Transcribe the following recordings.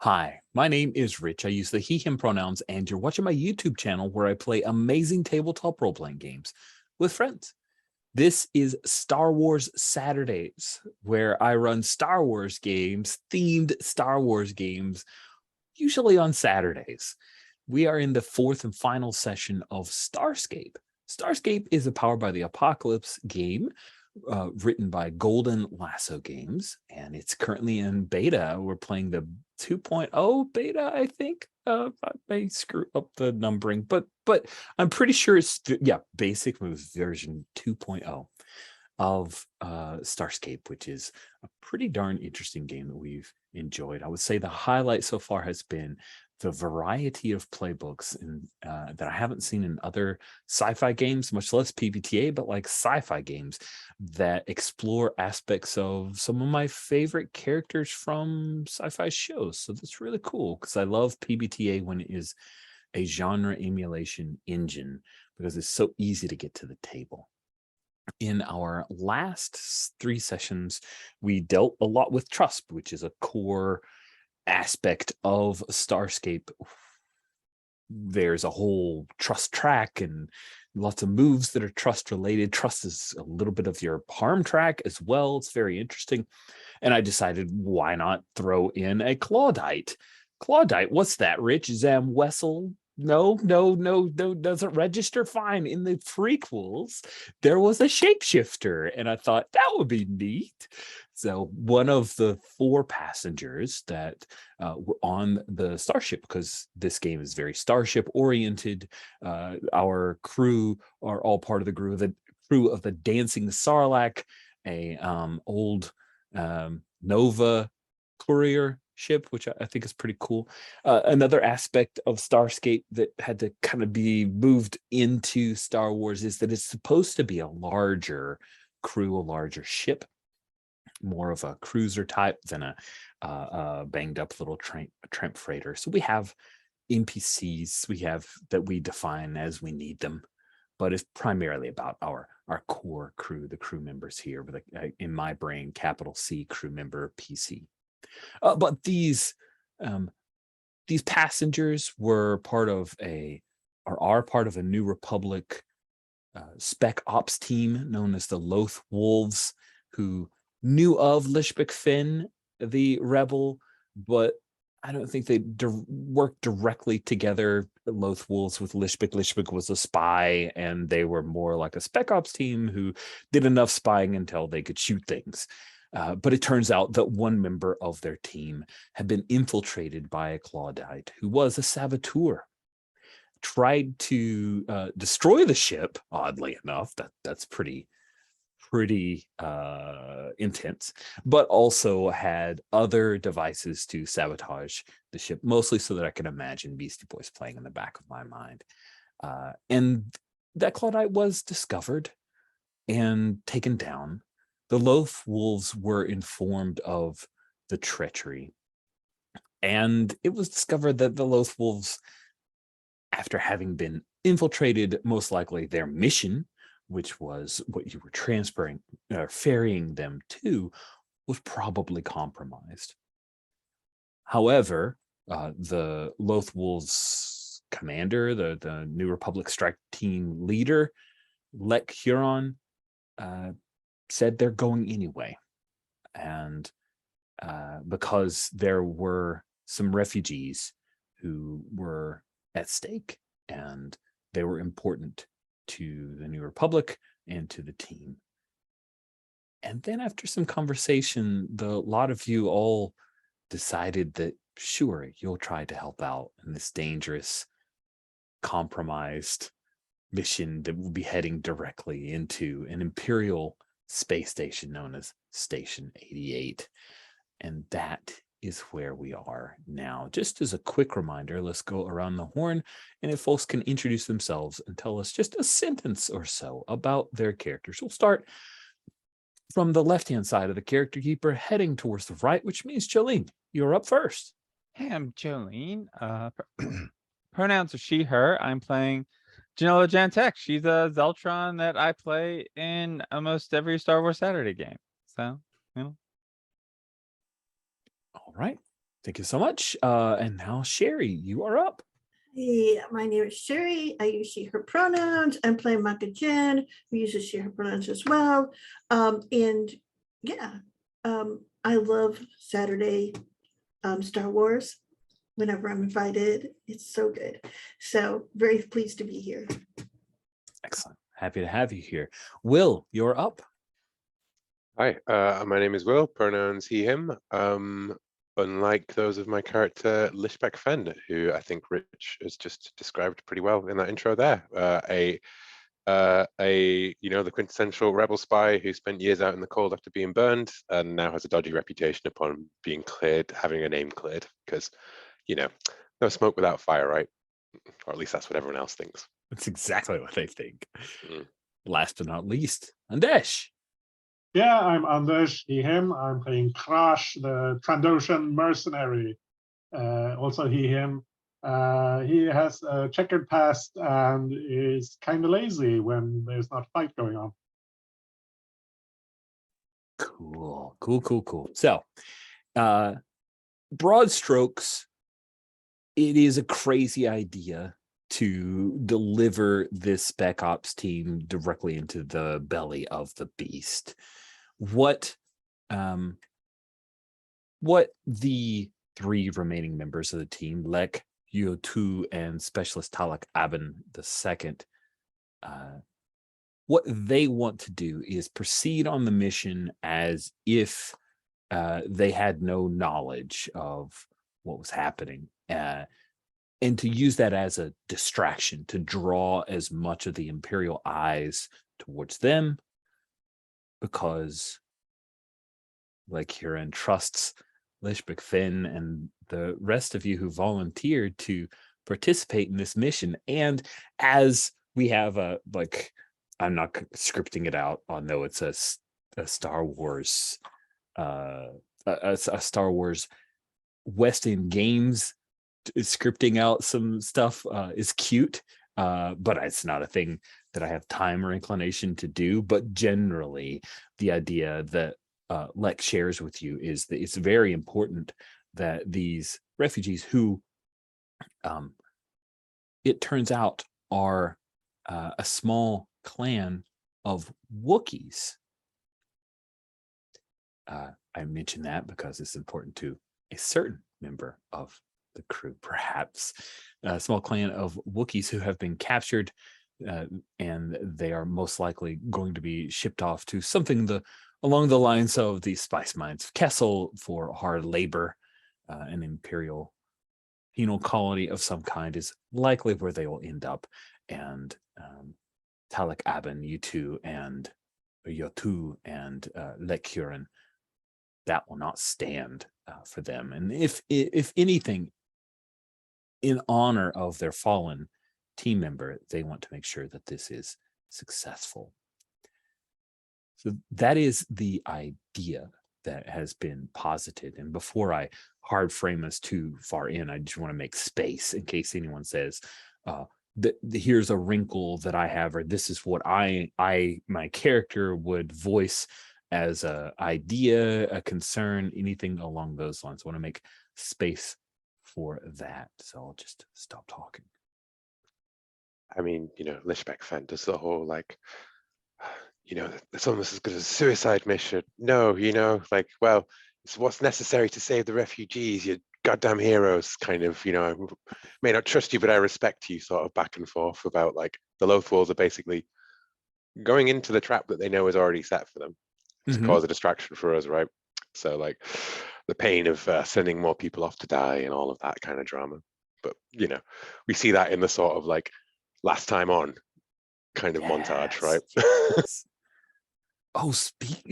Hi, my name is Rich. I use the he, him pronouns, and you're watching my YouTube channel where I play amazing tabletop role-playing games with friends. This is Star Wars Saturdays, where I run Star Wars games, themed Star Wars games, usually on Saturdays. We are in the fourth and final session of Starscape. Starscape is a Powered by the Apocalypse game written by Golden Lasso Games, and it's currently in beta. We're playing the 2.0 beta, I think. I may screw up the numbering, but I'm pretty sure it's basic was version 2.0 of Starscape, which is a pretty darn interesting game that we've enjoyed. I would say the highlight so far has been the variety of playbooks that I haven't seen in other sci-fi games, much less PBTA, but like sci-fi games that explore aspects of some of my favorite characters from sci-fi shows. So that's really cool because I love PBTA when it is a genre emulation engine because it's so easy to get to the table. In our last 3 sessions, we dealt a lot with trust, which is a core aspect of Starscape. There's a whole trust track and lots of moves that are trust related. Trust is a little bit of your harm track as well. It's very interesting. And I decided, why not throw in a Claudite? Claudite, what's that, Rich? Zam Wessel? No, doesn't register. Fine. In the prequels, there was a shapeshifter, and I thought that would be neat. So one of the 4 passengers that were on the starship, because this game is very starship oriented. Our crew are all part of the crew of the Dancing Sarlacc, a old Nova courier ship, which I think is pretty cool. Another aspect of Starscape that had to kind of be moved into Star Wars is that it's supposed to be a larger crew, a larger ship, more of a cruiser type than a banged up little tramp freighter. So we have NPCs that we define as we need them, but it's primarily about our core crew, the crew members here with in my brain, capital C crew member PC. But these passengers were part of are part of a New Republic spec ops team known as the Loth Wolves, who knew of Lishbek Finn, the rebel, but I don't think they worked directly together, Loth Wolves with Lishbek. Lishbek was a spy, and they were more like a spec ops team who did enough spying until they could shoot things. But it turns out that one member of their team had been infiltrated by a Claudite who was a saboteur, tried to destroy the ship. Oddly enough, that's pretty intense, but also had other devices to sabotage the ship, mostly so that I can imagine Beastie Boys playing in the back of my mind. And that Claudite was discovered and taken down. The Loth Wolves were informed of the treachery, and it was discovered that the Loth Wolves, after having been infiltrated, most likely their mission, which was what you were ferrying them to, was probably compromised. However, the Loth Wolves commander, the New Republic strike team leader, Lek Huron, said they're going anyway. And because there were some refugees who were at stake, and they were important to the New Republic and to the team. And then after some conversation, the lot of you all decided that, sure, you'll try to help out in this dangerous, compromised mission that will be heading directly into an Imperial space station known as Station 88. And that is where we are now. Just as a quick reminder, let's go around the horn, and if folks can introduce themselves and tell us just a sentence or so about their characters. We'll start from the left-hand side of the character keeper, heading towards the right, which means Jolene, you're up first. Hey, I'm Jolene. Pronouns are she, her. I'm playing Janela Jantek. She's a Zeltron that I play in almost every Star Wars Saturday game. So, All right. Thank you so much. And now, Sherry, you are up. Hey, my name is Sherry. I use she, her pronouns. I'm playing Maka Jen, who uses she, her pronouns as well. And yeah, I love Saturday Star Wars whenever I'm invited. It's so good. So very pleased to be here. Excellent. Happy to have you here. Will, you're up. Hi, my name is Will, pronouns he, him. Unlike those of my character Lishbeck Fen, who I think Rich has just described pretty well in that intro there. The quintessential rebel spy who spent years out in the cold after being burned and now has a dodgy reputation upon being cleared, having a name cleared, because, no smoke without fire, right? Or at least that's what everyone else thinks. That's exactly what they think. Mm. Last but not least, Andesh. Yeah, I'm Anders, he, him. I'm playing Crash, the Trandoshan mercenary. Also he, him. He has a checkered past and is kind of lazy when there's not a fight going on. Cool. So, broad strokes, it is a crazy idea to deliver this Spec Ops team directly into the belly of the beast. What the three remaining members of the team, Lek, Yotu, and Specialist Talak Aben II, what they want to do is proceed on the mission as if they had no knowledge of what was happening, and to use that as a distraction to draw as much of the Imperial eyes towards them, because like Huron trusts Lishbeck Finn and the rest of you who volunteered to participate in this mission. And as we have I'm not scripting it out, although it's a Star Wars, a Star Wars West End Games scripting out some stuff is cute, but it's not a thing that I have time or inclination to do. But generally, the idea that Lex shares with you is that it's very important that these refugees, who it turns out are a small clan of Wookiees. I mention that because it's important to a certain member of the crew, perhaps a small clan of Wookiees who have been captured, and they are most likely going to be shipped off to something along the lines of the spice mines of Kessel for hard labor. An Imperial penal colony of some kind is likely where they will end up, and Talak Aben, Yotu, and Lek Huron, that will not stand for them. And if anything, in honor of their fallen team member, they want to make sure that this is successful. So that is the idea that has been posited. And before I hard frame us too far in, I just want to make space in case anyone says, here's a wrinkle that I have, or this is what my character would voice as a idea, a concern, anything along those lines. I want to make space for that. So I'll just stop talking. I mean, Lishbeck Fen does the whole it's almost as good as a suicide mission. No, well, it's what's necessary to save the refugees, you goddamn heroes, kind of, I may not trust you, but I respect you, sort of back and forth about the Lothwolves are basically going into the trap that they know is already set for them to cause a distraction for us, right? So the pain of sending more people off to die and all of that kind of drama. But, we see that in the sort of last time on kind of montage, right? Yes. Oh,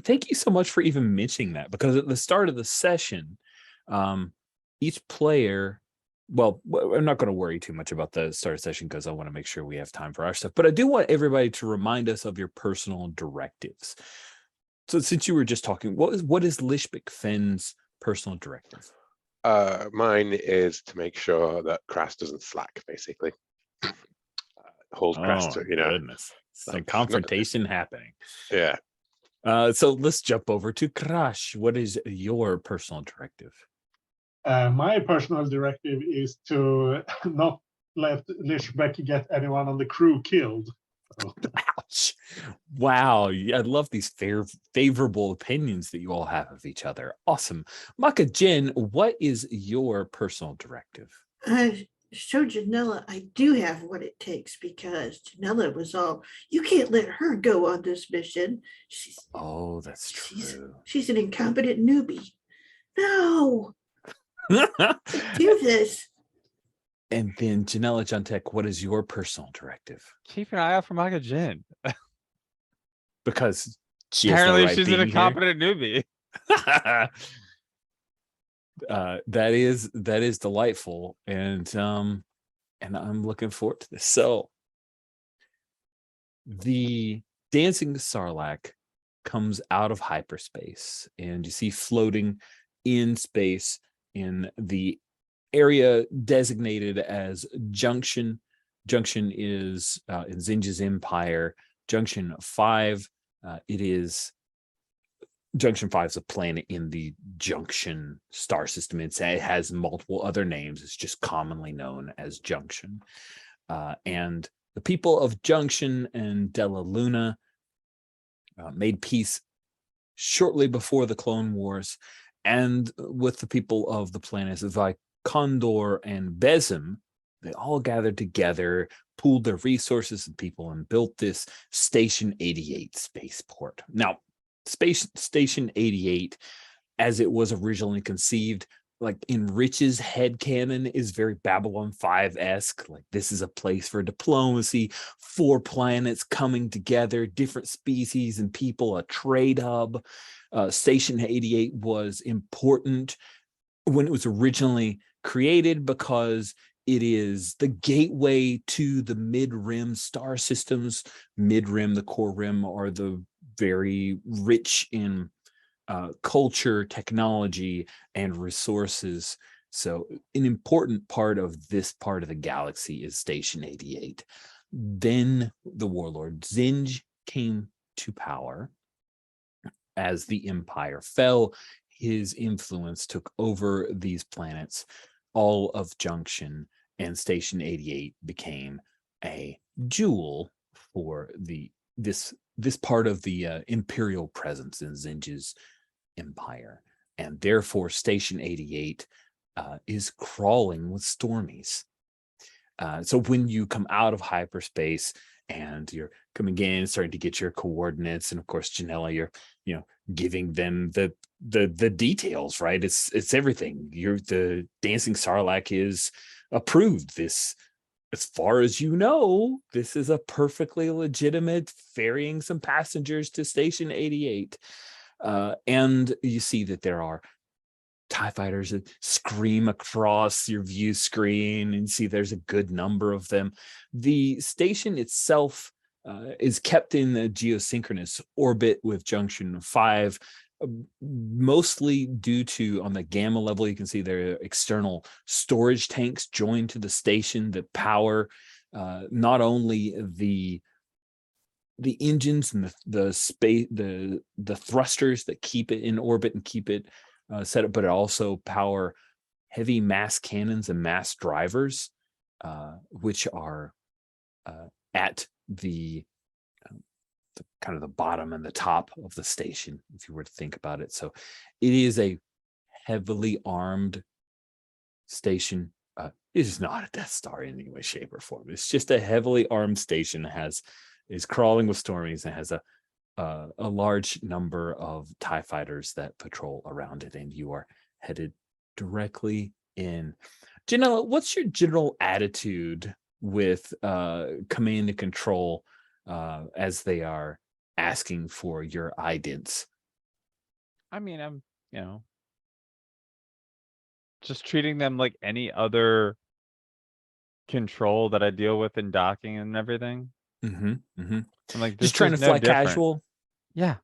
thank you so much for even mentioning that, because at the start of the session, each player, well, I'm not going to worry too much about the start of session because I want to make sure we have time for our stuff, but I do want everybody to remind us of your personal directives. So since you were just talking, what is Lishbeck Fenn's personal directive? Mine is to make sure that Crass doesn't slack, basically. Hold Crass to, goodness. Some confrontation happening. Yeah. So let's jump over to Crash. What is your personal directive? My personal directive is to not let Lishbeck get anyone on the crew killed. So, Ouch. Wow. I love these favorable opinions that you all have of each other. Awesome. Maka Jin, what is your personal directive? I showed Janella I do have what it takes because Janella was all, you can't let her go on this mission. Oh, that's true. She's an incompetent newbie. No, do this. And then Janella Jontek, what is your personal directive? Keep an eye out for Maka Jin. Because she has no Apparently right she's being an here. incompetent newbie. That is delightful, and I'm looking forward to this. So the dancing Sarlacc comes out of hyperspace, and you see floating in space in the area designated as Junction. Junction is in Zinj's Empire. Junction 5. It is Junction 5 is a planet in the Junction star system. It has multiple other names. It's just commonly known as Junction. And the people of Junction and Della Luna made peace shortly before the Clone Wars, and with the people of the planets of Condor and Bezim, they all gathered together, pooled their resources and people, and built this Station 88 spaceport. Now, Station 88, as it was originally conceived, like in Rich's headcanon, is very Babylon 5-esque. Like, this is a place for diplomacy, 4 planets coming together, different species and people, a trade hub. Station 88 was important when it was originally created because it is the gateway to the mid-rim star systems. Mid-rim, the core rim, are the very rich in culture, technology, and resources. So an important part of this part of the galaxy is Station 88. Then the warlord Zinj came to power. As the Empire fell, his influence took over these planets. All of Junction and Station 88 became a jewel for this part of the imperial presence in Zinj's empire, and therefore Station 88 is crawling with stormies. So when you come out of hyperspace and you're coming in, starting to get your coordinates, and of course, Janella, you're giving them the details, right? It's everything. The dancing Sarlacc is approved. This, as far as you know, this is a perfectly legitimate ferrying some passengers to Station 88. And you see that there are TIE fighters that scream across your view screen, and see there's a good number of them. The station itself is kept in the geosynchronous orbit with Junction 5, mostly due to, on the gamma level, you can see there are external storage tanks joined to the station that power not only the engines and the space, the thrusters that keep it in orbit and keep it set up, but it also power heavy mass cannons and mass drivers, which are at the kind of the bottom and the top of the station, if you were to think about it. So it is a heavily armed station. It is not a Death Star in any way, shape, or form. It's just a heavily armed station that is crawling with stormies and has a large number of TIE fighters that patrol around it, and you are headed directly in. Janella, what's your general attitude with command and control as they are asking for your idents? I mean, I'm, just treating them like any other control that I deal with in docking and everything. I'm like, just trying to fly casual. Yeah.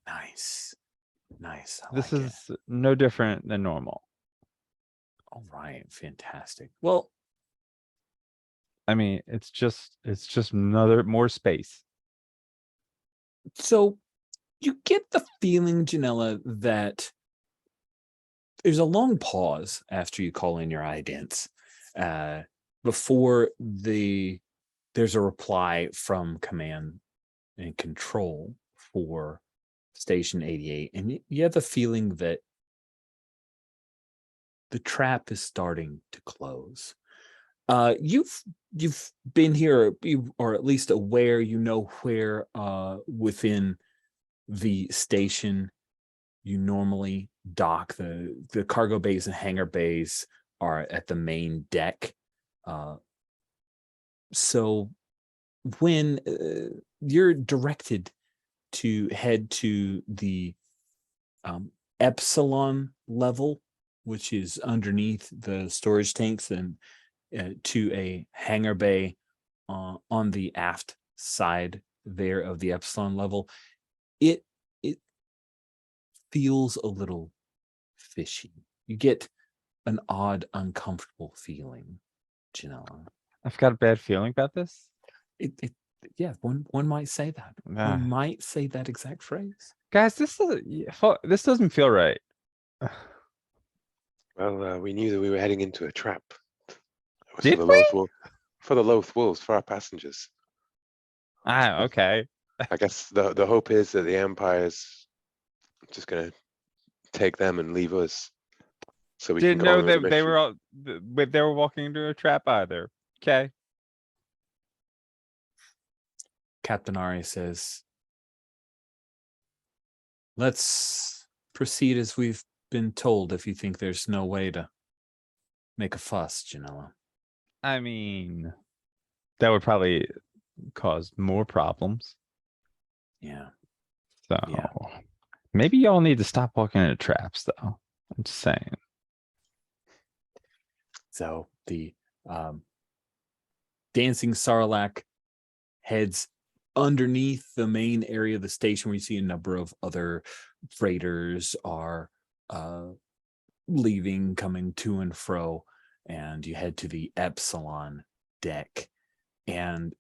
Nice. This is no different than normal. All right, fantastic. Well, I mean, it's just more space. So you get the feeling, Janella, that there's a long pause after you call in your idents before there's a reply from command and control for station 88, and you have the feeling that the trap is starting to close. You've been here, or at least aware, you know where within the station you normally dock. The cargo bays and hangar bays are at the main deck. So when you're directed to head to the epsilon level, which is underneath the storage tanks, and to a hangar bay on the aft side there of the epsilon level, it feels a little fishy. You get an odd, uncomfortable feeling, Janella. I've got a bad feeling about this. Yeah, one might say that. Ah. One might say that exact phrase. Guys, this doesn't feel right. Well, we knew that we were heading into a trap. Did the we? For the Loth Wolves, for our passengers. Ah, okay. I guess the hope is that the Empire's just gonna take them and leave us, so we Didn't can go know on with the that they mission. were all, they were walking into a trap either. Okay. Captain Ari says, let's proceed as we've been told if you think there's no way to make a fuss, Janella. I mean, that would probably cause more problems. Yeah. So Yeah. maybe y'all need to stop walking into traps, though. I'm just saying. So the dancing Sarlacc heads underneath the main area of the station, where you see a number of other freighters are leaving, coming to and fro, and you head to the Epsilon deck. And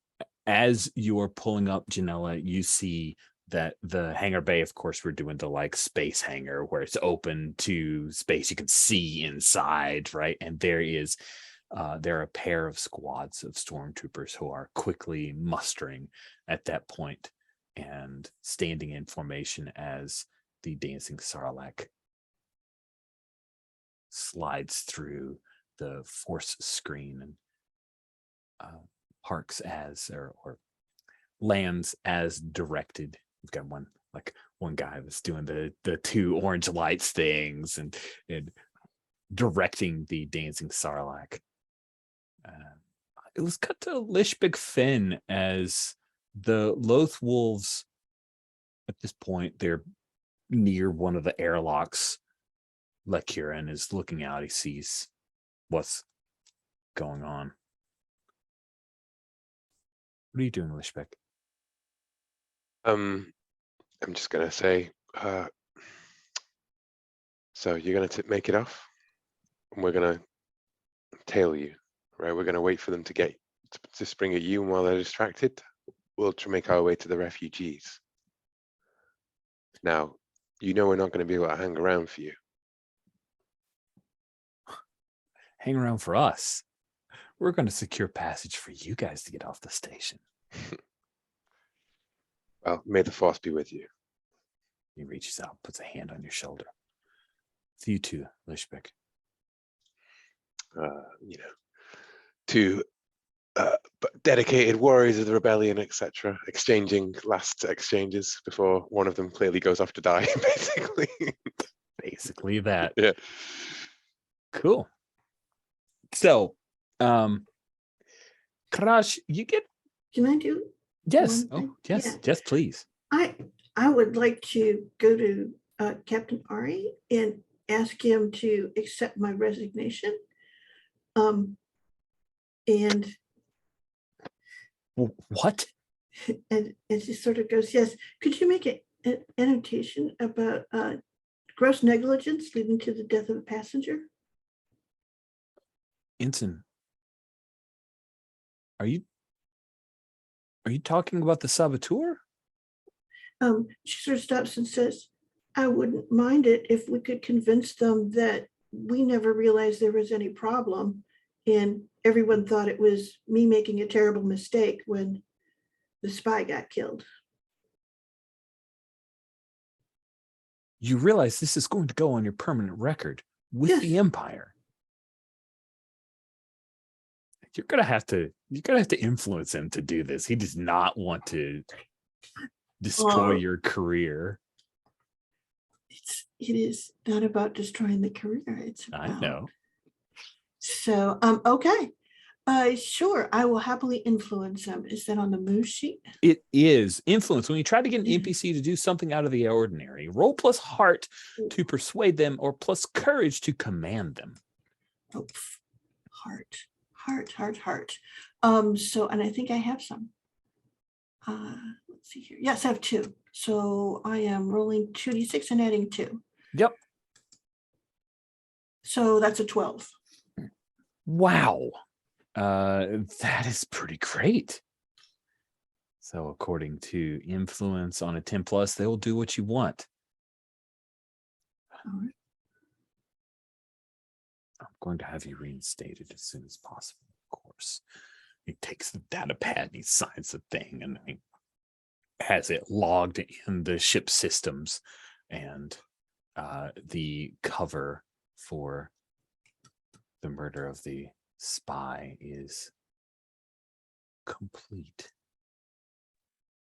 as you're pulling up, Janella, you see that the hangar bay, of course, we're doing the like space hangar where it's open to space. You can see inside, right? And there are a pair of squads of stormtroopers who are quickly mustering at that point and standing in formation as the dancing Sarlacc slides through the force screen and parks as or lands as directed. We've got one guy that's doing the two orange lights things and directing the dancing Sarlacc. It was cut to Lishbig Finn as the Loth Wolves. At this point, they're near one of the airlocks. Lecuran is looking out. He sees what's going on. What are you doing, Lishbig? I'm just gonna say, so you're gonna make it off, and we're gonna tail you, right? We're gonna wait for them to spring at you, and while they're distracted, we'll make our way to the refugees. Now, you know we're not going to be able to hang around for you. Hang around for us. We're going to secure passage for you guys to get off the station. Well, may the force be with you. He reaches out, puts a hand on your shoulder. It's you too, Lishbig. Two dedicated warriors of the rebellion, etc., exchanging last exchanges before one of them clearly goes off to die, basically. Basically that. Yeah. Cool. So, Karash, you get... Can I do? Yes. one thing? Oh, yes. Yeah. Yes, please. I would like to go to Captain Ari and ask him to accept my resignation. And What? and he sort of goes, yes, could you make an annotation about gross negligence leading to the death of a passenger? Ensign, are you talking about the saboteur? She sort of stops and says, I wouldn't mind it if we could convince them that we never realized there was any problem and everyone thought it was me making a terrible mistake when the spy got killed. You realize this is going to go on your permanent record with the Yes. Empire. You're gonna have to influence him to do this. He does not want to destroy your career. It is not about destroying the career. It's I about, know. so okay. Sure, I will happily influence them. Is that on the move sheet? It is influence. When you try to get an Yeah. NPC to do something out of the ordinary, roll plus heart to persuade them or plus courage to command them. Oh, heart. So, and I think I have some. Let's see here. Yes, I have 2. So I am rolling 2d6 and adding 2. Yep. So that's a 12. Wow. That is pretty great. So according to influence on a 10 plus, they will do what you want. All right. I'm going to have you reinstated as soon as possible, of course. He takes the data pad and he signs the thing and he has it logged in the ship systems, and the cover for the murder of the spy is complete.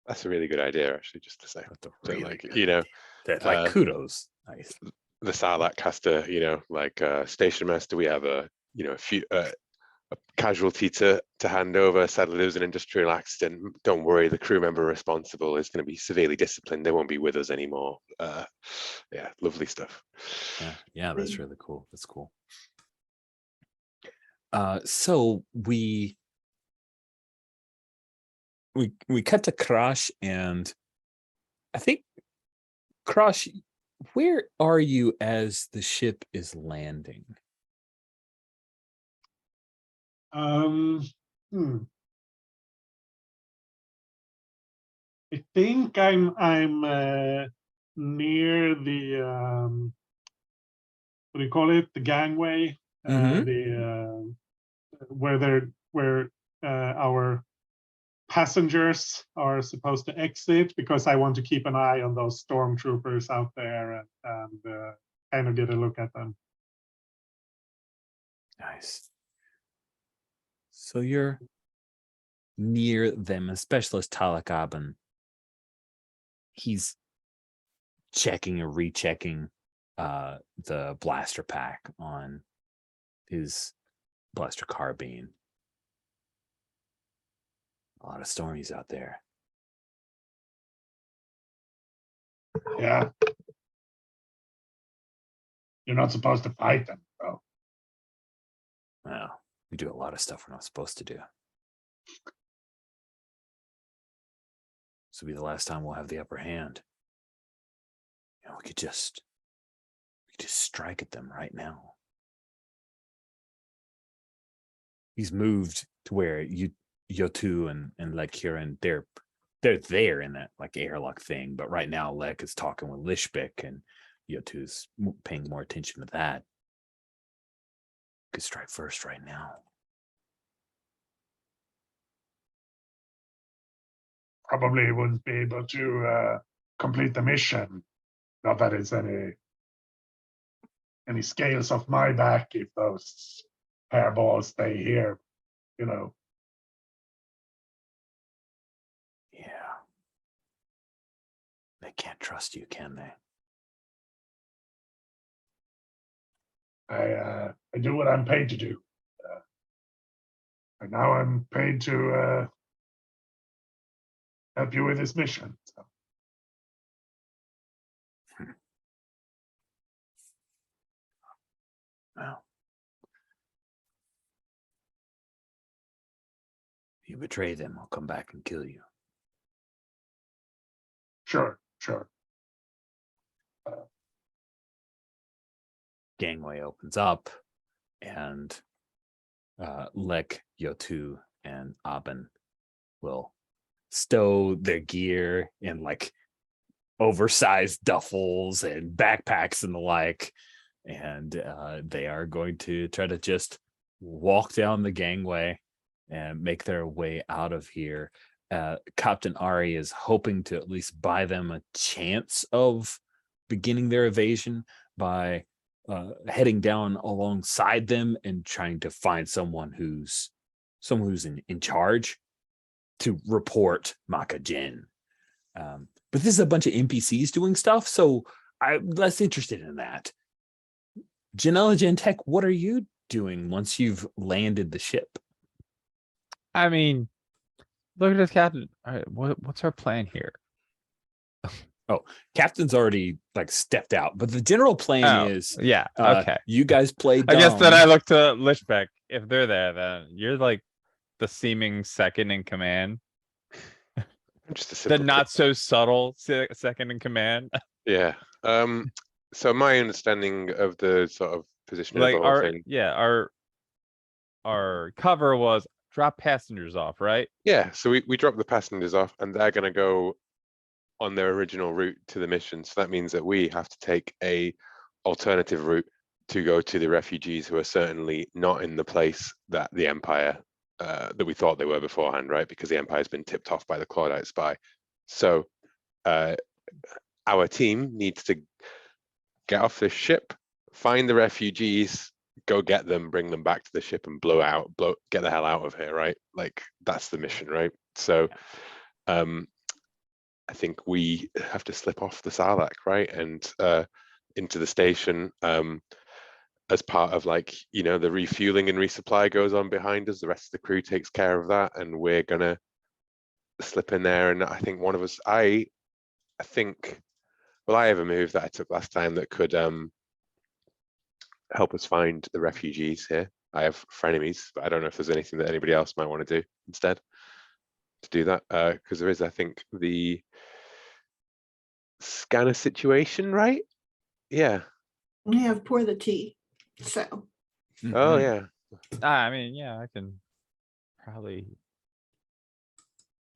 That's a really good idea, actually, just to say. That's a So, really like, good you know, idea. That, like, kudos. Nice. the Sarlacc has to, you know, like station master, we have a, you know, a casualty to hand over. Sadly, there was an industrial accident. Don't worry, the crew member responsible is going to be severely disciplined. They won't be with us anymore. Yeah, lovely stuff. Yeah, that's really cool. That's cool. So we cut to Crash, and I think Crash, where are you as the ship is landing? I think I'm near the what do you call it? The gangway, Mhm. where our passengers are supposed to exit, because I want to keep an eye on those stormtroopers out there and kind of get a look at them. Nice. So you're near them, and Specialist Talakaban. He's checking or rechecking the blaster pack on his blaster carbine. A lot of stormies out there. Yeah. You're not supposed to fight them, bro. Well, we do a lot of stuff we're not supposed to do. This will be the last time we'll have the upper hand. You know, we could just strike at them right now. He's moved to where Yotu and Lek Huron, they're there in that like airlock thing, but right now Lek is talking with Lishbek and Yotu's paying more attention to that. Could strike first right now. Probably wouldn't be able to complete the mission. Not that it's any scales off my back if those hairballs stay here, you know. Yeah. They can't trust you, can they? I do what I'm paid to do. And now I'm paid to help you with this mission. So. Well, if you betray them, I'll come back and kill you. Sure. Gangway opens up, and Lek, Yotu, and Aben will stow their gear in like oversized duffels and backpacks and the like. And they are going to try to just walk down the gangway and make their way out of here. Captain Ari is hoping to at least buy them a chance of beginning their evasion by heading down alongside them and trying to find someone who's in charge to report Makajin. But this is a bunch of NPCs doing stuff, so I'm less interested in that. Janela Gentech, what are you doing once you've landed the ship? I mean, look at this captain. All right, what's our plan here? Captain's already like stepped out, but the general plan Oh, is yeah, okay. you guys play I guess then I dumb. look to Lichbeck. If they're there, then you're like the seeming second in command. I'm just a The simple not so subtle second in command. Yeah. So my understanding of the sort of position of Like the whole thing. our cover was drop passengers off, right? Yeah. So we drop the passengers off, and they're gonna go on their original route to the mission. So that means that we have to take a alternative route to go to the refugees who are certainly not in the place that the Empire that we thought they were beforehand, right? Because the Empire's been tipped off by the Claudite spy. So our team needs to get off this ship, find the refugees, go get them, bring them back to the ship, and get the hell out of here, right? Like that's the mission, right? So I think we have to slip off the Sarlacc, right, and into the station as part of, like, you know, the refueling and resupply goes on behind us. The rest of the crew takes care of that, and we're gonna slip in there. And I think one of us, I think, well, I have a move that I took last time that could help us find the refugees here. I have frenemies, but I don't know if there's anything that anybody else might want to do instead to do that, because there is, I think, the scanner situation, right? Yeah. We have pour the tea, so. Oh Mhm. yeah. I mean, yeah, I can probably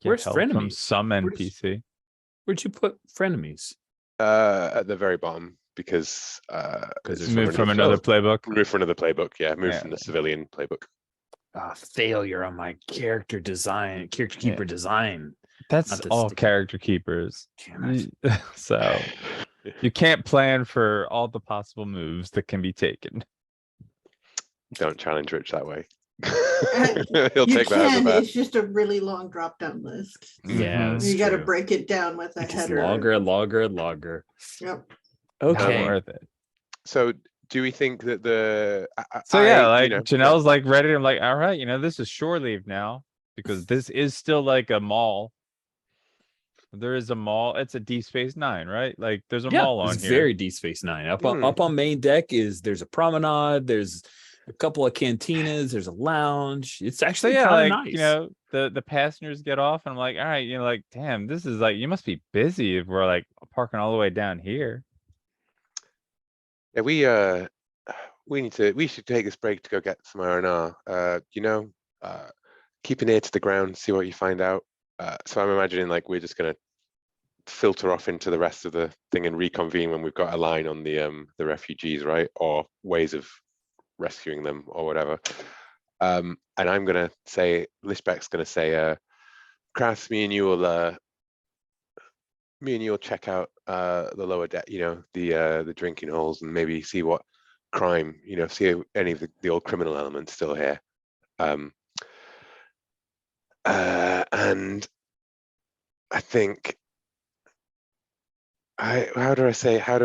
get Where's help from frenemies? some NPC. Where'd you put frenemies? At the very bottom, because Because it's there's Move from already- another playbook. move from another playbook. Yeah, move Yeah. from the civilian playbook. Failure on my character keeper design. That's Not to all stick it. character keepers. Damn it. So you can't plan for all the possible moves that can be taken. Don't challenge Rich that way. You He'll take that as a can, bet. it's just a really long drop down list. Yeah, Mhm. that's You gotta true. break it down with a It gets header. longer and longer and longer. Yep. Not Okay. worth it. So, do we think that the So yeah, you like know, Janelle's like ready. I'm like, all right, you know, this is shore leave now because this is still like a mall. There is a mall. It's a D Space 9, right? Like there's a mall on It's here. very D Space 9. Up on main deck there's a promenade, there's a couple of cantinas, there's a lounge. It's So actually yeah, kind of like nice. you know, the passengers get off, and I'm like, all right, you know, like damn, this is like you must be busy if we're like parking all the way down here. yeah, we should take this break to go get some R&R. You know, keep an ear to the ground, see what you find out. So I'm imagining like we're just gonna filter off into the rest of the thing and reconvene when we've got a line on the refugees, right? Or ways of rescuing them or whatever. And I'm gonna say, Lishbeck's gonna say, Kras, me and you will check out the lower deck, you know, the drinking halls, and maybe see what crime, you know, see if any of the old criminal elements still here. And I think how do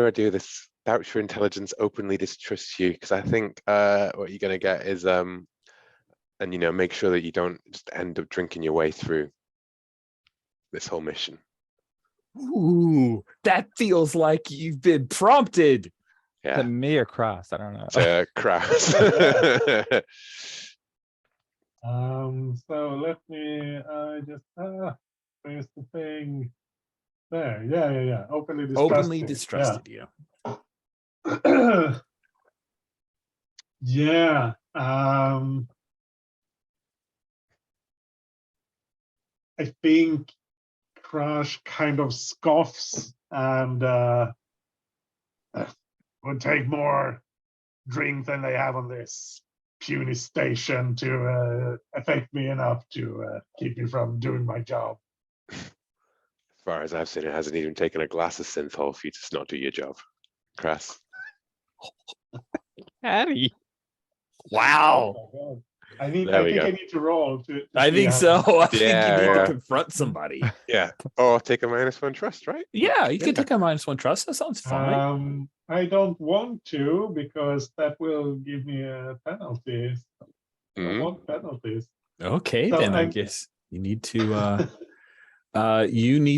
I do this? Vouch for intelligence, openly distrust you, because I think what you're gonna get is and you know, make sure that you don't just end up drinking your way through this whole mission. Ooh, that feels like you've been prompted. To Yeah, me or Cross, I don't know. to Kras. So let me just where's the thing? There, yeah. Openly distrusted. You. Yeah. I think Crash kind of scoffs and would take more drink than they have on this puny station to affect me enough to keep me from doing my job. As far as I've seen, it hasn't even taken a glass of synthol for you to not do your job. Crass. Hattie. Wow. Oh my God. I There we think go. I need to roll to I see think how- so. I think you Yeah, need yeah. to confront somebody. Yeah. Or take a -1 trust, right? Yeah, you could Yeah. take a -1 trust. That sounds fine. I don't want to because that will give me a penalty. I don't Mhm. want penalties. Okay, so then I I'm- guess you need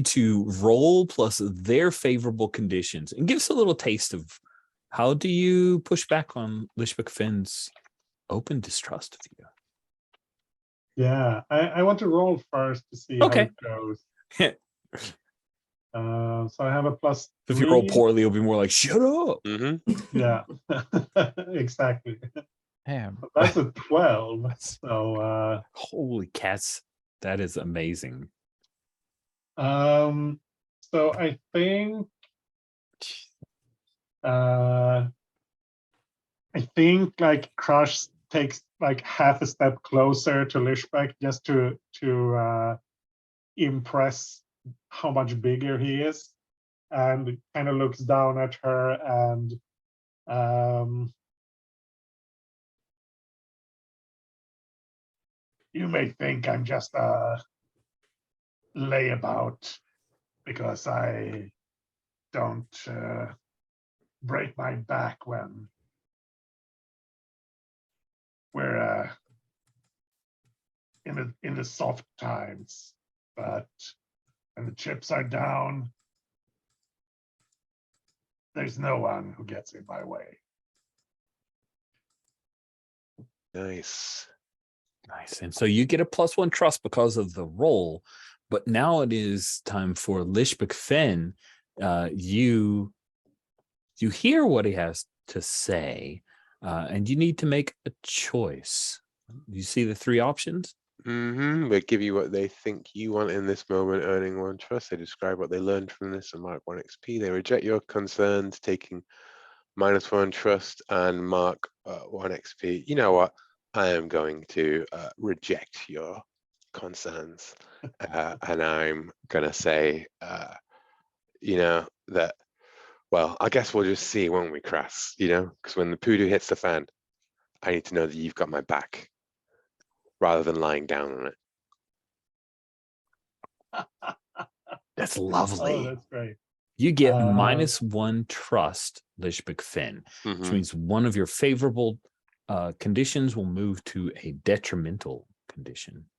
to roll plus their favorable conditions and give us a little taste of how do you push back on Lishbek Finn's open distrust of you. Yeah, I want to roll first to see Okay. how it goes. So I have a plus If you roll 3. poorly, it'll be more like shut up. Mhm. Yeah, exactly. Damn. That's a 12. So Holy cats, that is amazing. so I think like Crush takes like half a step closer to Lishbek just to impress how much bigger he is, and kind of looks down at her and you may think I'm just a layabout because I don't break my back when we're in the soft times, but when the chips are down, there's no one who gets in my way. Nice. Nice. And so you get a +1 trust because of the roll, but now it is time for Lishbek Finn. You hear what he has to say, and you need to make a choice. You see the 3 options? They give you what they think you want in this moment, earning 1 trust. They describe what they learned from this and mark 1 XP. They reject your concerns, taking -1 trust and mark 1 XP. You know what? I am going to reject your concerns, and I'm gonna say, you know, that. Well, I guess we'll just see, won't we, Crass? You know, because when the poodoo hits the fan, I need to know that you've got my back, rather than lying down on it. That's lovely. Oh, that's great. You get Uh, -1 trust, Lishbek Finn, which Mhm. means one of your favorable conditions will move to a detrimental condition.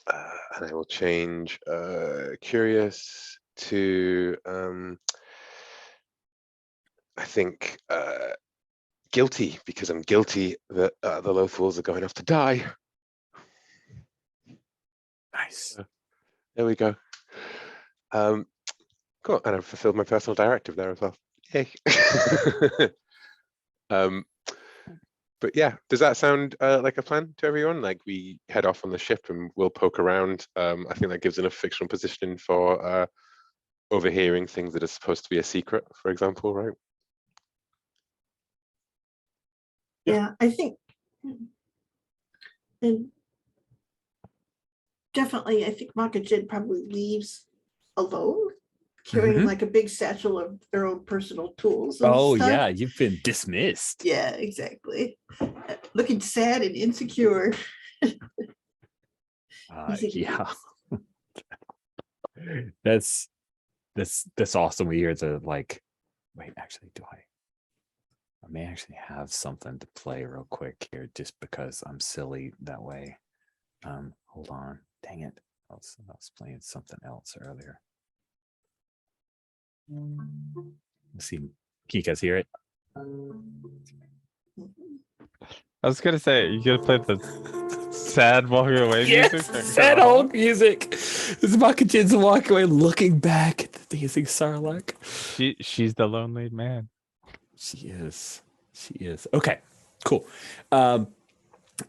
And I will change curious to I think guilty, because I'm guilty that the Lothwolves are going off to die. Nice. There we go. Cool, and I've fulfilled my personal directive there as well. Yay. But yeah, does that sound like a plan to everyone? Like, we head off on the ship and we'll poke around. I think that gives enough fictional positioning for overhearing things that are supposed to be a secret, for example, right? Yeah, I think. And definitely, I think Makajin probably leaves alone, carrying Mhm. like a big satchel of their own personal tools. And Oh, stuff. yeah, you've been dismissed. Yeah, exactly. Looking sad and insecure. Yeah. That's awesome. We hear the like, wait, actually, I may actually have something to play real quick here just because I'm silly that way. Hold on. Dang it. I was playing something else earlier. Let's see. Can you guys hear it? I was gonna say, you gotta play the sad walking away Yes, music. sad old music. This is Makajin's walking away, looking back at the amazing Sarlacc. She's the lonely man. She is. She is. Okay, cool.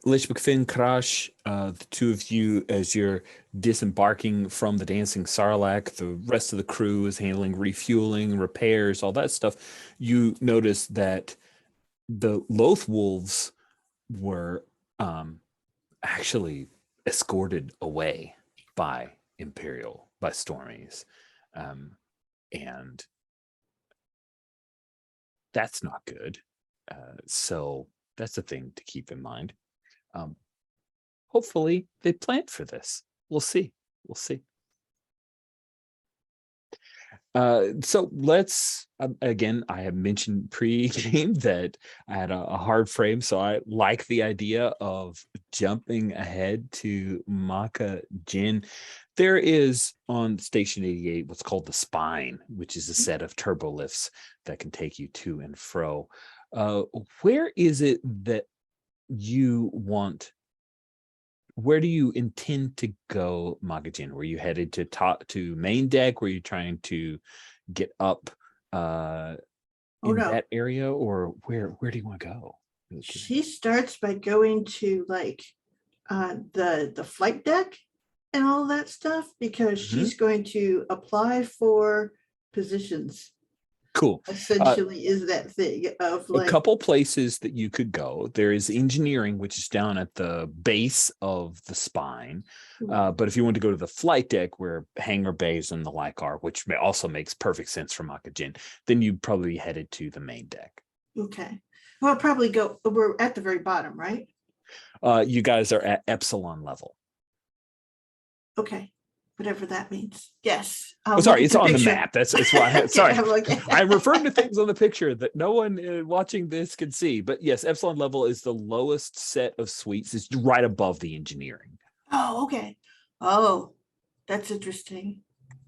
Lich McFinn, Crash, the two of you, as you're disembarking from the Dancing Sarlacc, the rest of the crew is handling refueling, repairs, all that stuff. You notice that the Loath Wolves were actually escorted away by Stormies. And that's not good. So that's a thing to keep in mind. Hopefully they planned for this. We'll see. We'll see. So let's, again, I have mentioned pre-game that I had a hard frame, so I like the idea of jumping ahead to Maka Jin. There is on Station 88 what's called the Spine, which is a set of turbo lifts that can take you to and fro. Where is it that you want? Where do you intend to go, Magajin? Were you headed to main deck? Were you trying to get up in that area, or where do you want to go? She starts by going to like the flight deck and all that stuff because she's going to apply for positions. Cool. Essentially is that thing of like a couple places that you could go. There is engineering, which is down at the base of the Spine. But if you want to go to the flight deck where hangar bays and the like are, which also makes perfect sense for Makajin, then you'd probably be headed to the main deck. Okay. Well, probably we're at the very bottom, right? You guys are at Epsilon level. Okay. Whatever that means. Yes. Sorry, it's on the map. That's why. Sorry, I'm I'm referring to things on the picture that no one watching this can see. But yes, Epsilon level is the lowest set of suites. It's right above the engineering. Oh, okay. Oh, that's interesting.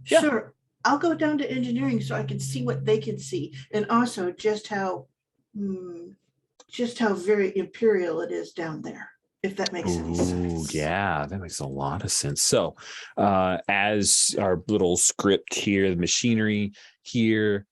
Yeah. Sure. I'll go down to engineering so I can see what they can see, and also just how very imperial it is down there. If that makes any sense. Yeah, that makes a lot of sense. So as our little script here, the machinery here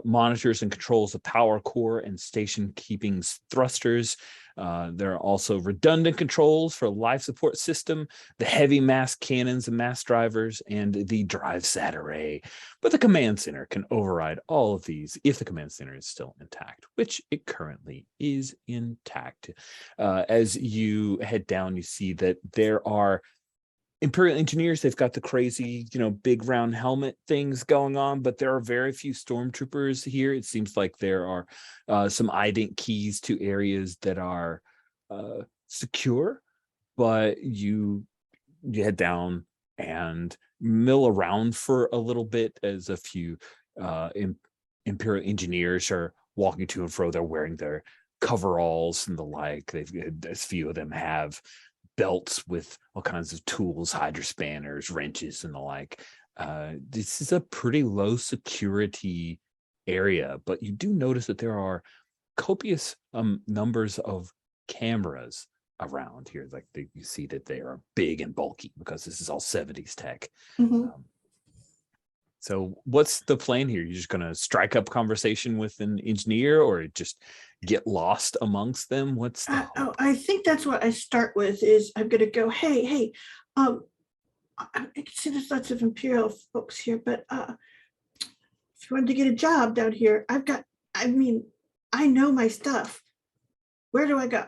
monitors and controls the power core and station keeping thrusters. There are also redundant controls for life support system, the heavy mass cannons and mass drivers, and the drive sat array. But the command center can override all of these if the command center is still intact, which it currently is intact. As you head down, you see that there are Imperial engineers. They've got the crazy, big round helmet things going on, but there are very few stormtroopers here. It seems like there are some ident keys to areas that are secure, but you head down and mill around for a little bit as a few Imperial engineers are walking to and fro. They're wearing their coveralls and the like. A few of them have belts with all kinds of tools, hydrospanners, wrenches, and the like. This is a pretty low security area, but you do notice that there are copious numbers of cameras around here. Like you see that they are big and bulky because this is all 70s tech. So what's the plan here? You're just going to strike up conversation with an engineer or just get lost amongst them? What's the I think that's what I start with is I'm going to go, hey, I can see there's lots of Imperial folks here, but if you wanted to get a job down here, I know my stuff. Where do I go?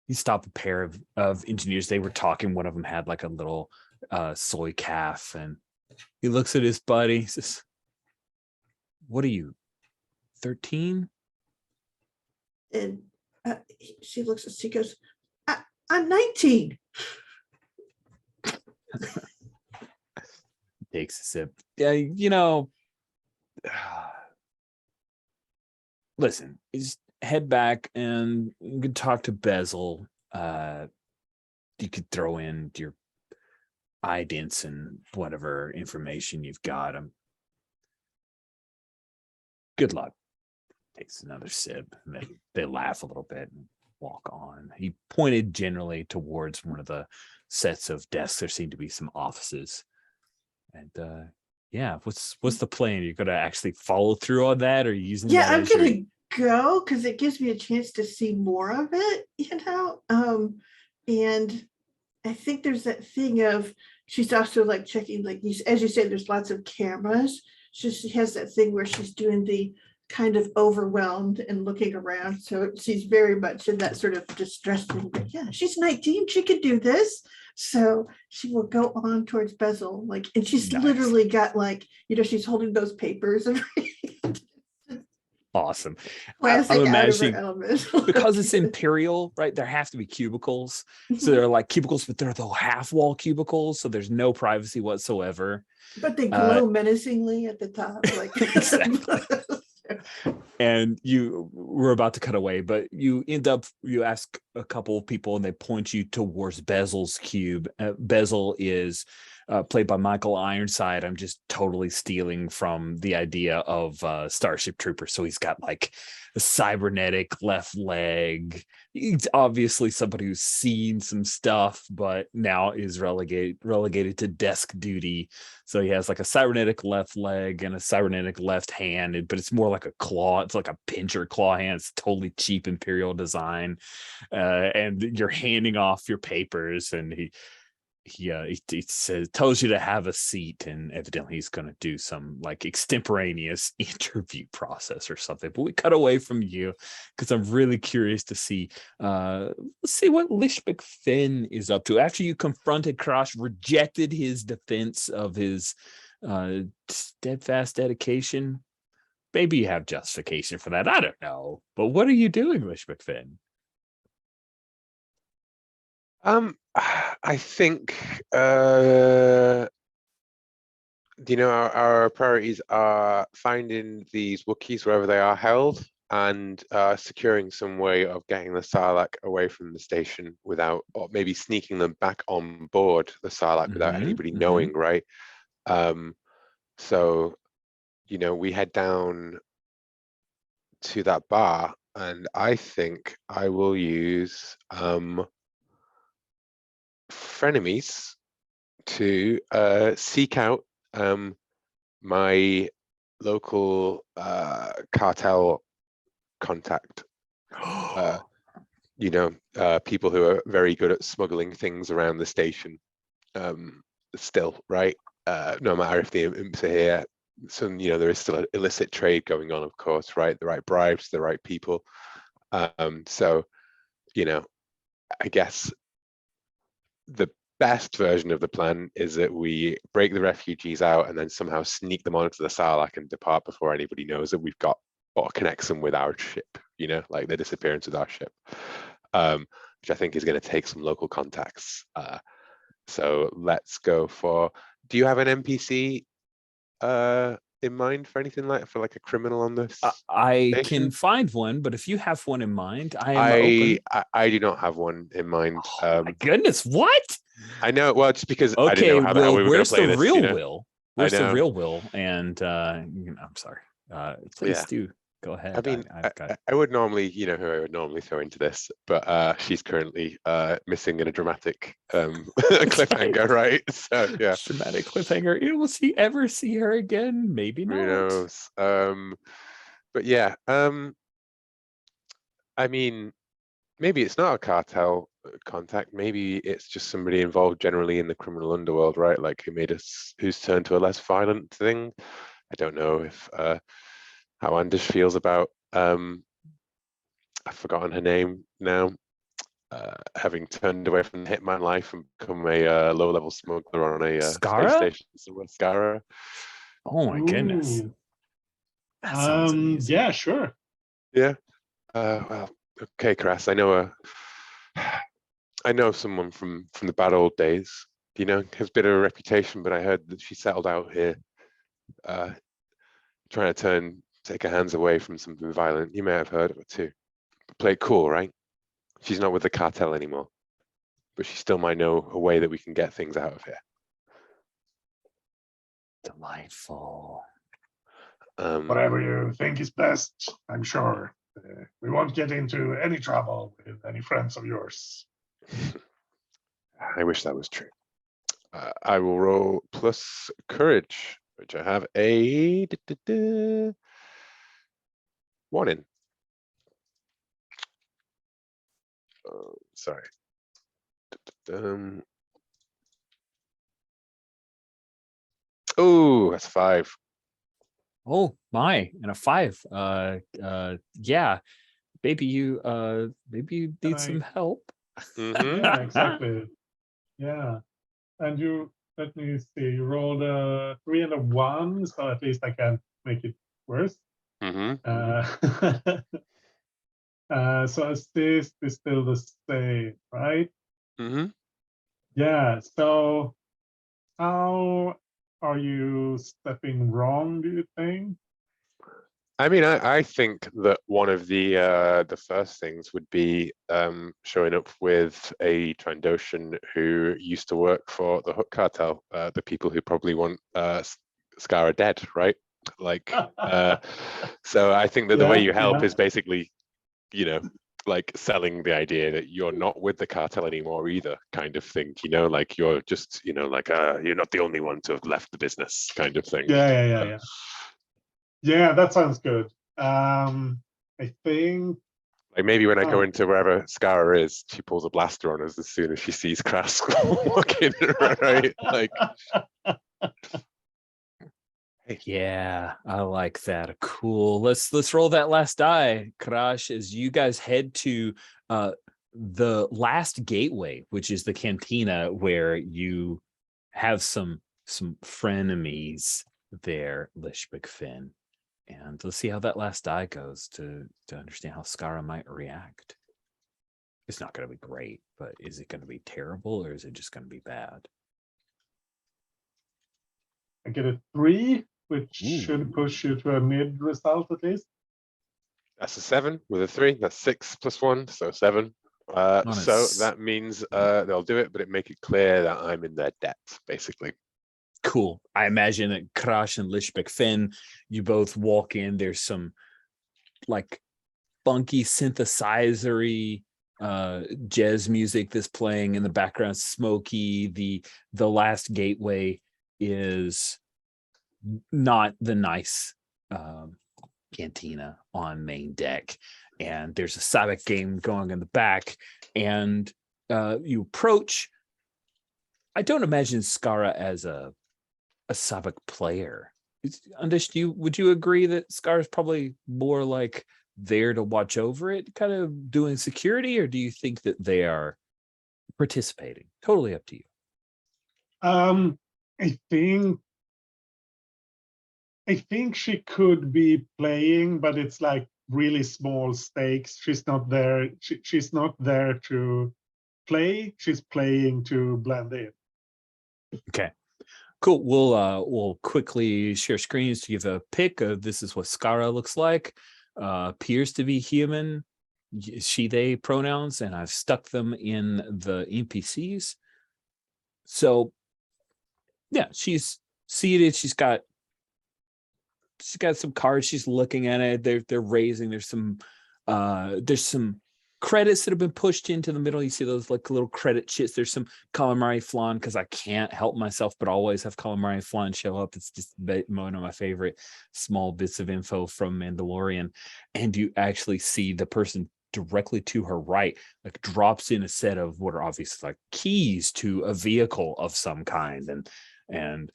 You stop a pair of engineers. They were talking. One of them had like a little soy calf, and he looks at his buddy. He says, "What are you, 13?" And she looks at, she goes, I'm 19. Takes a sip. Yeah, listen, just head back and you can talk to Bezel. You could throw in your idents and whatever information you've got. Good luck. Takes another sip, and then they laugh a little bit and walk on. He pointed generally towards one of the sets of desks. There seem to be some offices. And what's the plan? You're gonna actually follow through on that, or are you using that I'm as your gonna go because it gives me a chance to see more of it, and I think there's that thing of she's also like checking, like you, as you said, there's lots of cameras. So she has that thing where she's doing the kind of overwhelmed and looking around. So she's very much in that sort of distressed thing. But yeah, she's 19, she could do this. So she will go on towards Bezel, like, and she's Nice. literally got like, she's holding those papers and Awesome. classic I'm out of her imagining element. because it's Imperial, right? There have to be cubicles. So they're like cubicles, but they're the half wall cubicles. So there's no privacy whatsoever. But they glow menacingly at the top. Like Exactly. And you were about to cut away, but you ask a couple of people and they point you towards Bezel's cube. Bezel is played by Michael Ironside. I'm just totally stealing from the idea of Starship Troopers. So he's got like a cybernetic left leg. He's obviously somebody who's seen some stuff, but now is relegated to desk duty. So he has like a cybernetic left leg and a cybernetic left hand, but it's more like a claw. It's like a pincher claw hand. It's totally cheap Imperial design. And you're handing off your papers, and he says, tells you to have a seat, and evidently he's going to do some like extemporaneous interview process or something. But we cut away from you because I'm really curious to see let's see what Lishbeck Finn is up to after you confronted Crash, rejected his defense of his steadfast dedication. Maybe you have justification for that. I don't know. But what are you doing, Lishbeck Finn? I think our priorities are finding these Wookiees wherever they are held, and securing some way of getting the Sarlacc away from the station without, or maybe sneaking them back on board the Sarlacc without anybody knowing, right? So we head down to that bar, and I think I will use frenemies to seek out my local cartel contact. People who are very good at smuggling things around the station. Still, right? No matter if the imps are here, so there is still an illicit trade going on, of course, right? The right bribes, the right people. So I guess the best version of the plan is that we break the refugees out and then somehow sneak them onto the Sarlacc and depart before anybody knows that we've got or connects them with our ship, like the disappearance with our ship, which I think is going to take some local contacts. So let's go for, do you have an NPC in mind for anything for like a criminal on this? I station? can find one, but if you have one in mind, I am open. I do not have one in mind. Oh, my goodness, what? I know. Well, just because I Okay, didn't know how we were where's going to play the this. real Will? Where's the know. real Will? And I'm sorry. Please do go ahead. I mean, I would normally, who I would normally throw into this, but she's currently missing in a dramatic cliffhanger, right? So yeah, dramatic cliffhanger. Will he ever see her again? Maybe not. Who knows? But yeah, I mean, maybe it's not a cartel contact. Maybe it's just somebody involved generally in the criminal underworld, right? Like who's turned to a less violent thing. I don't know if how Anders feels about I've forgotten her name now, having turned away from the hitman life and become a low-level smuggler on a space station somewhere. Skara. Oh my goodness. That sounds amazing. Yeah, sure. Yeah. Well, okay, Crass. I know someone from the bad old days. Has a bit of a reputation, but I heard that she settled out here, trying to take her hands away from something violent. You may have heard of it too. Play it cool, right? She's not with the cartel anymore, but she still might know a way that we can get things out of here. Delightful. Whatever you think is best, I'm sure. We won't get into any trouble with any friends of yours. I wish that was true. I will roll plus courage, which I have a 1 in. Sorry. Oh, that's 5. Oh my, and a 5. Yeah. Maybe you need some help. Mhm. Yeah, exactly. Yeah. And you, let me see, you rolled a 3 and a 1, so at least I can make it worse. Mhm. So assist is still the same, right? Mhm. Yeah. So how are you stepping wrong, do you think? I mean, I think that one of the first things would be showing up with a Trandoshan who used to work for the Hook Cartel, the people who probably want Skara dead, right? Like, so I think that the way Yeah, you help yeah. is basically, you know, like selling the idea that you're not with the cartel anymore either, kind of thing. You know, like you're just, you know, like you're not the only one to have left the business, kind of thing. Yeah. Yeah, that sounds good. I think Like maybe when I go into wherever Skara is, she pulls a blaster on us as soon as she sees Krask walking, right? Like, hey. Yeah, I like that. Cool. Let's roll that last die, Karash, as you guys head to the last gateway, which is the cantina where you have some frenemies there, Lishbek Finn. And let's see how that last die goes to understand how Skara might react. It's not going to be great, but is it going to be terrible or is it just going to be bad? I get a 3, which Ooh. should push you to a mid result at least. That's a 7 with a 3. That's 6 plus 1, so 7. So that means they'll do it, but it make it clear that I'm in their debt, basically. Cool. I imagine that Krash and Lishbek Finn, you both walk in. There's some like funky synthesizery jazz music that's playing in the background, smoky. The last gateway is not the nice cantina on main deck, and there's a Sabak game going in the back, and you approach. I don't imagine Skara as a Sabak player. Would you agree that Scar is probably more like there to watch over it, kind of doing security, or do you think that they are participating? Totally up to you. I think she could be playing, but it's like really small stakes. She's not there. She's not there to play. She's playing to blend in. Okay. Cool. We'll quickly share screens to give a pic of this is what Skara looks like. Appears to be human, she, they pronouns, and I've stuck them in the NPCs. So yeah, she's seated. She's got some cards. She's looking at it. They're raising. There's some credits that have been pushed into the middle. You see those like little credit chits. There's some calamari flan because I can't help myself but always have calamari flan show up. It's just one of my favorite small bits of info from Mandalorian. And you actually see the person directly to her right like drops in a set of what are obviously like keys to a vehicle of some kind, and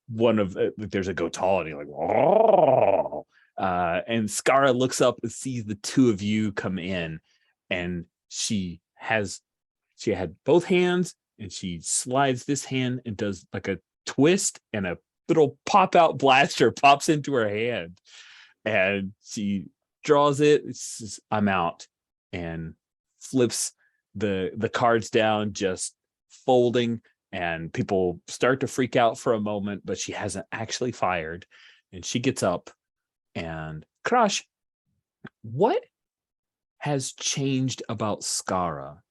one of there's a Gotality like, oh, and Skara looks up and sees the two of you come in, and she had both hands, and she slides this hand and does like a twist, and a little pop out blaster pops into her hand, and she draws it. Says, I'm out, and flips the cards down, just folding. And people start to freak out for a moment, but she hasn't actually fired. And she gets up and Crush, what has changed about Skara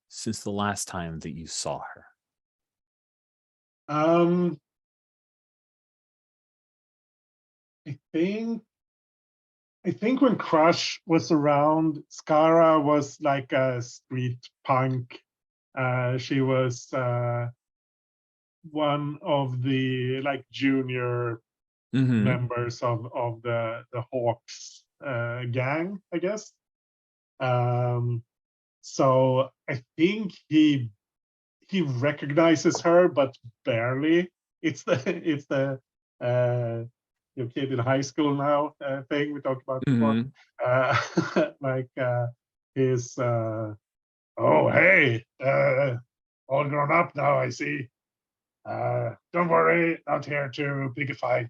since the last time that you saw her? I think when Crush was around, Skara was like a street punk. She was one of the like junior members of the Hawks gang, I guess. So I think he recognizes her, but barely. It's the your kid in high school now thing we talked about before. Mhm. Like his oh hey, all grown up now, I see. Don't worry, not here to pick a fight.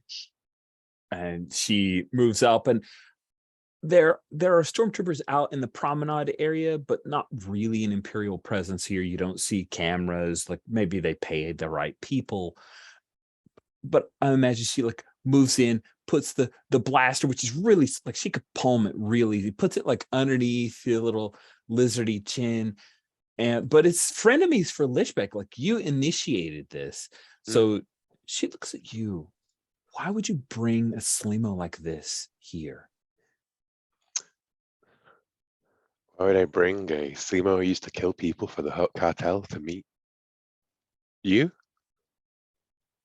And she moves up, and there are stormtroopers out in the promenade area, but not really an Imperial presence here. You don't see cameras. Like maybe they paid the right people, but I imagine she like moves in, puts the blaster, which is really like she could palm it really easy, puts it like underneath the little lizardy chin. And but it's frenemies for Lishbeck. Like you initiated this. So she looks at you. Why would you bring a Slimo like this here? Why would I bring a Slimo who used to kill people for the cartel to meet you?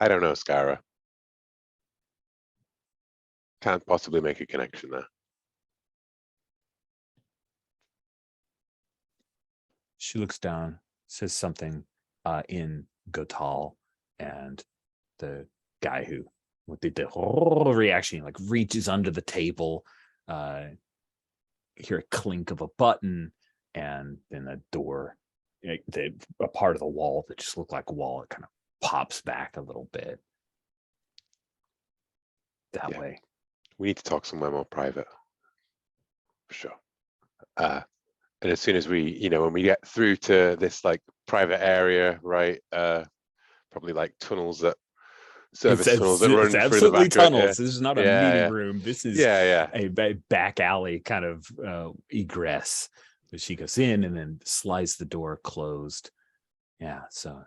I don't know, Skara. Can't possibly make a connection there. She looks down, says something in Gotal, and the guy who with the reaction like reaches under the table, hear a clink of a button, and then a door, a part of the wall that just looked like a wall, it kind of pops back a little bit. That way. We need to talk somewhere more private. For sure. And as soon as we, when we get through to this like private area, right? Probably like tunnels that tunnels that run it's through the absolutely back. tunnels. This is not a meeting Yeah. room. This is Yeah. a back alley kind of egress. But she goes in and then slides the door closed. Yeah, so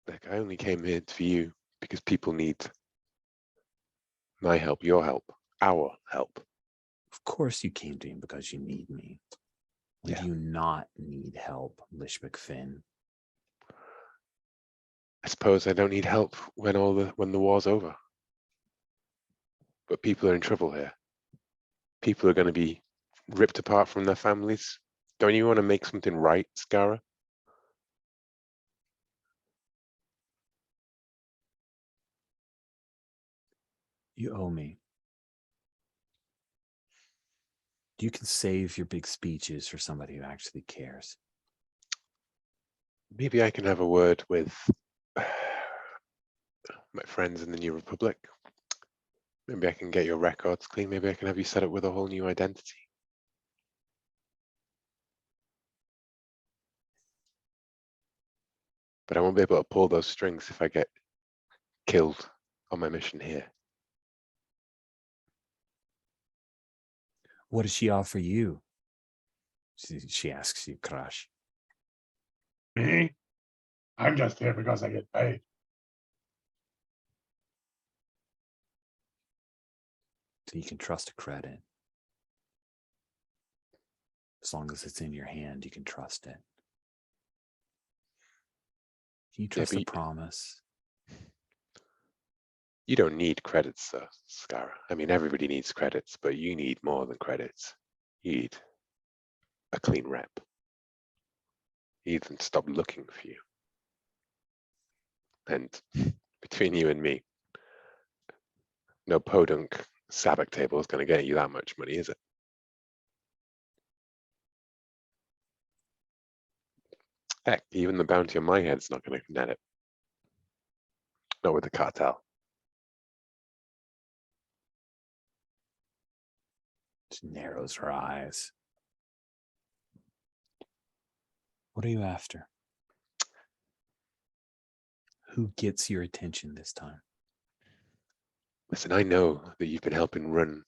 Like I only came here for you because people need my help, your help, our help. of course you came to him because you need me. When do you not need help, Lishbeck Finn? I suppose I don't need help when the war's over. But people are in trouble here. People are going to be ripped apart from their families. Don't you want to make something right, Skara? You owe me. You can save your big speeches for somebody who actually cares. Maybe I can have a word with my friends in the New Republic. Maybe I can get your records clean. Maybe I can have you set up with a whole new identity. But I won't be able to pull those strings if I get killed on my mission here. What does she offer you? She asks you, Crash. Me? I'm just here because I get paid. So you can trust a credit. As long as it's in your hand, you can trust it. Can you trust a promise? You don't need credits, though, Skara. I mean, everybody needs credits, but you need more than credits. You need a clean rep. You need them to stop looking for you. And between you and me, no podunk sabak table is going to get you that much money, is it? Heck, even the bounty on my head's not going to net it. Not with the cartel. She narrows her eyes. What are you after? Who gets your attention this time? Listen, I know that you've been helping run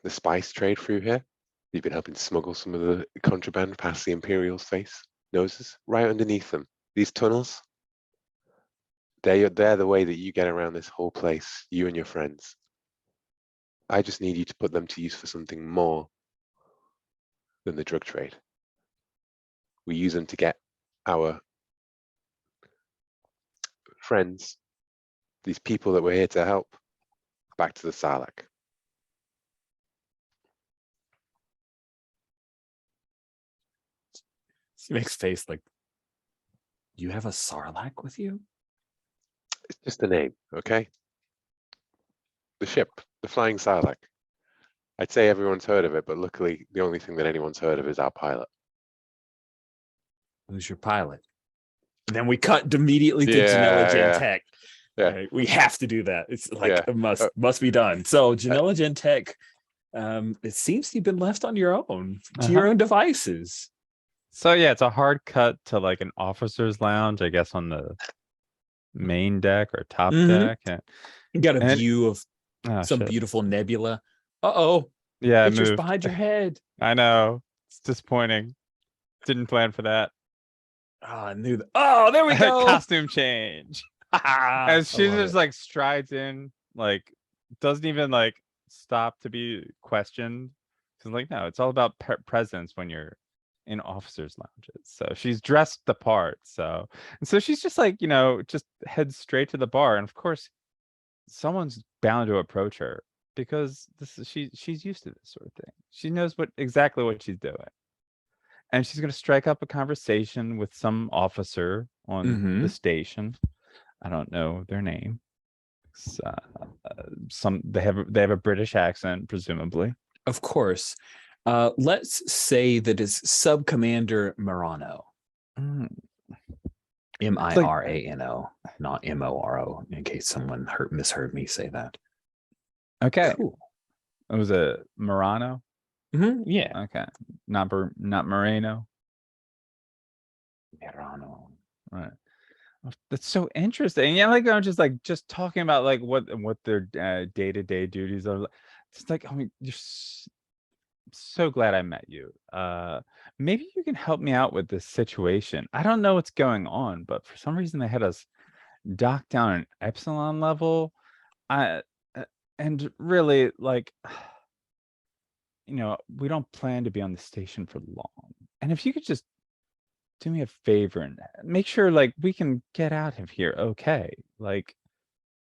the spice trade through here. You've been helping smuggle some of the contraband past the Imperial's noses, right underneath them. These tunnels, they're the way that you get around this whole place, you and your friends. I just need you to put them to use for something more than the drug trade. We use them to get our friends, these people that we're here to help, back to the Sarlacc. She makes face like, you have a Sarlacc with you? It's just a name, okay? The ship, the Flying Sarlacc. I'd say everyone's heard of it, but luckily the only thing that anyone's heard of is our pilot. Who's your pilot? And then we cut immediately to Janella Gentech. Yeah. Right? We have to do that. It's like Yeah. it must be done. So Janella Gentech, it seems you've been left on your own to your own devices. So yeah, it's a hard cut to like an officer's lounge, I guess, on the main deck or top deck. And, You got a and- view of oh, some shit. beautiful nebula. Uh-oh. Yeah, I Pictures moved. behind your head. I know. It's disappointing. Didn't plan for that. Oh, I knew that. Oh, there we go. Costume change. As she just like strides in, like doesn't even like stop to be questioned. She's like, no, it's all about presence when you're in officers' lounges. So she's dressed the part. So she's just like, just heads straight to the bar. And of course, someone's bound to approach her because she's used to this sort of thing. She knows exactly what she's doing. And she's going to strike up a conversation with some officer on the station. I don't know their name. They have a British accent, presumably. Of course. Let's say that it's Sub Commander Marano. Mirano, not Moro, in case someone misheard me say that. Okay. Cool. It was a Marano. Yeah. Okay. Not Moreno. Marano. Right. That's so interesting. Yeah, like I'm just talking about like what their day-to-day duties are. It's like, I mean, you're so glad I met you. Maybe you can help me out with this situation. I don't know what's going on, but for some reason they had us dock down an epsilon level. And really, like, we don't plan to be on the station for long. And if you could just do me a favor and make sure like we can get out of here okay. Like,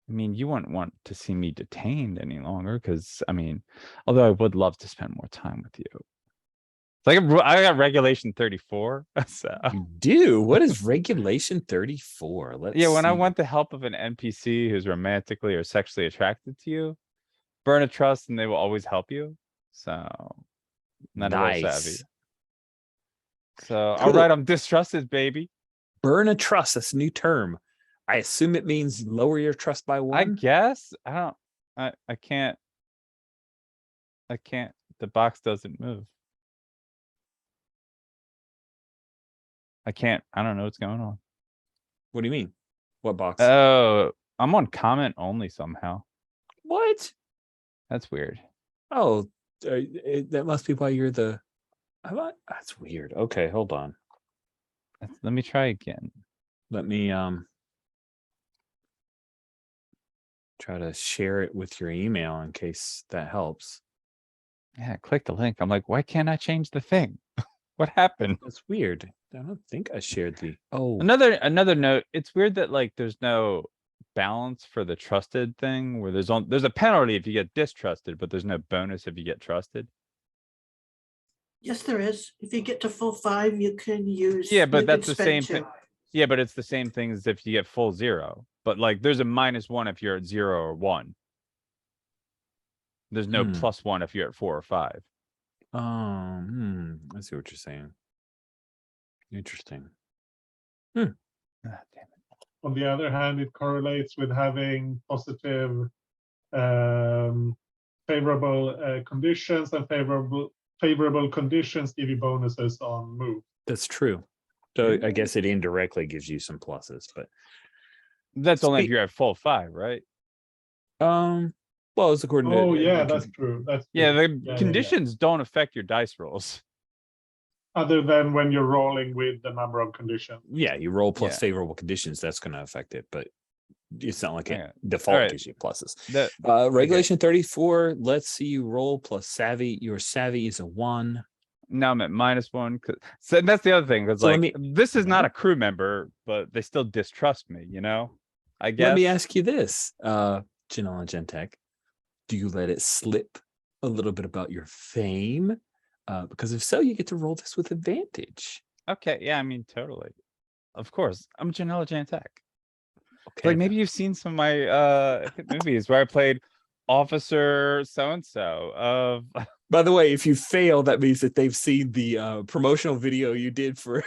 I mean, you wouldn't want to see me detained any longer because, I mean, although I would love to spend more time with you. Like, I got regulation 34. So. You do? What is regulation 34? Let's when see. I want the help of an NPC who's romantically or sexually attracted to you, burn a trust and they will always help you. So, not a little savvy. So, all right, I'm distrusted, baby. Burn a trust. That's a new term. I assume it means lower your trust by one. I guess. I can't. The box doesn't move. I don't know what's going on. What do you mean? What box? Oh, I'm on comment only somehow. What? That's weird. Oh, that must be why you're the. That's weird. Okay, hold on. Let me try again. Let me try to share it with your email in case that helps. Yeah, click the link. I'm like, why can't I change the thing? What happened? That's weird. I don't think I shared the. Oh, Another note. It's weird that like there's no balance for the trusted thing where there's a penalty if you get distrusted, but there's no bonus if you get trusted. Yes, there is. If you get to full 5, you can use. Yeah, but you that's can the same spend thing. 2. Yeah, but it's the same thing as if you get full 0. But like there's a -1 if you're at 0 or 1. There's no +1 if you're at 4 or 5. I see what you're saying. Interesting. Ah, damn it. On the other hand, it correlates with having positive, favorable conditions, and favorable conditions give you bonuses on move. That's true. So I guess it indirectly gives you some pluses, but That's only if you're at full 5, right? well, it's according to. Oh yeah, that's true. That's Yeah, true. the conditions don't affect your dice rolls. Other than when you're rolling with the number of conditions. Yeah, you roll plus Yeah. favorable conditions. That's going to affect it, but it's not like it Yeah. default Alright. gives you pluses. That Regulation 34. Let's see you roll plus savvy. Your savvy is a 1. now I'm at -1. So that's the other thing, because So let like me- this is not a crew member, but they still distrust me, I guess. Let me ask you this, Janelle and Gentech. Do you let it slip a little bit about your fame? Because if so, you get to roll this with advantage. Okay, yeah, I mean, totally. Of course, I'm Janela Jantek. Okay. Like maybe you've seen some of my movies where I played Officer so and so of. By the way, if you fail, that means that they've seen the promotional video you did for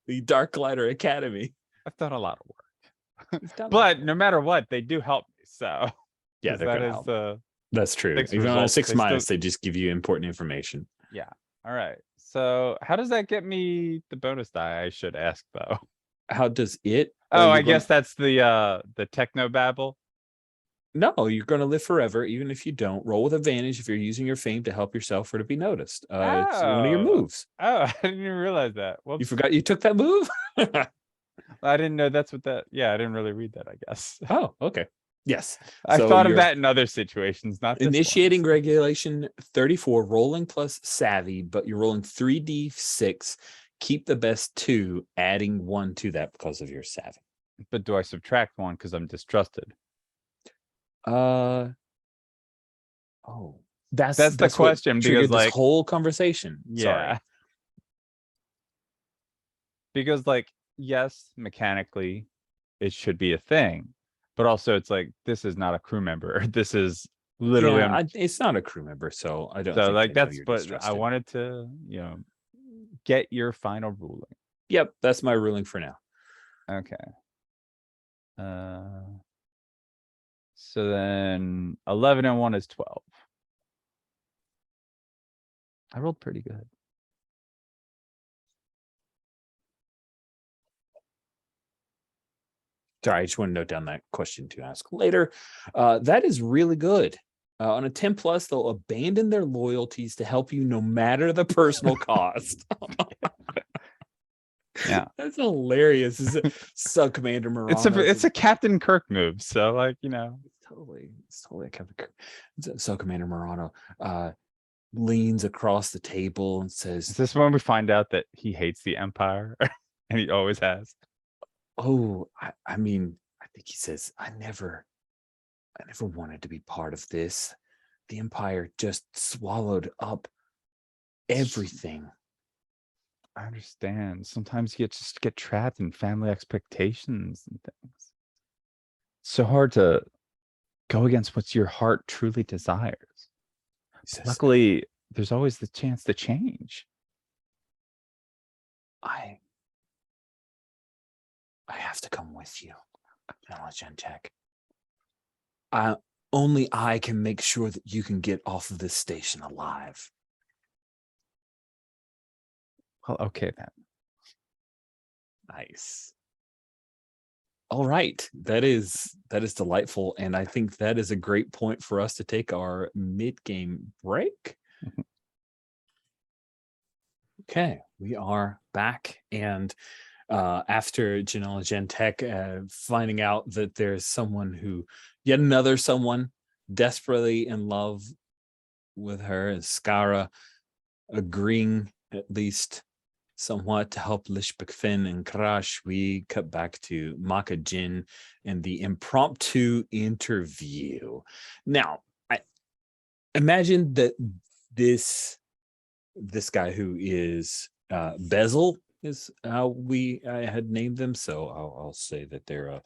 the Dark Glider Academy. I've done a lot of work, You've done but that. no matter what, they do help me. So Yeah, 'cause they're that gonna is help. the That's true. mixed Even on a results. 6 They still- minus, they just give you important information. yeah. All right. So how does that get me the bonus die? I should ask though. How does it? Oh, you're I guess that's the techno babble. No, you're going to live forever, even if you don't. Roll with advantage if you're using your fame to help yourself or to be noticed. It's one of your Oh. moves. Oh, I didn't even realize that. Well, You forgot you took that move? I didn't know that's what that. Yeah, I didn't really read that, I guess. Oh, okay. Yes. I So thought of you're that in other situations, not this one. initiating regulation 34, rolling plus savvy, but you're rolling 3d6. Keep the best 2, adding 1 to that because of your savvy. But do I subtract 1 because I'm distrusted? Oh, that's the what question, triggered because, this like- whole conversation. Yeah. Sorry. Because, like, yes, mechanically, it should be a thing, but also it's like this is not a crew member. This is literally. Yeah, it's not a crew member, so I don't. So think like they know that's. you're But I distrusted. wanted to, get your final ruling. Yep, that's my ruling for now. Okay. So then 11 and 1 is 12. I rolled pretty good. Sorry, I just want to note down that question to ask later. That is really good. On a 10 plus, they'll abandon their loyalties to help you no matter the personal cost. Yeah. That's hilarious. This is Sub Commander Morano. It's a Captain Kirk move. So like, It's totally a Captain Kirk. Sub Commander Morano leans across the table and says, is this when we find out that he hates the Empire and he always has? "Oh, I mean, I think he says, I never wanted to be part of this. The Empire just swallowed up everything." I understand. Sometimes you just get trapped in family expectations and things. It's so hard to go against what your heart truly desires. He says, Luckily, there's always the chance to change. I have to come with you, Gentek. Only I can make sure that you can get off of this station alive. Well, okay then. Nice. All right. That is delightful. And I think that is a great point for us to take our mid-game break. Mhm. Okay, we are back. And after Janela Gentek finding out that there's yet another someone desperately in love with her, and Skara agreeing at least somewhat to help Lishbekfin and Krash, we cut back to Maka Jin and the impromptu interview. Now, I imagine that this guy who is Bezel is how I had named them. So I'll say that they're a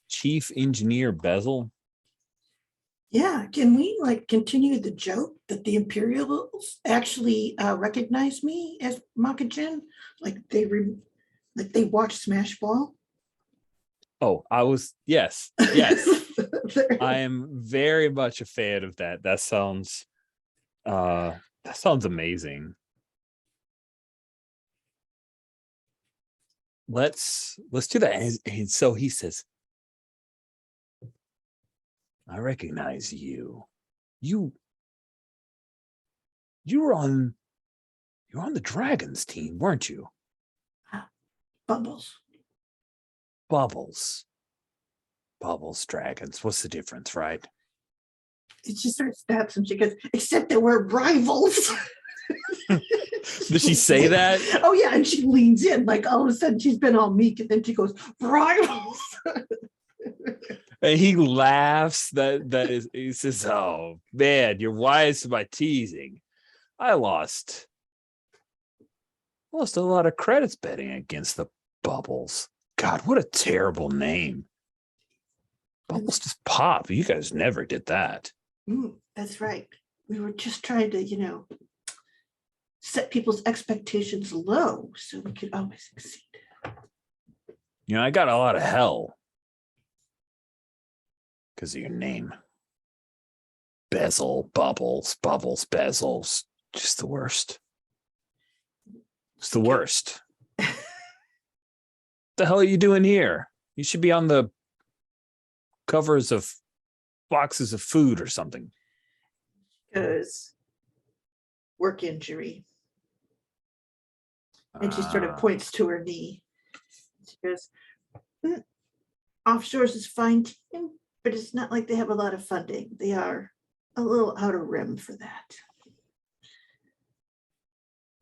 Chief Engineer Bezel. Yeah, can we continue the joke that the Imperials actually recognize me as Makajin? Like they watch Smash Ball? Oh, yes. I am very much a fan of that. That sounds amazing. Let's do that. And so he says, I recognize you. You were on the Dragons team, weren't you? Bubbles. Bubbles, Dragons. What's the difference, right? It just sort of stops and she goes, except that we're rivals. Did she say that? Oh yeah, and she leans in, like all of a sudden she's been all meek, and then she goes, rivals. And he laughs. He says, "Oh man, you're wise to my teasing. I lost Lost a lot of credits betting against the Bubbles. God, what a terrible name. Bubbles just pop. You guys never did that. That's right. We were just trying to, set people's expectations low so we could always succeed. I got a lot of hell because of your name. Bezel, Bubbles, Bezels. Just the worst. It's the worst. What the hell are you doing here? You should be on the covers of boxes of food or something. Because work injury. And she sort of points to her knee. She goes, offshores is fine, but it's not like they have a lot of funding. They are a little out of rim for that.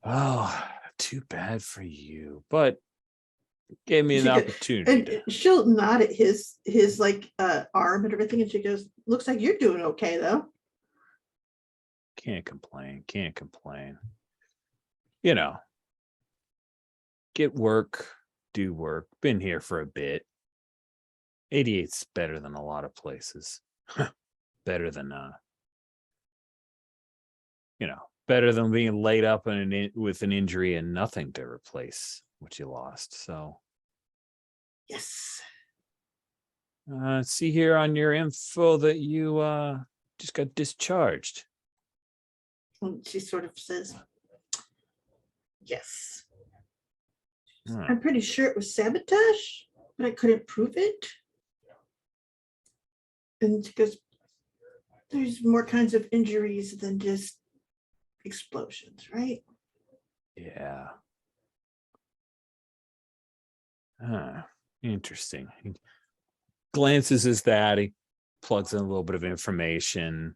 Oh, too bad for you. But gave me an She go- opportunity. And she'll nod at his arm and everything, and she goes, looks like you're doing okay though. Can't complain. Get work, do work. Been here for a bit. 88's better than a lot of places. Better than better than being laid up with an injury and nothing to replace what you lost. So Yes. see here on your info that you just got discharged. And she sort of says, yes. Hmm. I'm pretty sure it was sabotage, but I couldn't prove it. And she goes, there's more kinds of injuries than just explosions, right? Yeah. Interesting. He glances as that. He plugs in a little bit of information.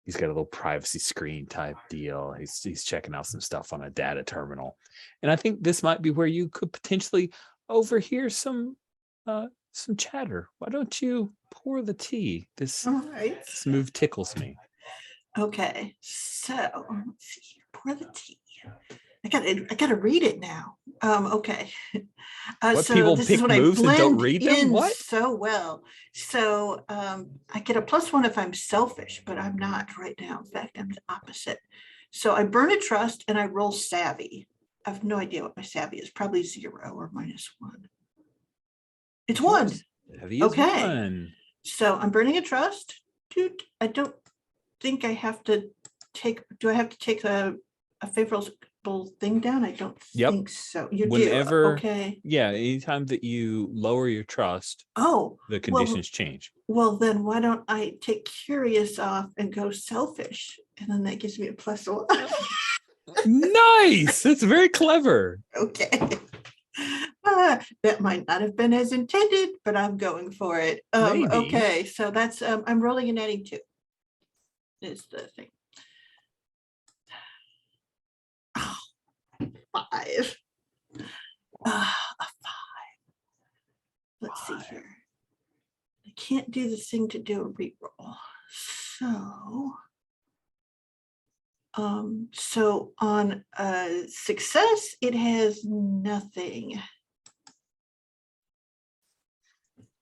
He's got a little privacy screen type deal. He's checking out some stuff on a data terminal. And I think this might be where you could potentially overhear some chatter. Why don't you pour the tea? This All right. move tickles me. Okay. So let's see here. Pour the tea. I gotta read it now. Okay. What, So people this pick is what I moves and don't blend read them? in What? so well. So I get a +1 if I'm selfish, but I'm not right now. In fact, I'm the opposite. So I burn a trust and I roll savvy. I have no idea what my savvy is. Probably 0 or -1. It's 1. Savvy is Okay. 1. So I'm burning a trust. Dude, I don't think I have to take. Do I have to take a favorable thing down? I don't think so. You Whenever, do. Okay. Yeah, anytime that you lower your trust, Oh, the conditions change. Well, then why don't I take curious off and go selfish? And then that gives me a +1. Nice. That's very clever. Okay. That might not have been as intended, but I'm going for it. Maybe. Okay, so that's I'm rolling and adding 2. Is the thing. Oh, 5. A 5. Let's see here. I can't do the thing to do a reroll. So on a success, it has nothing.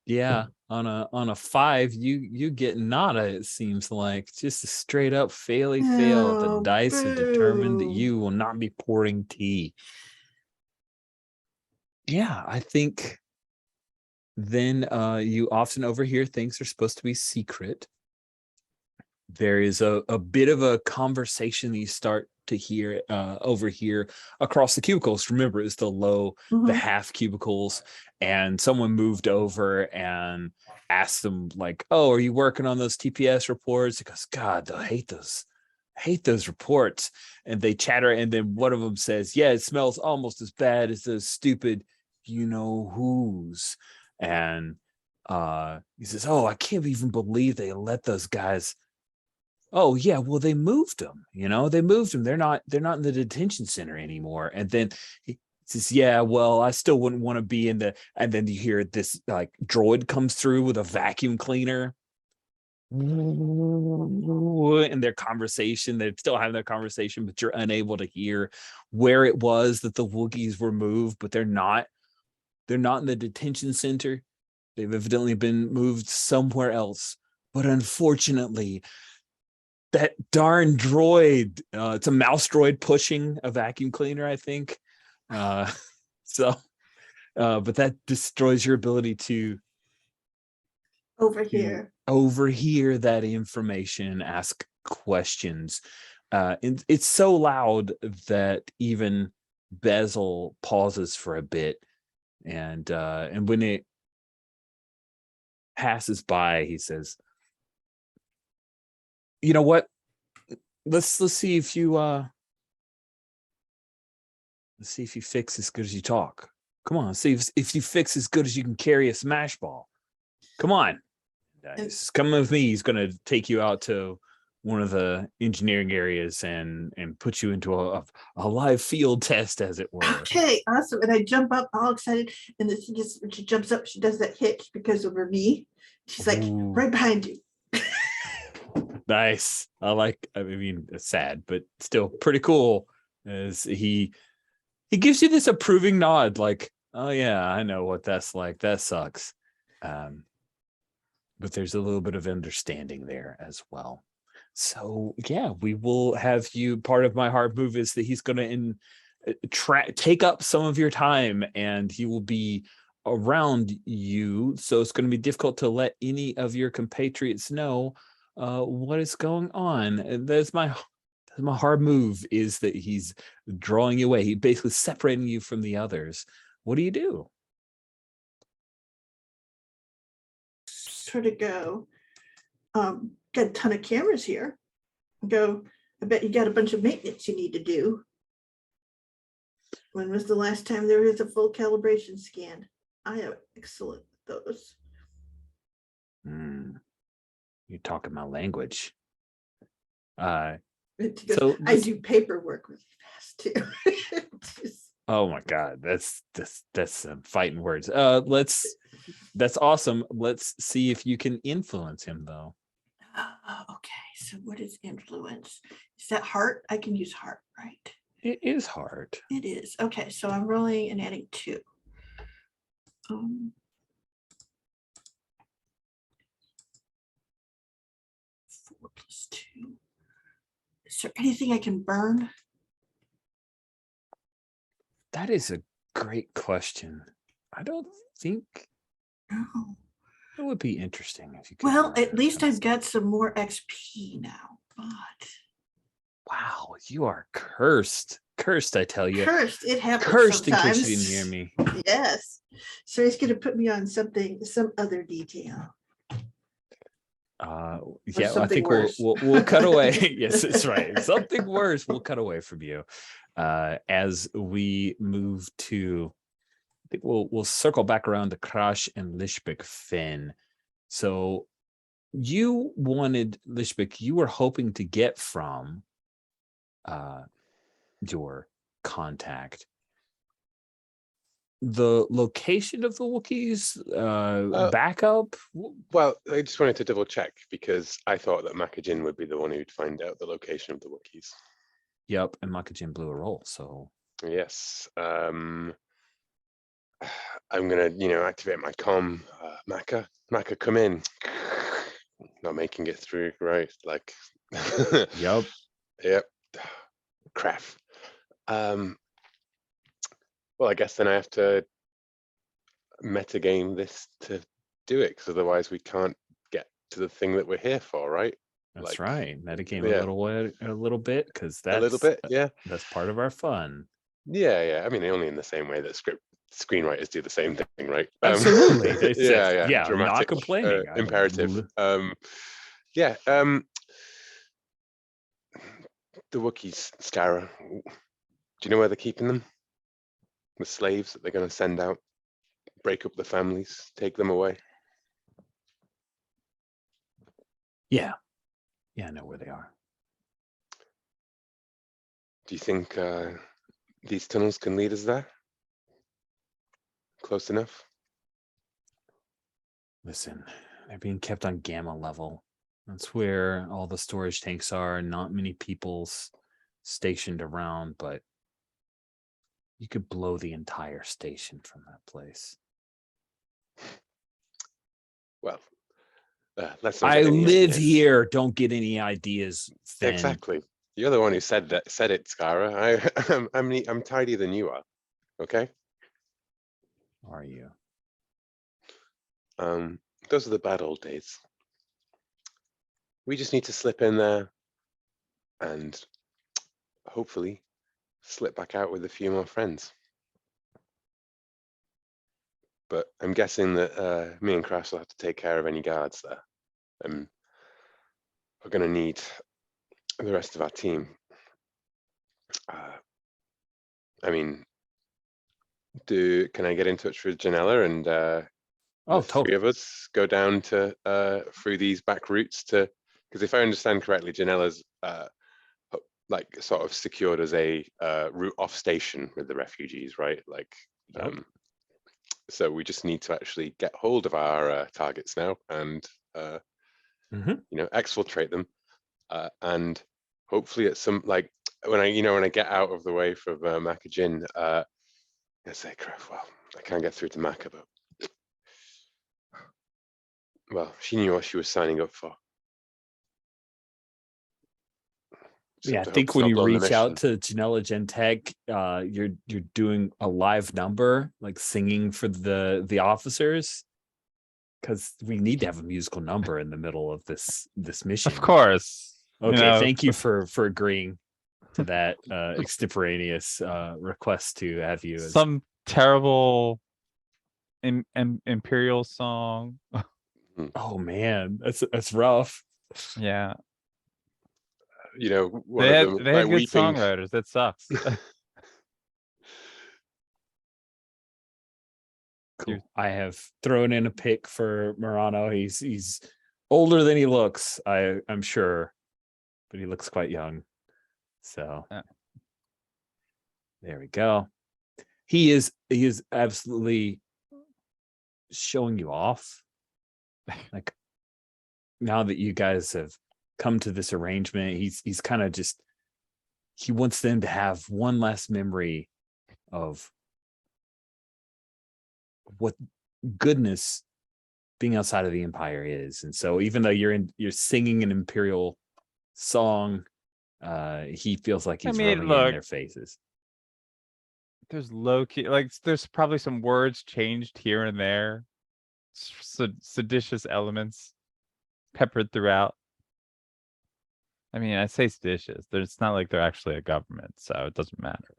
Yeah, on a 5, you get nada. It seems like just a straight up fail. The Oh, dice have determined that boo. you will not be pouring tea. Yeah, I think then you often overhear things are supposed to be secret. There is a bit of a conversation that you start to hear overhear across the cubicles. Remember, it's the half cubicles, and someone moved over and asked them like, "Oh, are you working on those TPS reports?" Because God, I hate those reports. And they chatter, and then one of them says, "Yeah, it smells almost as bad as those stupid you know who's." And he says, "Oh, I can't even believe they let those guys." Oh yeah, well they moved them. They moved them. They're not in the detention center anymore. And then he says, "Yeah, well, I still wouldn't want to be in the." And then you hear this like droid comes through with a vacuum cleaner, in their conversation. They're still having their conversation, but you're unable to hear where it was that the Wookiees were moved, but they're not in the detention center. They've evidently been moved somewhere else. But unfortunately, that darn droid, it's a mouse droid pushing a vacuum cleaner, I think. But that destroys your ability to overhear that information, ask questions. And it's so loud that even Bezel pauses for a bit, and when it passes by, he says, "You know what? Let's see if you fix as good as you talk. Come on, see if you fix as good as you can carry a smash ball. Come on." He's coming with me. He's going to take you out to one of the engineering areas and put you into a live field test, as it were. Okay, awesome. And I jump up all excited, and when she jumps up, she does that hitch because of her knee. She's like, Ooh. right behind you. Nice. I mean, it's sad, but still pretty cool. As he gives you this approving nod, like, "Oh yeah, I know what that's like. That sucks." But there's a little bit of understanding there as well. So yeah, we will have you. Part of my hard move is that he's going to take up some of your time, and he will be around you. So it's going to be difficult to let any of your compatriots know what is going on. And that's my hard move, is that he's drawing you away. He's basically separating you from the others. What do you do? Sort of go, got a ton of cameras here. Go, I bet you got a bunch of maintenance you need to do. When was the last time there was a full calibration scan? I have excellent at those. You're talking my language. Goes, So I do paperwork really fast too. Oh my God, that's some fighting words. That's awesome. Let's see if you can influence him, though. Okay, so what is influence? Is that heart? I can use heart, right? It is hard. It is. Okay, so I'm rolling and adding 2. 4 plus 2. Is there anything I can burn? That is a great question. I don't think No. it would be interesting if you could. Well, at least I've got some more XP now, but wow, you are cursed. Cursed, I tell you. cursed. It happens Cursed, sometimes. in case you didn't hear me. Yes. So he's going to put me on some other detail. Yeah, I think we'll cut away. Yes, that's right. Something worse. We'll cut away from you as we move to. I think we'll circle back around to Crash and Lishbek Finn. So you wanted Lishbek. You were hoping to get from your contact the location of the Wookiees, backup. Well, I just wanted to double check because I thought that Makajin would be the one who'd find out the location of the Wookiees. Yep, and Makajin blew a roll, so yes. I'm gonna, activate my comm. Maka, come in. Not making it through, right? Like, yep. Crap. Well, I guess then I have to metagame this to do it, because otherwise we can't get to the thing that we're here for, right? That's right. Metagame a little bit, because that's a little bit, yeah. That's part of our fun. Yeah. I mean, only in the same way that screenwriters do the same thing, right? Absolutely. It's yeah. Dramatic, not complaining. Imperative. The Wookiees, Skara. Do you know where they're keeping them? The slaves that they're going to send out, break up the families, take them away. Yeah, I know where they are. Do you think these tunnels can lead us there? Close enough? Listen, they're being kept on gamma level. That's where all the storage tanks are. Not many people's stationed around, but you could blow the entire station from that place. Well, let's not I get any live ideas. here. Don't get any ideas, Finn. Exactly. You're the one who said that. Said it, Skara. I'm tidier than you are. Okay. Are you? Those are the bad old days. We just need to slip in there and hopefully slip back out with a few more friends. But I'm guessing that me and Crash will have to take care of any guards there. We're going to need the rest of our team. I mean, can I get in touch with Janella and Oh, the three of us go down to through these back routes to, because if I understand correctly, Janella's like sort of secured as a route off station with the refugees, right? Like, Yep. So we just need to actually get hold of our targets now and you know, exfiltrate them, and hopefully at some, like, when I get out of the way from Makajin, I say, crap, well, I can't get through to Maka, but well, she knew what she was signing up for. Just Yeah, have I to hope think it's when not you blowing the reach out mission. to Janella Gentech, you're doing a live number, like singing for the officers, because we need to have a musical number in the middle of this mission. Of course. Okay, you know, thank you for agreeing to that extemporaneous request to have you as some terrible imperial song. oh man, that's rough. Yeah. You know, one They of had them they had like good weeping. songwriters. That sucks. Cool. I have thrown in a pick for Murano. He's older than he looks, I'm sure, but he looks quite young. So there we go. He is absolutely showing you off. Like, now that you guys have come to this arrangement, he's kind of just, he wants them to have one last memory of what goodness being outside of the Empire is. And so even though you're singing an Imperial song, he feels like he's rubbing it in their faces. There's low key, like, there's probably some words changed here and there. Seditious elements peppered throughout. I mean, I say seditious. It's not like they're actually a government, so it doesn't matter.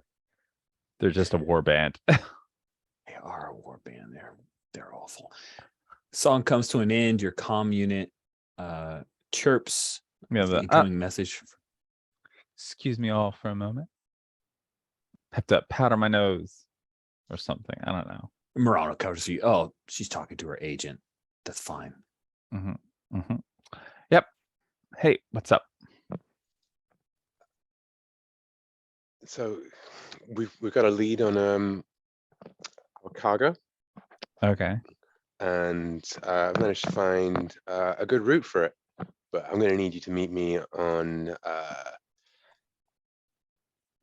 They're just a war band. They are a war band. They're awful. Song comes to an end. Your comm unit chirps. Yeah, the incoming message. Excuse me all for a moment. Have to powder my nose or something. I don't know. Murano covers you. Oh, she's talking to her agent. That's fine. Yep. Hey, what's up? So we've got a lead on our cargo. Okay. And I managed to find a good route for it, but I'm going to need you to meet me on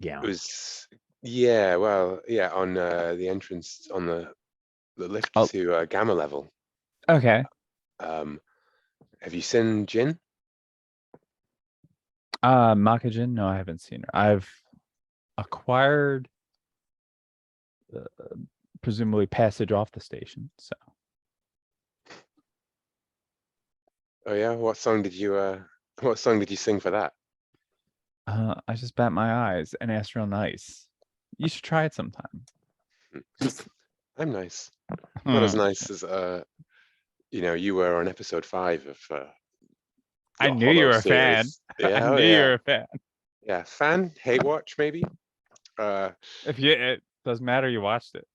Yeah. it was on the entrance on the lift to Gamma level. Okay. Have you seen Jin? Makajin? No, I haven't seen her. I've acquired presumably passage off the station, so. Oh yeah, what song did you sing for that? I just bat my eyes and asked real nice. You should try it sometime. I'm nice. Not as nice as you were on episode 5 of I knew you were a fan. Yeah, I knew you were a fan. Yeah, fan, hate watch maybe. If it doesn't matter, you watched it.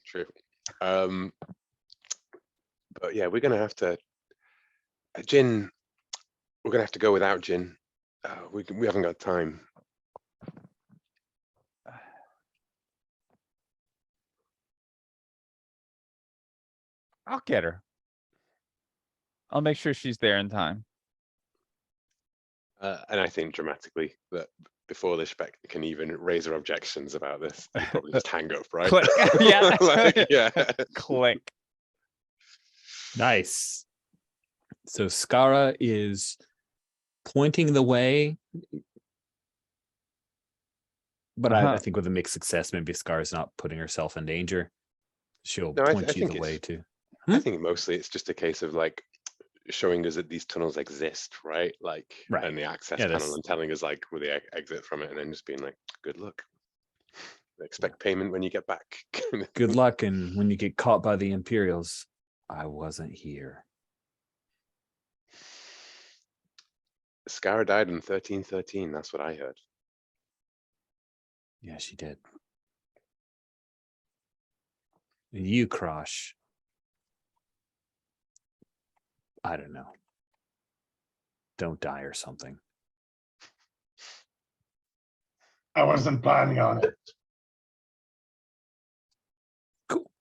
True. But yeah, we're gonna have to Jin. We're gonna have to go without Jin. We haven't got time. I'll get her. I'll make sure she's there in time. And I think dramatically that before the spec can even raise her objections about this, you probably just hang up, right? Click. Yeah. Like, yeah. Click. Nice. So Skara is pointing the way, but I think with a mixed success, maybe Skara's not putting herself in danger. She'll No, I point you think the way it's- too. I think mostly it's just a case of like showing us that these tunnels exist, right? Like, Right. and the access Yeah, panel that's- and telling us like where the exit from it, and then just being like, good luck. Expect payment when you get back. Good luck, and when you get caught by the Imperials, I wasn't here. Skara died in 1313. That's what I heard. Yeah, she did. And you, Crush. I don't know. Don't die or something. I wasn't planning on it. Cool.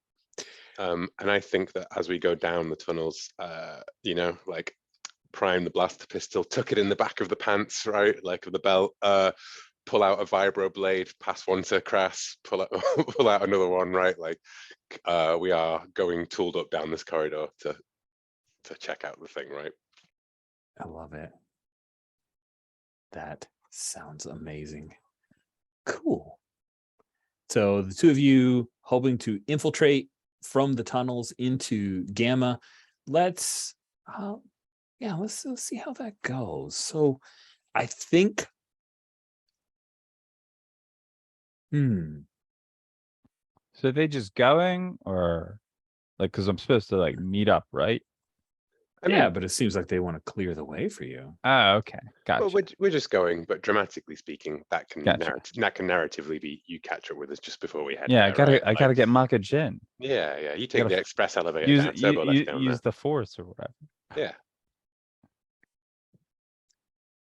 And I think that as we go down the tunnels, you know, like prime the blaster pistol, tuck it in the back of the pants, right? Like of the belt, pull out a vibro blade, pass one to Crass, pull out another one, right? Like we are going tooled up down this corridor to check out the thing, right? I love it. That sounds amazing. Cool. So the two of you hoping to infiltrate from the tunnels into Gamma. Let's see how that goes. So I think So are they just going, or like, because I'm supposed to like meet up, right? I mean, yeah, but it seems like they want to clear the way for you. Oh, okay. Gotcha. well, we're just going, but dramatically speaking, that can Gotcha. that can narratively be you catch up with us just before we head. Yeah, there, right? I gotta get Maka Jin. Yeah. You take gotta the express elevator down, turbo lift down use the force or whatever. there.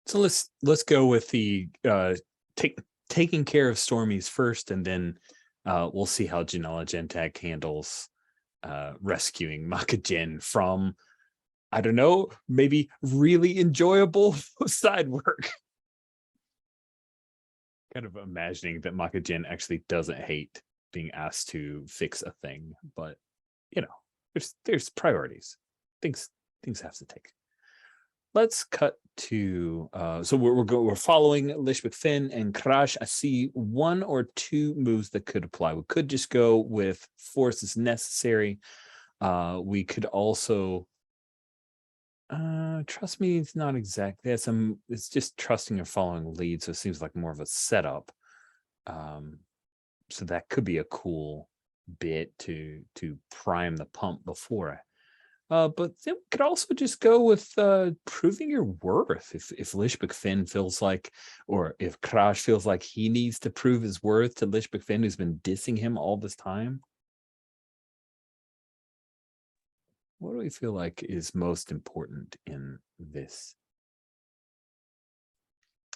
So let's go with the taking care of Stormies first, and then we'll see how Janela Gentag handles rescuing Makajin from, I don't know, maybe really enjoyable side work. Kind of imagining that Makajin actually doesn't hate being asked to fix a thing, but you know, there's priorities. Things have to take. Let's cut to so we're following Lish McFinn and Crash. I see one or two moves that could apply. We could just go with force is necessary. We could also trust me, it's not exactly it's just trusting or following lead, so it seems like more of a setup. So that could be a cool bit to prime the pump before. But then we could also just go with proving your worth. If Lish McFinn feels like, or if Crash feels like he needs to prove his worth to Lish McFinn, who's been dissing him all this time. What do we feel like is most important in this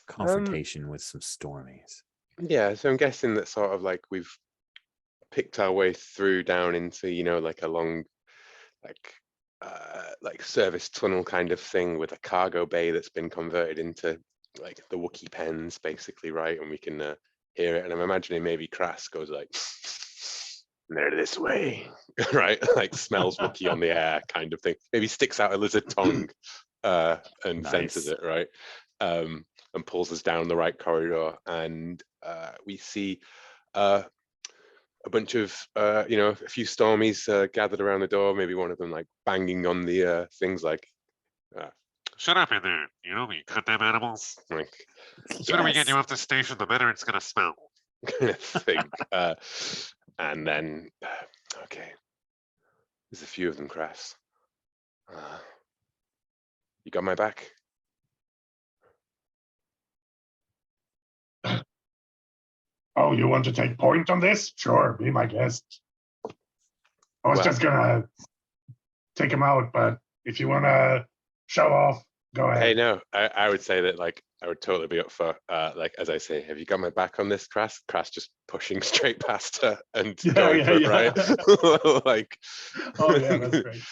confrontation with some Stormies? Yeah, so I'm guessing that sort of like we've picked our way through down into, you know, like a long, like service tunnel kind of thing with a cargo bay that's been converted into like the Wookiee pens, basically, right? And we can hear it. And I'm imagining maybe Crass goes like, they're this way, right? Like smells Wookiee on the air kind of thing. Maybe sticks out a lizard tongue and senses it, right? And pulls us down the right corridor. And we see a bunch of, you know, a few Stormies gathered around the door. Maybe one of them like banging on the things like, shut up in there, you know, you goddamn animals. like The sooner we get you off the station, the better it's gonna smell. kind of thing. And then, okay, there's a few of them, Crass. You got my back? Oh, you want to take point on this? Sure, be my guest. I was Well- just gonna take him out, but if you wanna show off, go ahead. Hey, no, I would say that like I would totally be up for like as I say, have you got my back on this, Crass? Crass just pushing straight past her and Yeah, going yeah, for it, yeah. right? Like, Oh yeah, that's great.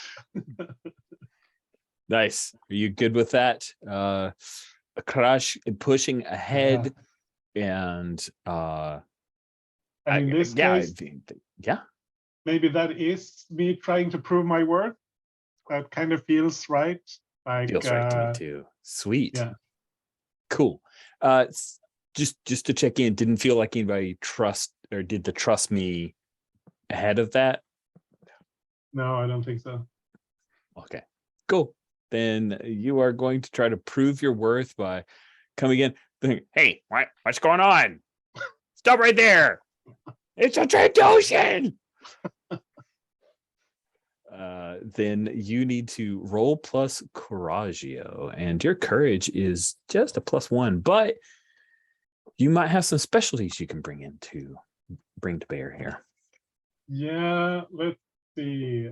Nice. Are you good with that? a crush pushing ahead, and And in this yeah, case, yeah. maybe that is me trying to prove my worth. That kind of feels right. Like, Feels right to me too. Sweet. Yeah. Cool. Just to check in, didn't feel like anybody did the trust me ahead of that? No, I don't think so. Okay, cool. Then you are going to try to prove your worth by coming in. Hey, what's going on? Stop right there. It's a Trandoshan. Then you need to roll plus Coraggio, and your courage is just a +1, but you might have some specialties you can bring to bear here. Yeah, let's see.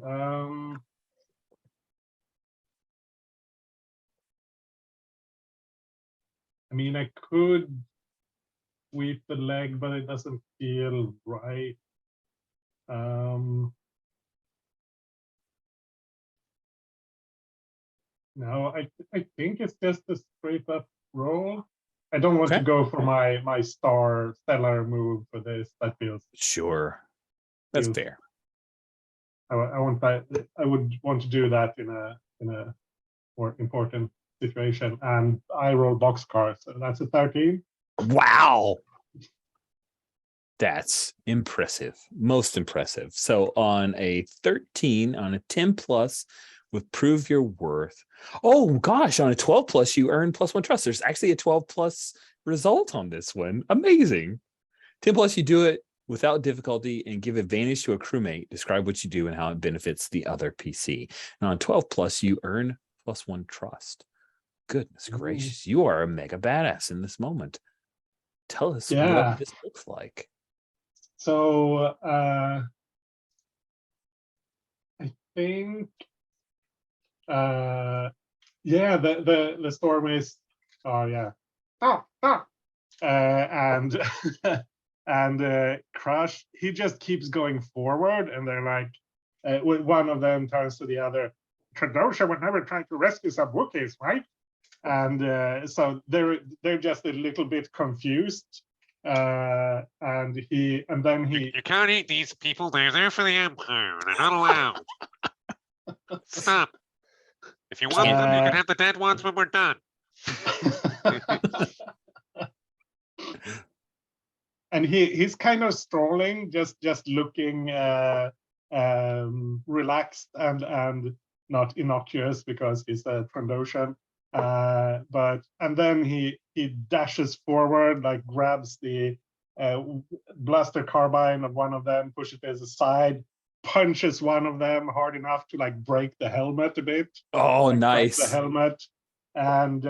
I mean, I could sweep the leg, but it doesn't feel right. No, I think it's just a straight up roll. I don't want to Okay. go for my stellar move for this. That feels Sure, that's feels- fair. I want that. I would want to do that in a more important situation, and I roll boxcar, so that's a 13. Wow. That's impressive. Most impressive. So on a 13, on a 10 plus with prove your worth. Oh gosh, on a 12 plus, you earn +1 trust. There's actually a 12 plus result on this one. Amazing. 10 plus, you do it without difficulty and give advantage to a crewmate. Describe what you do and how it benefits the other PC. And on 12 plus, you earn +1 trust. Goodness gracious, you are a mega badass in this moment. Tell us Yeah. what this looks like. So I think yeah, the storm is and and Crush, he just keeps going forward, and they're like one of them turns to the other. Trandoshan would never try to rescue some Wookiees, right? And so they're just a little bit confused. And then he You can't eat these people. They're there for the Empire. They're not allowed. Stop. If you want them, you can have the dead ones when we're done. And he's kind of strolling, just looking relaxed and not innocuous because he's a Trandoshan. And then he dashes forward, like grabs the blaster carbine of one of them, pushes it aside, punches one of them hard enough to like break the helmet a bit. Oh, like, nice. The helmet, and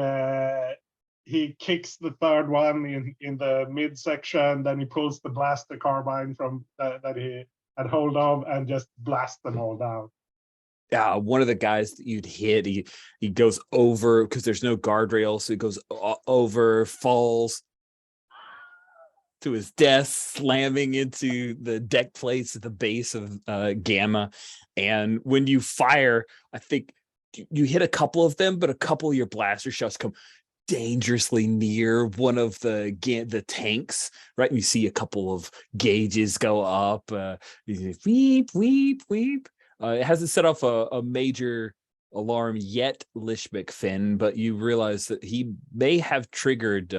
he kicks the third one in the midsection. Then he pulls the blaster carbine from that he had hold of and just blasts them all down. Yeah, one of the guys that you'd hit, he goes over because there's no guardrail, so he goes over, falls to his death, slamming into the deck plates at the base of Gamma. And when you fire, I think you hit a couple of them, but a couple of your blaster shots come dangerously near one of the tanks, right? And you see a couple of gauges go up, weep, weep, weep. It hasn't set off a major alarm yet, Lishbeck Finn, but you realize that he may have triggered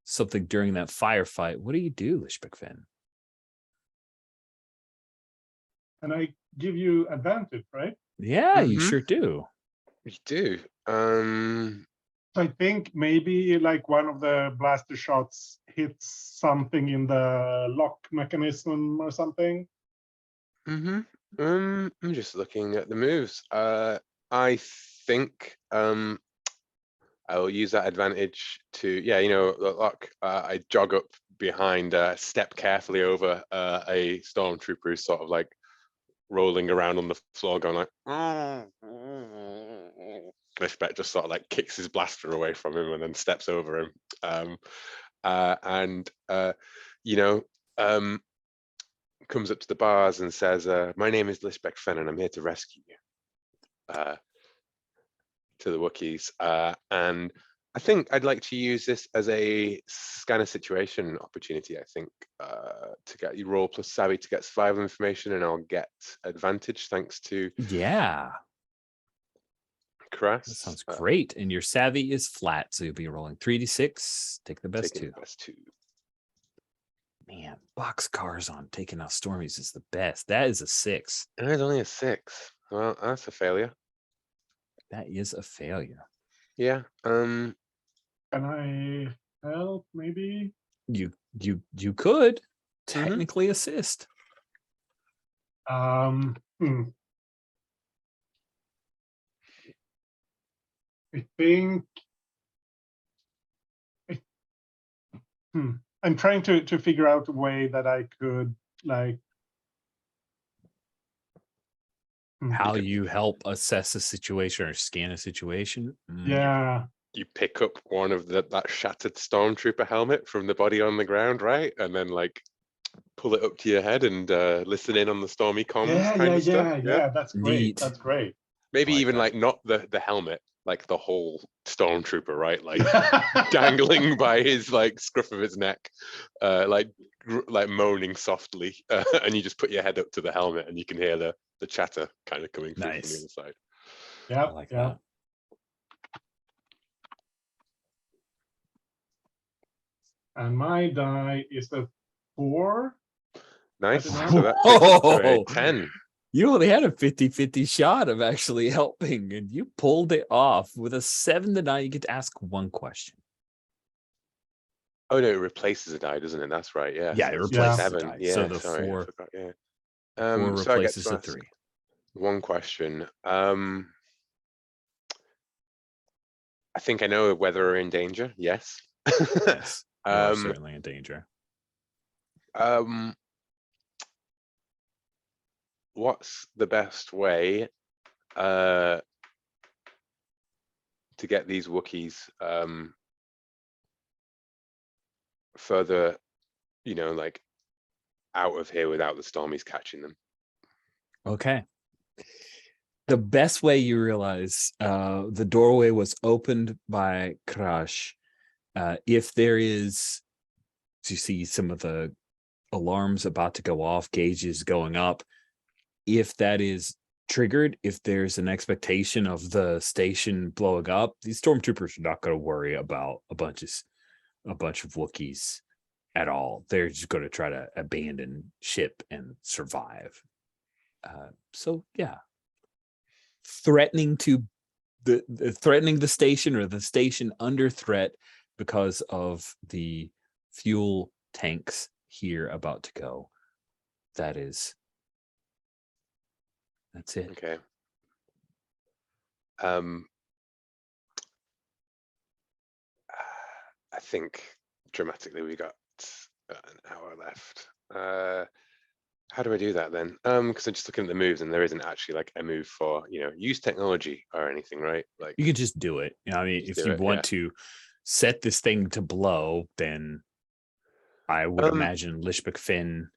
something during that firefight. What do you do, Lishbeck Finn? And I give you advantage, right? Yeah, you sure do. You do. I think maybe like one of the blaster shots hits something in the lock mechanism or something. I'm just looking at the moves. I think I will use that advantage to, look, I jog up behind, step carefully over a stormtrooper who's sort of like rolling around on the floor, going like, Lishbeck just sort of like kicks his blaster away from him and then steps over him. Comes up to the bars and says, my name is Lishbeck Fenn and I'm here to rescue you. To the Wookiees. And I think I'd like to use this as a scanner situation opportunity. I think to get you roll plus savvy to get survival information, and I'll get advantage thanks to Yeah, Crass. that sounds great. And your savvy is flat, so you'll be rolling 3d6. Take the best Taking two. the best two. Man, boxcars on taking out Stormies is the best. That is a 6. And it's only a 6. Well, that's a failure. That is a failure. Yeah. Can I help? Maybe. You could technically assist. Hmm. I think. I'm trying to figure out a way that I could like. How you help assess a situation or scan a situation. Yeah. You pick up one of that shattered stormtrooper helmet from the body on the ground, right? And then like pull it up to your head and listen in on the stormy comms kind of stuff. Yeah. That's great. Neat. That's great. Maybe like even that. like not the helmet, like the whole stormtrooper, right? Like dangling by his like scruff of his neck, like moaning softly, and you just put your head up to the helmet and you can hear the chatter kind of coming through from the Nice. other side. Yeah. I like yeah. that. And my die is a 4. Nice. enough? So that takes it to a Oh, 10. you only had a 50-50 shot of actually helping, and you pulled it off. With a 7 to 9, you get to ask one question. Oh no, it replaces a die, doesn't it? That's right. Yeah. Yeah, so it it's replaces the 7. die. Yeah. So the sorry, 4 I forgot. Yeah. 4 So I get replaces to the ask 3. one question. I think I know whether we're in danger. Yes. Yes, you are certainly in danger. What's the best way to get these Wookiees further, like out of here without the Stormies catching them? Okay. The best way, you realize the doorway was opened by Crash. If there is, you see some of the alarms about to go off, gauges going up. If that is triggered, if there's an expectation of the station blowing up, these stormtroopers are not going to worry about a bunch of Wookiees at all. They're just going to try to abandon ship and survive. So yeah, threatening the station, or the station under threat because of the fuel tanks here about to go. That's it. Okay. I think dramatically we got an hour left. How do I do that then? Because I'm just looking at the moves, and there isn't actually like a move for use technology or anything, right? Like You can just do it. I mean, if you want to set this thing to blow, then I would imagine Lishbek Finn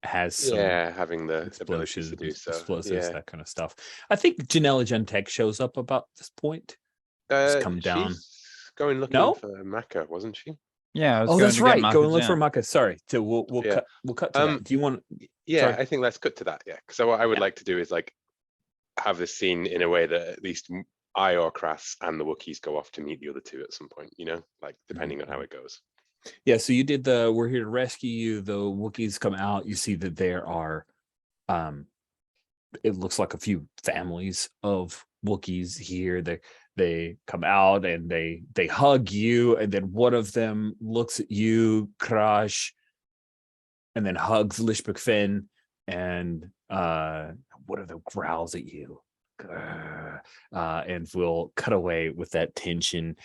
has some having the ability to do so. explosives, that kind of stuff. I think Janela Gentech shows up about this point. Just come down. She's going looking for Maka, wasn't she? Yeah. I was Oh, going that's to get right. Go Maka and look for Jam. Maka. Sorry. So we'll cut to that. Do you want? Yeah, Sorry. I think let's cut to that. Yeah. So what I would Yeah. like to do is like have this scene in a way that at least I or Crass and the Wookiees go off to meet the other two at some point, like depending on how it goes. Yeah, so you did the "we're here to rescue you." The Wookiees come out. You see that there are, it looks like a few families of Wookiees here. They come out and they hug you, and then one of them looks at you, Crash, and then hugs Lishbek Finn, and one of them growls at you, and we'll cut away with that tension.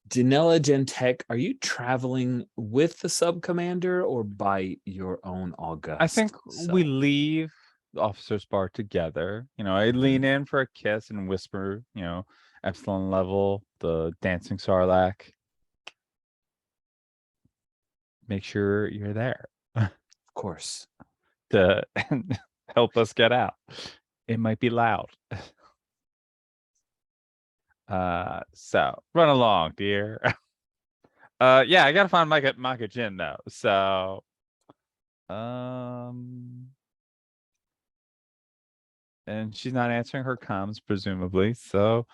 Janela Gentech, are you traveling with the sub commander or by your own august? I think we self? leave the officer's bar together. I lean in for a kiss and whisper, Epsilon level, the dancing Sarlacc. Make sure you're there Of course. to help us get out. It might be loud. So run along, dear. Yeah, I gotta find Maka Jin though. So, and she's not answering her comms, presumably. So,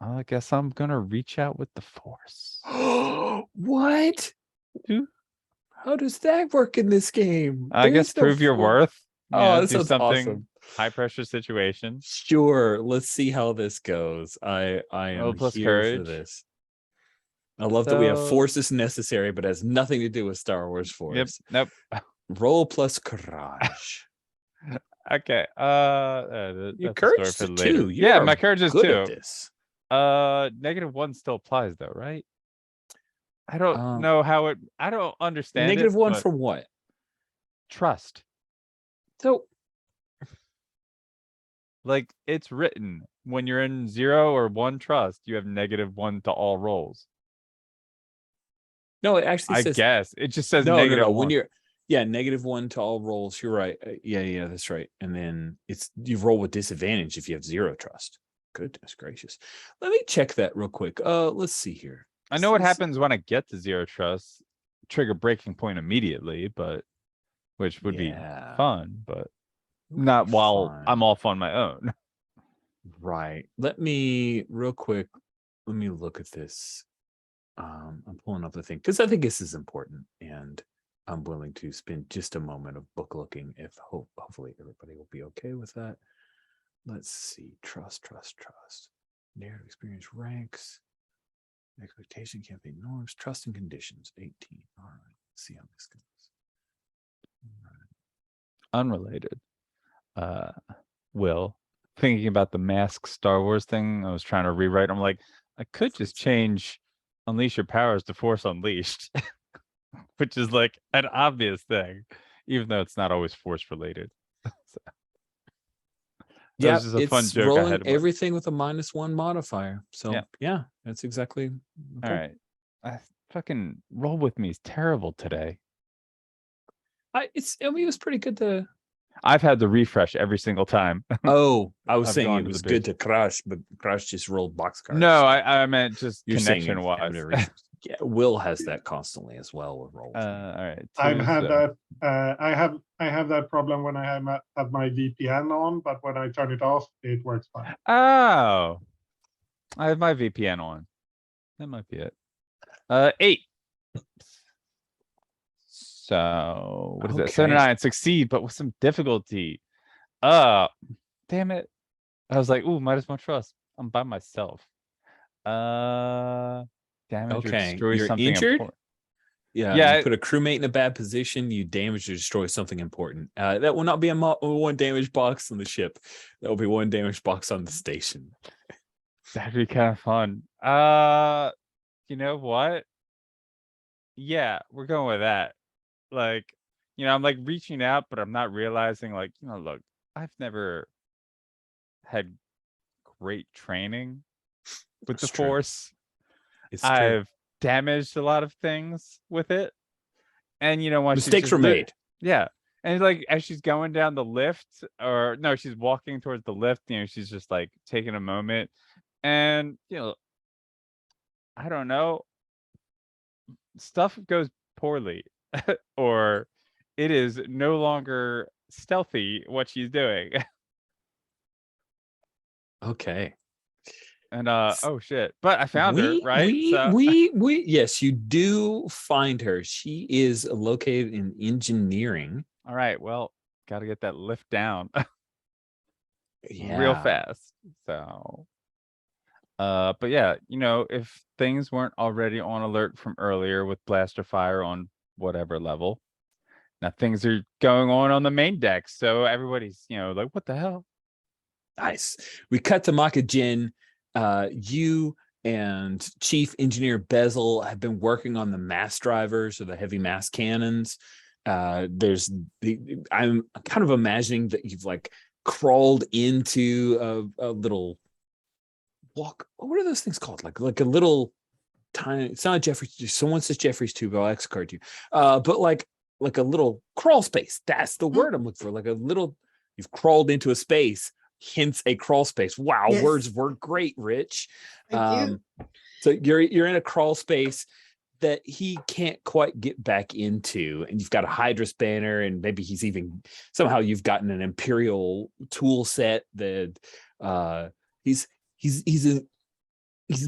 I guess I'm gonna reach out with the Force. What? Ooh. How does that work in this game? I There guess is no prove your for- worth. You Oh, know, this do sounds something awesome. high pressure situation. Sure, let's see how this goes. I Will am plus here for courage. this. I love that we have So- forces necessary, but has nothing to do with Star Wars Force. Nope. Roll plus courage. Okay. Your That's a story courage for is later. 2. You Yeah, are my courage is good 2. at this. -1 still applies though, right? I don't know how it. I don't understand Negative it, 1 but from what? trust. So Like it's written when you're in 0 or 1 trust, you have -1 to all rolls. no, it actually I says guess it just says no. -1. When you're -1 to all rolls, you're right. Yeah, that's right. And then you roll with disadvantage if you have 0 trust. Goodness gracious. Let me check that real quick. Let's see here. I know what This- happens when I get to 0 trust. Trigger breaking point immediately, but which would be Yeah. fun, but Would not be while fun. I'm off on my own. Right. Let me real quick. Let me look at this. I'm pulling up the thing because I think this is important, and I'm willing to spend just a moment of book looking. If hopefully everybody will be okay with that. Let's see. Trust. Narrative experience ranks. Expectation campaign norms. Trust and conditions. 18. All right. Let's see how this goes. All right. Unrelated. Will, thinking about the mask Star Wars thing, I was trying to rewrite. I'm like, I could just change unleash your powers to Force Unleashed, which is like an obvious thing, even though it's not always Force related. So, Yeah, just a fun it's joke I rolling had in mind. everything with a -1 modifier. So Yeah. yeah, that's exactly. All right. Fucking roll with me is terrible today. I mean, it was pretty good to. I've had to refresh every single time. Oh, I was I've saying gone it to the was good base. to Crush, but Crush just rolled boxcars. No, I meant just You're saying connection wise. having to refresh. Yeah, Will has that constantly as well with rolls. All right. I've two, had so- that. I have that problem when I have my VPN on, but when I turn it off, it works fine. Oh, I have my VPN on. That might be it. 8. So what is that? 7 and Okay. 9 succeed, but with some difficulty. Damn it. I was like, ooh, -1 trust. I'm by myself. Damage or Okay, destroy you're something injured? important. Yeah, Yeah, you put a crewmate in a bad position, you damage or destroy something important. That will not be a 1 damage box on the ship. That will be 1 damage box on the station. That'd be kind of fun. You know what? Yeah, we're going with that. Like, I'm like reaching out, but I'm not realizing, like, look, I've never had great training with the It's true. Force. It's true. I've damaged a lot of things with it. And when she's Mistakes just were made. Yeah. And like as she's going down the lift, or no, she's walking towards the lift, she's just like taking a moment. And I don't know, stuff goes poorly, or it is no longer stealthy what she's doing. Okay. And oh shit. But I found her, right? Yes, you do find her. She is located in engineering. All right, well, gotta get that lift down Yeah. real fast. So but yeah, if things weren't already on alert from earlier with blaster fire on whatever level, now things are going on the main deck. So everybody's, like, what the hell? Nice. We cut to Maka Jin. You and Chief Engineer Bezel have been working on the mass drivers or the heavy mass cannons. I'm kind of imagining that you've like crawled into a little walk. What are those things called? Like a little tiny. It's not a Jeffries. Someone says Jeffries too, but I'll X-card you. But like a little crawl space. That's the word I'm looking for. Like a little. You've crawled into a space hence a crawl space. Wow, Yes. words were great, Rich. Thank you. So you're in a crawl space that he can't quite get back into, and you've got a Hydra spanner, and maybe he's even somehow you've gotten an Imperial tool set that he's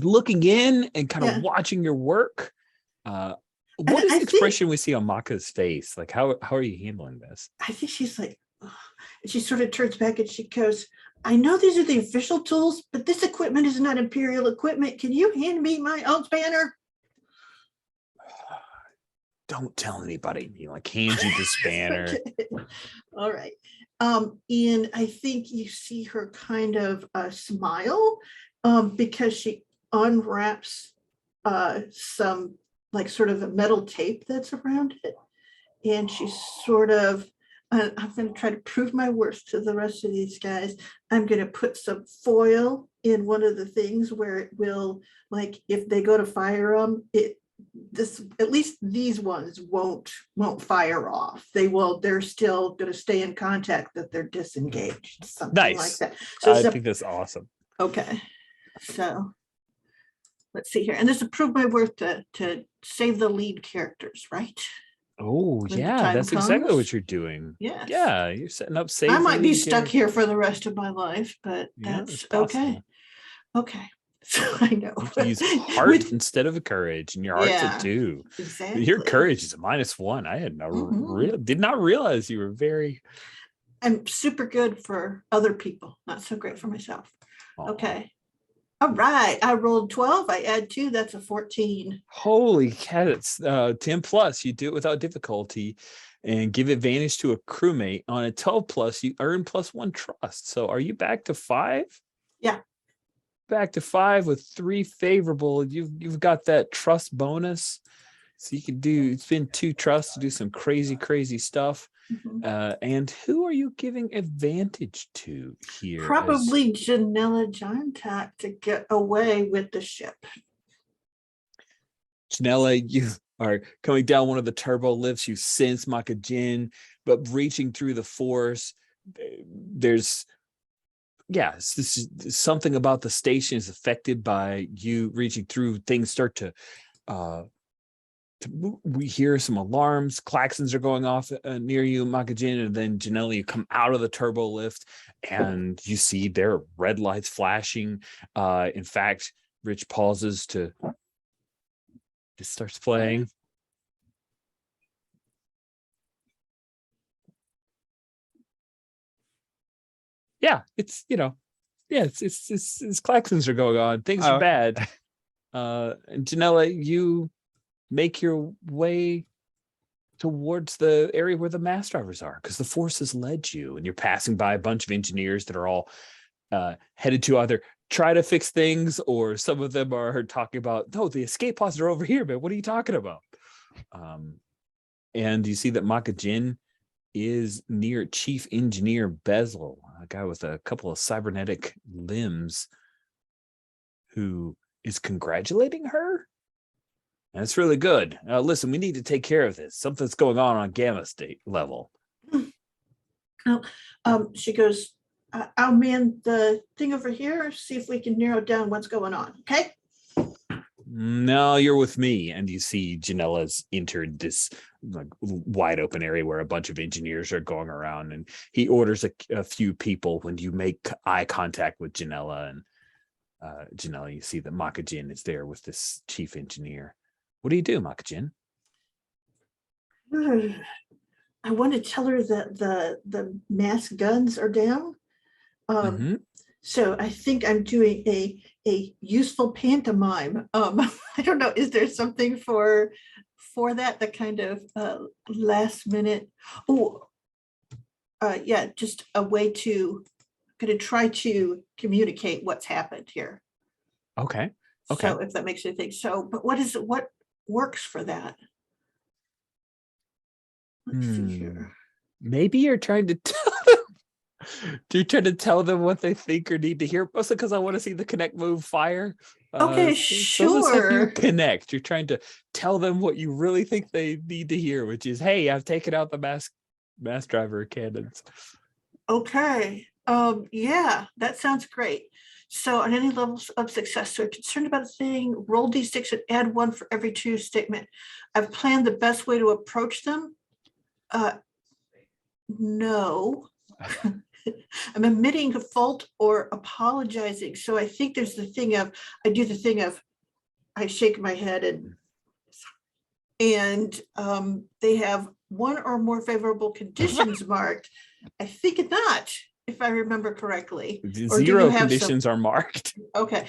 looking in and kind of watching your work. What is the expression we see on Maka's face? Like, how are you handling this? I think she's like, "Ugh." And she sort of turns back and she goes, I know these are the official tools, but this equipment is not Imperial equipment. Can you hand me my own spanner? Don't tell anybody. He like hands you the spanner. Okay. All right. And I think you see her kind of smile because she unwraps some like sort of a metal tape that's around it. And she's sort of, I'm going to try to prove my worth to the rest of these guys. I'm going to put some foil in one of the things where it will, like, if they go to fire them, at least these ones won't fire off. They're still going to stay in contact, that they're disengaged, something like that. So I think that's awesome. Okay, so let's see here, and this will prove my worth to save the lead characters, right? Oh When the yeah, time that's exactly comes. what you're doing. Yes. Yeah, you're setting up safe. I might be stuck here for the rest of my life, but that's okay. Okay. So I know. Use heart instead of a courage, and your heart's a 2. Exactly. Your courage is a -1. I had did not realize you were very. I'm super good for other people, not so great for myself. Aw. Okay. All right. I rolled 12. I add 2. That's a 14. Holy cat! It's 10 plus. You do it without difficulty, and give advantage to a crewmate. On a 12 plus, you earn +1 trust. So are you back to 5? Yeah. Back to 5 with 3 favorable. You've got that trust bonus, so you can spend 2 trusts to do some crazy stuff. Mhm. And who are you giving advantage to here? Probably Janella Jontak to get away with the ship. Janella, you are coming down one of the turbo lifts. You sense Maka Jin, but reaching through the force, there's something about the station is affected by you reaching through. Things start to we hear some alarms, klaxons are going off near you, Maka Jin, and then Janella, you come out of the turbo lift and you see there are red lights flashing. In fact, Rich pauses to just starts playing. Yeah, it's klaxons are going on. Things are bad. And Janella, you make your way towards the area where the mass drivers are, because the force has led you, and you're passing by a bunch of engineers that are all headed to either try to fix things, or some of them are talking about, no, the escape pods are over here, man. What are you talking about? And you see that Maka Jin is near Chief Engineer Bezel, a guy with a couple of cybernetic limbs, who is congratulating her. And it's really good. Listen, we need to take care of this. Something's going on gamma state level. She goes, I'll man the thing over here, see if we can narrow down what's going on. Okay. No, you're with me. And you see Janella's entered this like wide open area where a bunch of engineers are going around, and he orders a few people. When you make eye contact with Janella, and Janella, you see that Maka Jin is there with this chief engineer. What do you do, Maka Jin? I want to tell her that the mass guns are down. So I think I'm doing a useful pantomime. I don't know. Is there something for that? The kind of last minute? Yeah, just a way to going to try to communicate what's happened here. Okay. So if that makes you think so, but what works for that? Let's see here. Maybe you're trying to tell them what they think or need to hear, mostly because I want to see the connect move fire. Okay, sure. You connect. You're trying to tell them what you really think they need to hear, which is, hey, I've taken out the mass driver cannons. Okay. Yeah, that sounds great. So on any levels of success, so concerned about a thing, roll d6 and add 1 for every 2 statement. I've planned the best way to approach them. No. I'm admitting a fault or apologizing. So I think there's the thing of, I shake my head and they have 1 or more favorable conditions marked. I think not, if I remember correctly. Or do you 0 have some- conditions are marked. Okay,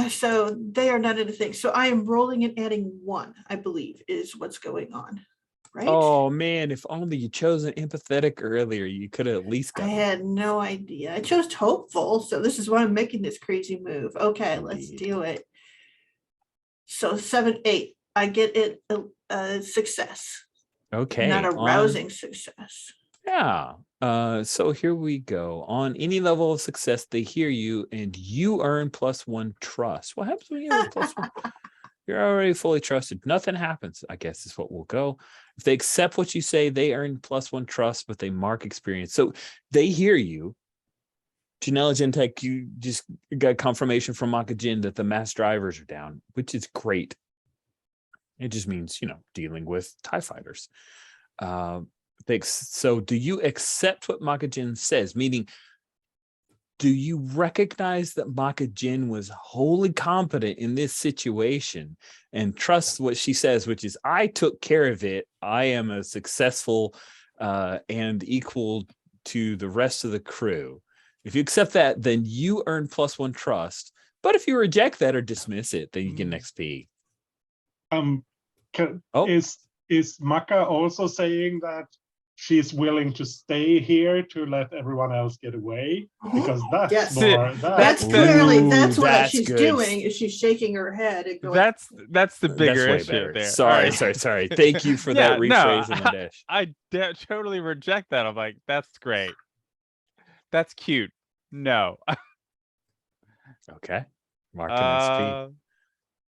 so they are not in the thing. So I am rolling and adding 1, I believe, is what's going on, right? Oh man, if only you chose an empathetic earlier, you could have at least I got it. had no idea. I chose hopeful, so this is why I'm making this crazy move. Okay, let's Indeed. do it. So 7, 8. I get it a success, Okay. not a rousing success. Yeah. So here we go. On any level of success, they hear you and you earn +1 trust. What happens when you earn +1? You're already fully trusted. Nothing happens, I guess is what we'll go. If they accept what you say, they earn +1 trust, but they mark experience. So they hear you. Janella Gentech, you just got confirmation from Maka Jin that the mass drivers are down, which is great. It just means, dealing with TIE fighters. So do you accept what Maka Jin says? Meaning, do you recognize that Maka Jin was wholly competent in this situation and trust what she says, which is, I took care of it. I am a successful and equal to the rest of the crew. If you accept that, then you earn +1 trust. But if you reject that or dismiss it, then you get an XP. Is Maka also saying that she's willing to stay here to let everyone else get away? Because that's Yes. more. That's Ooh, clearly that's what that's she's good. doing. Is she's shaking her head and going, That's the bigger That's way issue better. there. Sorry. Thank you for that rephrasing, No, Nadesh. I totally reject that. I'm like, that's great. That's cute. No. Okay. Marking XP.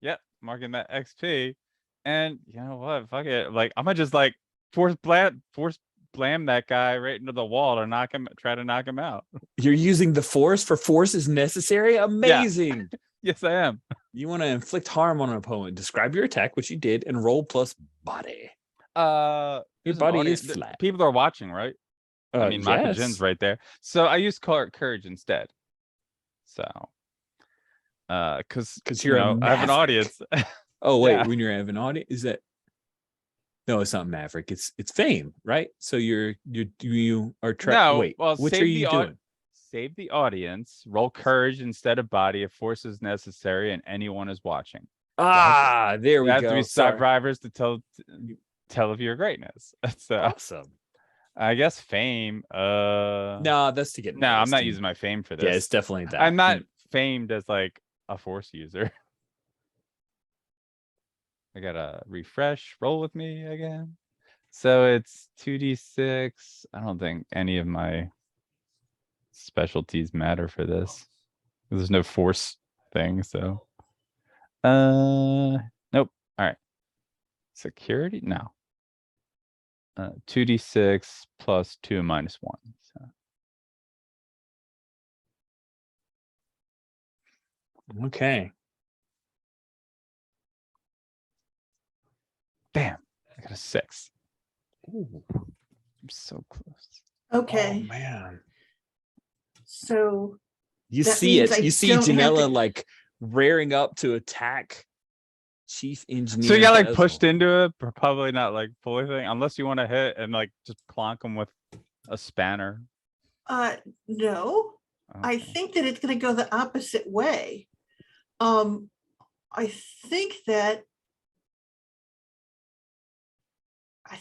Yep, marking that XP. And you know what? Fuck it. Like, I'm gonna just like force blam that guy right into the wall to try to knock him out. You're using the force for force is necessary? Amazing. Yes, I am. You want to inflict harm on an opponent. Describe your attack, which you did, and roll plus body. Your There's an body audience- is flat. People are watching, right? I mean, Maka yes. Jin's right there. So I use courage instead. So, because you're a I have an maverick. audience. Oh wait, Yeah. when you're having an audience, is that? No, it's not Maverick. It's fame, right? So you are No, wait. well, which save are you doing? Save the audience. Roll courage instead of body if force is necessary and anyone is watching. There we You go. have to be Sorry. survivors to tell of your greatness. So Awesome. I guess fame. No, that's to get. No, I'm noticed, not and- using my fame for this. Yeah, it's definitely that. I'm not famed as like a force user. I gotta refresh, roll with me again. So it's 2d6. I don't think any of my specialties matter for this. There's no force thing, so. Nope. All right. Security? No. 2d6 plus 2 minus 1. So. Okay. Damn, I got a 6. Ooh. I'm so close. okay, Oh man. so You That see means it. I You see don't have Janella to- like rearing up to attack Chief Engineer. So you got like Bezel. pushed into it, but probably not like fully thing, unless you want to hit and like just clonk him with a spanner. no, I Okay. think that it's going to go the opposite way. I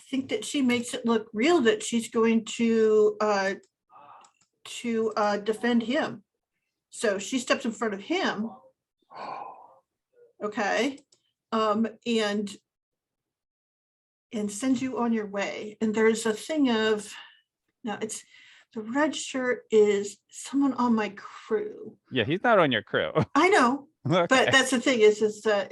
think that she makes it look real that she's going to defend him. So she steps in front of him. Okay. And sends you on your way. And there's a thing of, now it's the red shirt is someone on my crew. Yeah, he's not on your crew. I know, Okay. but that's the thing is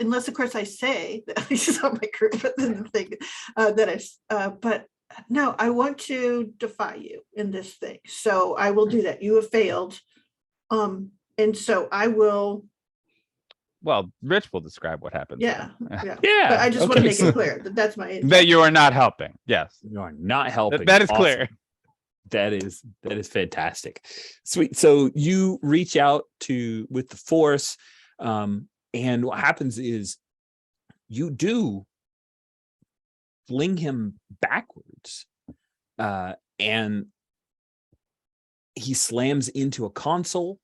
unless of course I say that he's on my crew, but then the thing but No, I want to defy you in this thing. So I will do that. You have failed. And so I will, Well, Rich will describe what happens. yeah, then. yeah. Yeah. But I just want to okay, make so it clear that that's my That intent. you are not helping. Yes. You are not helping. That is Awesome. clear. That is fantastic. Sweet. So you reach out with the force, and what happens is you do fling him backwards, and he slams into a console,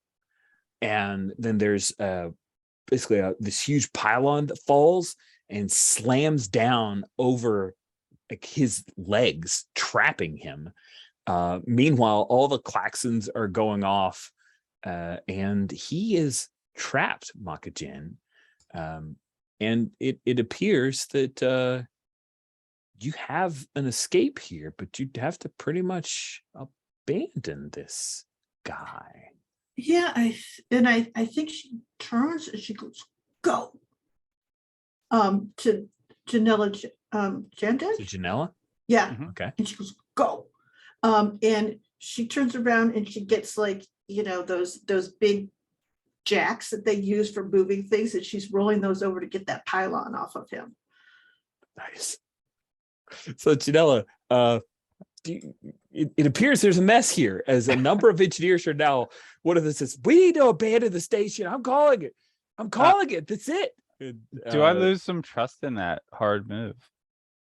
and then there's basically this huge pylon that falls and slams down over like his legs, trapping him. Meanwhile, all the klaxons are going off, and he is trapped, Makajin. And it appears that you have an escape here, but you'd have to pretty much abandon this guy. Yeah, I think she turns and she goes, go. To Janella Jandek? So Janella? Yeah. Mhm. Okay. And she goes, go. And she turns around and she gets like, those big jacks that they use for moving things, and she's rolling those over to get that pylon off of him. Nice. So Janella, it appears there's a mess here, as a number of engineers are now, one of them says, we need to abandon the station. I'm calling it. That's it. Do I lose some trust in that hard move?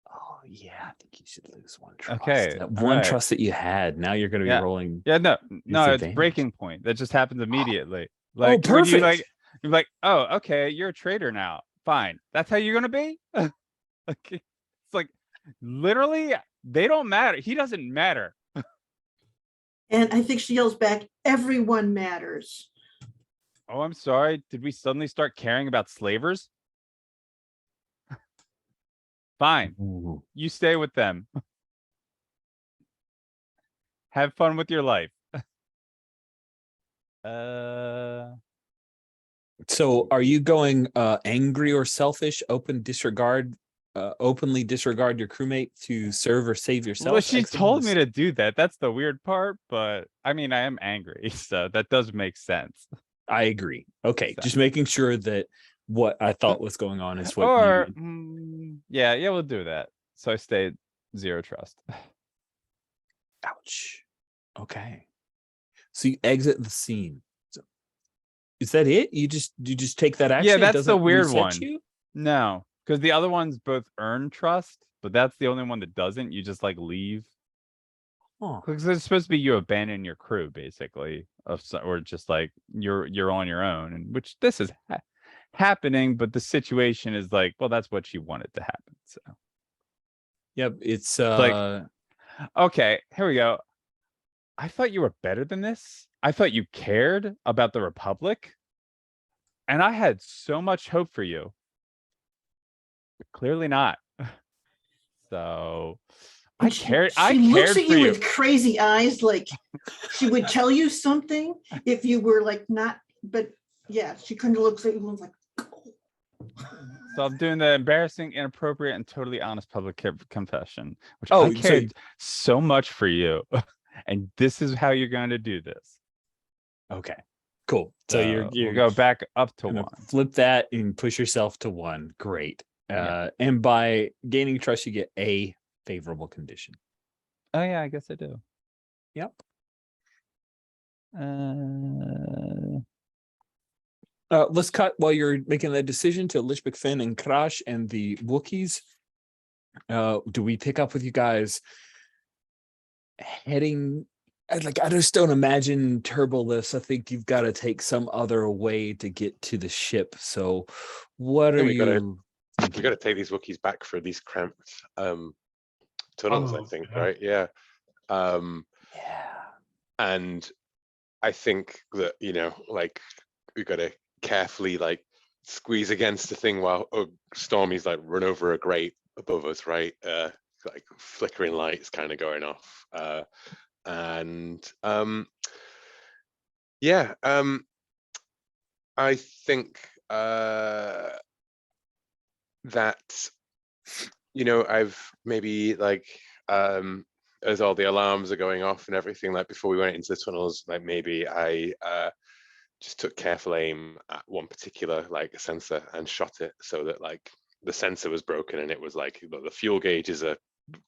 Oh yeah, I think you should lose one trust. Okay, That all one right. trust that you had. Now you're going to be Yeah. rolling. Yeah, no, it's Disadvantage. breaking point. That just happens immediately. Like when perfect. you're like, oh, okay, you're a traitor now. Fine. That's how you're gonna be? Like, it's like literally they don't matter. He doesn't matter. And I think she yells back, everyone matters. Oh, I'm sorry. Did we suddenly start caring about slavers? Fine. Ooh. You stay with them. Have fun with your life. So are you going angry or selfish, openly disregard your crewmate to serve or save yourself? Well, she Exiting told the me to do that. That's the weird part, but I mean, I am angry, so that does make sense. I agree. Okay, So- just making sure that what I thought was going on is what Or you. yeah, we'll do that. So I stayed 0 trust. Ouch. Okay. So you exit the scene. So, is that it? You just take that action? Yeah, It that's the doesn't weird reset one. you? No, because the other ones both earn trust, but that's the only one that doesn't. You just like leave. Huh. Because it's supposed to be you abandon your crew, basically, or just like you're on your own, and which this is happening, but the situation is like, well, that's what she wanted to happen. So Yep. It's like, okay, here we go. I thought you were better than this. I thought you cared about the Republic, and I had so much hope for you. But clearly not. So I And cared. She I looks cared at for you you. with crazy eyes, like she would tell you something if you were like not, but yeah, she kind of looks at you and was like, So I'm doing the embarrassing, inappropriate, and totally honest public confession, which Oh, I cared so much for you, and this is how you're going to do this. okay. Cool. So we'll you're go back up to gonna 1. flip that and push yourself to 1. Great. Yeah. And by gaining trust, you get a favorable condition. Oh yeah, I guess I do. Yep. Let's cut while you're making that decision to Lich McFinn and Crash and the Wookiees. Do we pick up with you guys heading? I just don't imagine turbolifts. I think you've got to take some other way to get to the ship. So, what are we you? We got to take these Wookiees back for these cramped tunnels, I Oh, think, yeah. right? Yeah. Yeah. And I think that, like we got to carefully like squeeze against the thing while Stormy's like run over a grate above us, right? Like flickering lights kind of going off. I think that I've maybe like as all the alarms are going off and everything, like before we went into the tunnels, like maybe I just took careful aim at one particular like sensor and shot it so that like the sensor was broken and it was like the fuel gauges are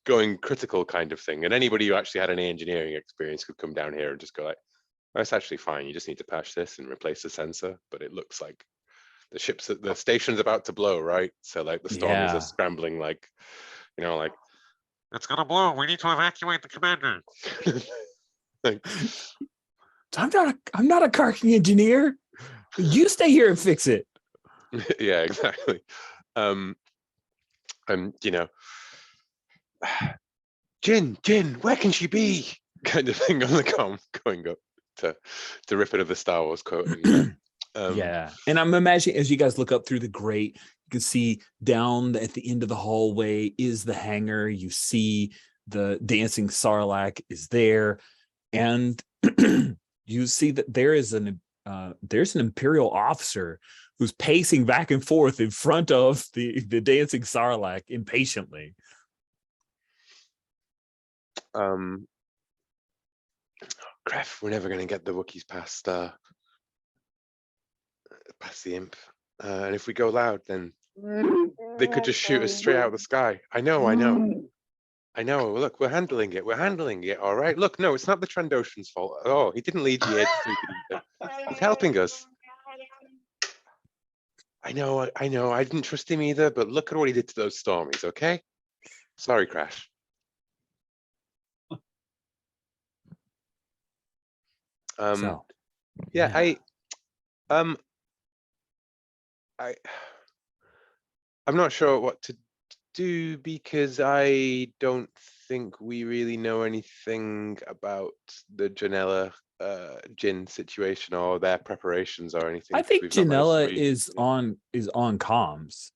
going critical kind of thing. And anybody who actually had any engineering experience could come down here and just go like, oh, it's actually fine. You just need to patch this and replace the sensor. But it looks like the station's about to blow, right? So like the stormies Yeah. are scrambling, like, you know, like It's gonna blow. We need to evacuate the commander. like, I'm not a carking engineer. You stay here and fix it. yeah, exactly. And you know, Jin, where can she be? Kind of thing on the comm, going up to rip it of the Star Wars quote. And, Yeah. And I'm imagining as you guys look up through the grate, you can see down at the end of the hallway is the hangar. You see the dancing Sarlacc is there. And you see that there's an Imperial officer who's pacing back and forth in front of the dancing Sarlacc impatiently. Cref, we're never going to get the Wookiees past the imp. And if we go loud, then they could just shoot us straight out of the sky. I know. Look, we're handling it. All right. Look, no, it's not the Trandoshan's fault at all. He didn't lead you here to think it either. He's helping us. I know. I didn't trust him either, but look at what he did to those Stormies, okay? Sorry, Crash. So, Yeah, I'm not sure what to do because I don't think we really know anything about the Janella Jin situation or their preparations or anything. I 'cause think we've not managed to Janella read- is on comms.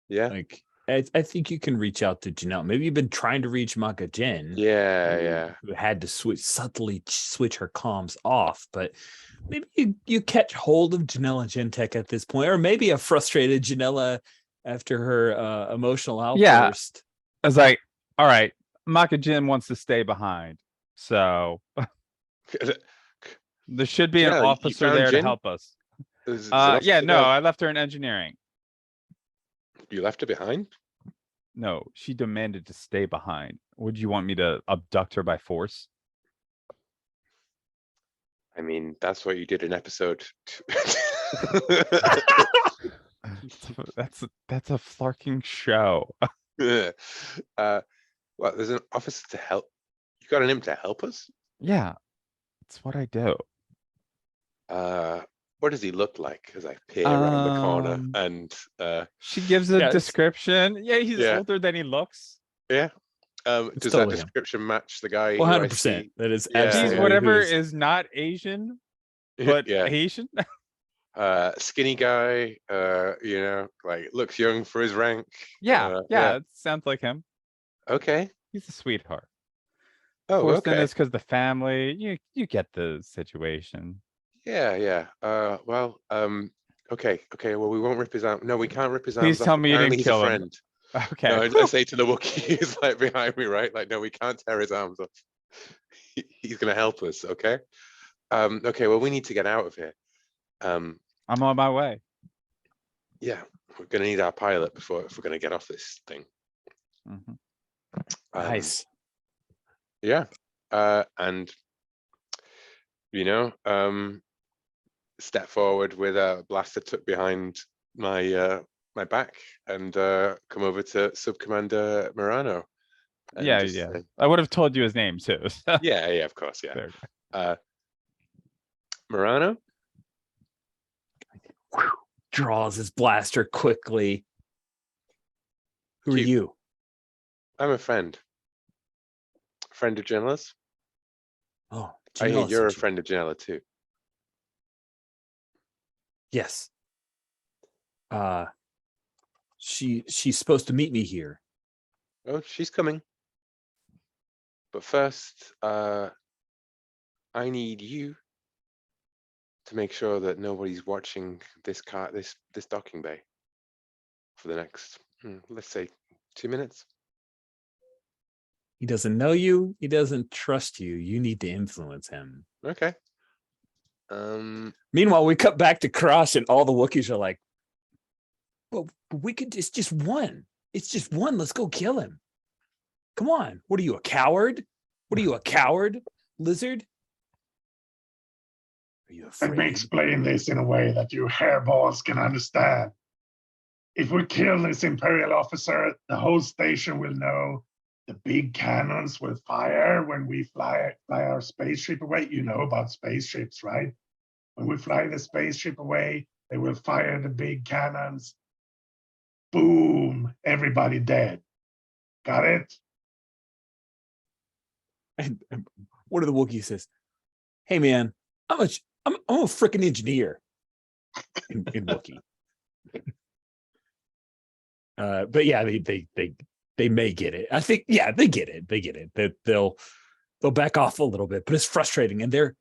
Yeah. Like I think you can reach out to Janelle. Maybe you've been trying to reach Maka Jin. Yeah. Who had to subtly switch her comms off, but maybe you catch hold of Janella Gentech at this point, or maybe a frustrated Janella after her emotional outburst. I was like, all right, Maka Jin wants to stay behind. So there should be an Janelle, you officer found there to Jin? help us. There's an Yeah, officer no, there. I left her in engineering. You left her behind? No, she demanded to stay behind. Would you want me to abduct her by force? I mean, that's what you did in episode. That's a flarking show. Well, there's an officer to help. You got an imp to help us? Yeah, that's what I do. What does he look like as I peer around the corner and She gives a Yes. description. Yeah, he's Yeah. older than he looks. yeah. It's Does that totally him. description match the guy? who I 100%. see? That is Yeah, He's absolutely whatever who is- is not Asian, but yeah. Asian. Skinny guy, you know, like looks young for his rank. Yeah, it sounds like him. Okay. He's a sweetheart. Oh, Forced in okay. this because the family. You get the situation. Yeah. Well, okay. Well, we won't rip his arm. No, we can't rip his Please arms tell off. me you Apparently didn't he's a kill him. friend. Okay. No, I say to the Wookiee, he's like behind me, right? Like, no, we can't tear his arms off. He's gonna help us, okay? Okay, well, we need to get out of here. I'm on my way. Yeah, we're gonna need our pilot if we're gonna get off this thing. Mhm. Nice. Yeah. And you know, step forward with a blaster tucked behind my my back and come over to Sub Commander Morano. and Yeah. just say- I would have told you his name too. yeah, of course, yeah. There. Morano, Draws his blaster quickly. Who are Cute. you? I'm a friend. Friend of Janella's. Oh, I hear Janella you're a sent you. friend of Janella too. Yes. She's supposed to meet me here. Oh, she's coming. But first, I need you to make sure that nobody's watching this docking bay for the next, let's say, 2 minutes. He doesn't know you. He doesn't trust you. You need to influence him. Okay. Meanwhile, we cut back to Crush, and all the Wookiees are like, well, we could, it's just one. It's just one. Let's go kill him. Come on. What are you, a coward? What are you, a coward, lizard? Are you Let me afraid? explain this in a way that you hairballs can understand. If we kill this Imperial officer, the whole station will know. The big cannons will fire when we fly our spaceship away. You know about spaceships, right? When we fly the spaceship away, they will fire the big cannons. Boom, everybody dead. Got it? And one of the Wookiees says, hey man, I'm a freaking engineer in Wookiee. But yeah, they may get it. I think, yeah, they get it. They get it. They'll back off a little bit, but it's frustrating. And they're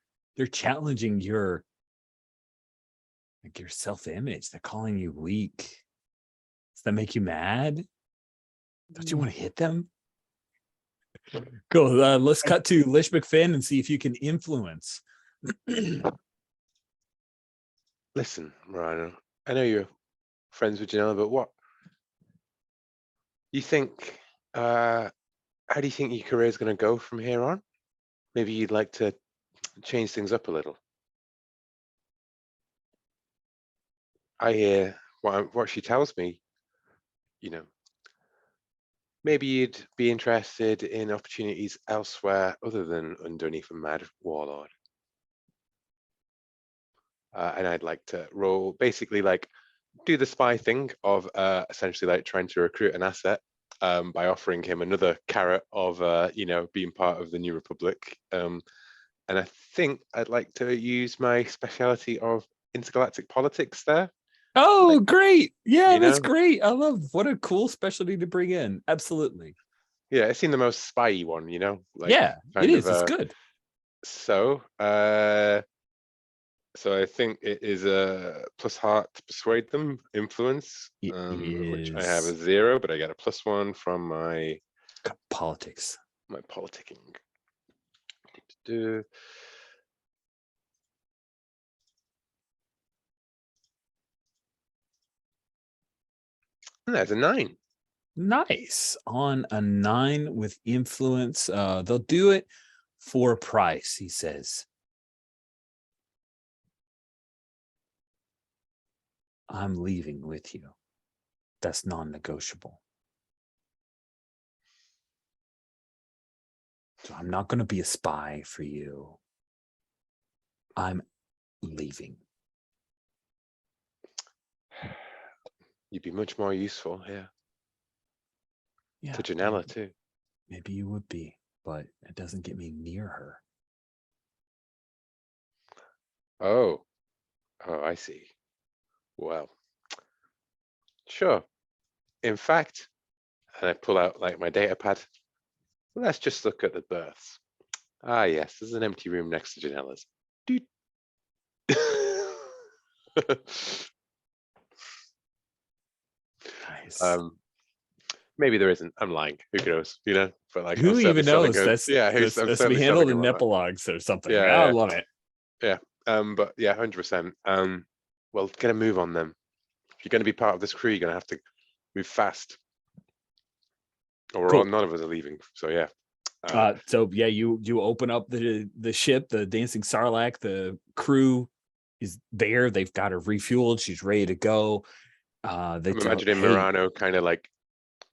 challenging your self-image. They're calling you weak. Does that make you mad? Don't you want to hit them? Cool. Let's cut to Lish McFinn and see if you can influence. Listen, Morano, I know you're friends with Janela, but what you think, how do you think your career is going to go from here on? Maybe you'd like to change things up a little. I hear what she tells me, you know, maybe you'd be interested in opportunities elsewhere other than underneath a mad warlord. And I'd like to roll, basically like do the spy thing of essentially like trying to recruit an asset by offering him another carrot of, you know, being part of the New Republic. And I think I'd like to use my speciality of intergalactic politics there. Oh, Like, great. Yeah, you that's know? great. I love, what a cool specialty to bring in. Absolutely. Yeah, it seemed the most spy-y one, you know? Like, Yeah, it kind is. of, It's good. So, so I think it is a plus heart to persuade them, influence, It which I have a is 0, but I get a +1 from my politics. politicking. Do That's a 9. Nice. On a 9 with influence. They'll do it for a price, he says. I'm leaving with you. That's non-negotiable. So I'm not going to be a spy for you. I'm leaving. You'd be much more useful here. Yeah, To Janela too. maybe you would be, but it doesn't get me near her. Oh, I see. Well, sure. In fact, and I pull out like my data pad. Let's just look at the berths. Ah, yes, there's an empty room next to Janela's. Doot. Nice. Maybe there isn't. I'm lying. Who knows? You know, but like, Who I'm certainly even selling knows? her- That's yeah, that's, I'm that's to be certainly handled selling in him on that. epilogues or something. Yeah, I yeah. love it. But yeah, 100%. Well, get a move on them. If you're going to be part of this crew, you're going to have to move fast, or Cool. none of us are leaving. So yeah. So yeah, you open up the ship, the Dancing Sarlacc. The crew is there. They've got her refueled. She's ready to go. They I'm tell, imagining hey, Morano kind of like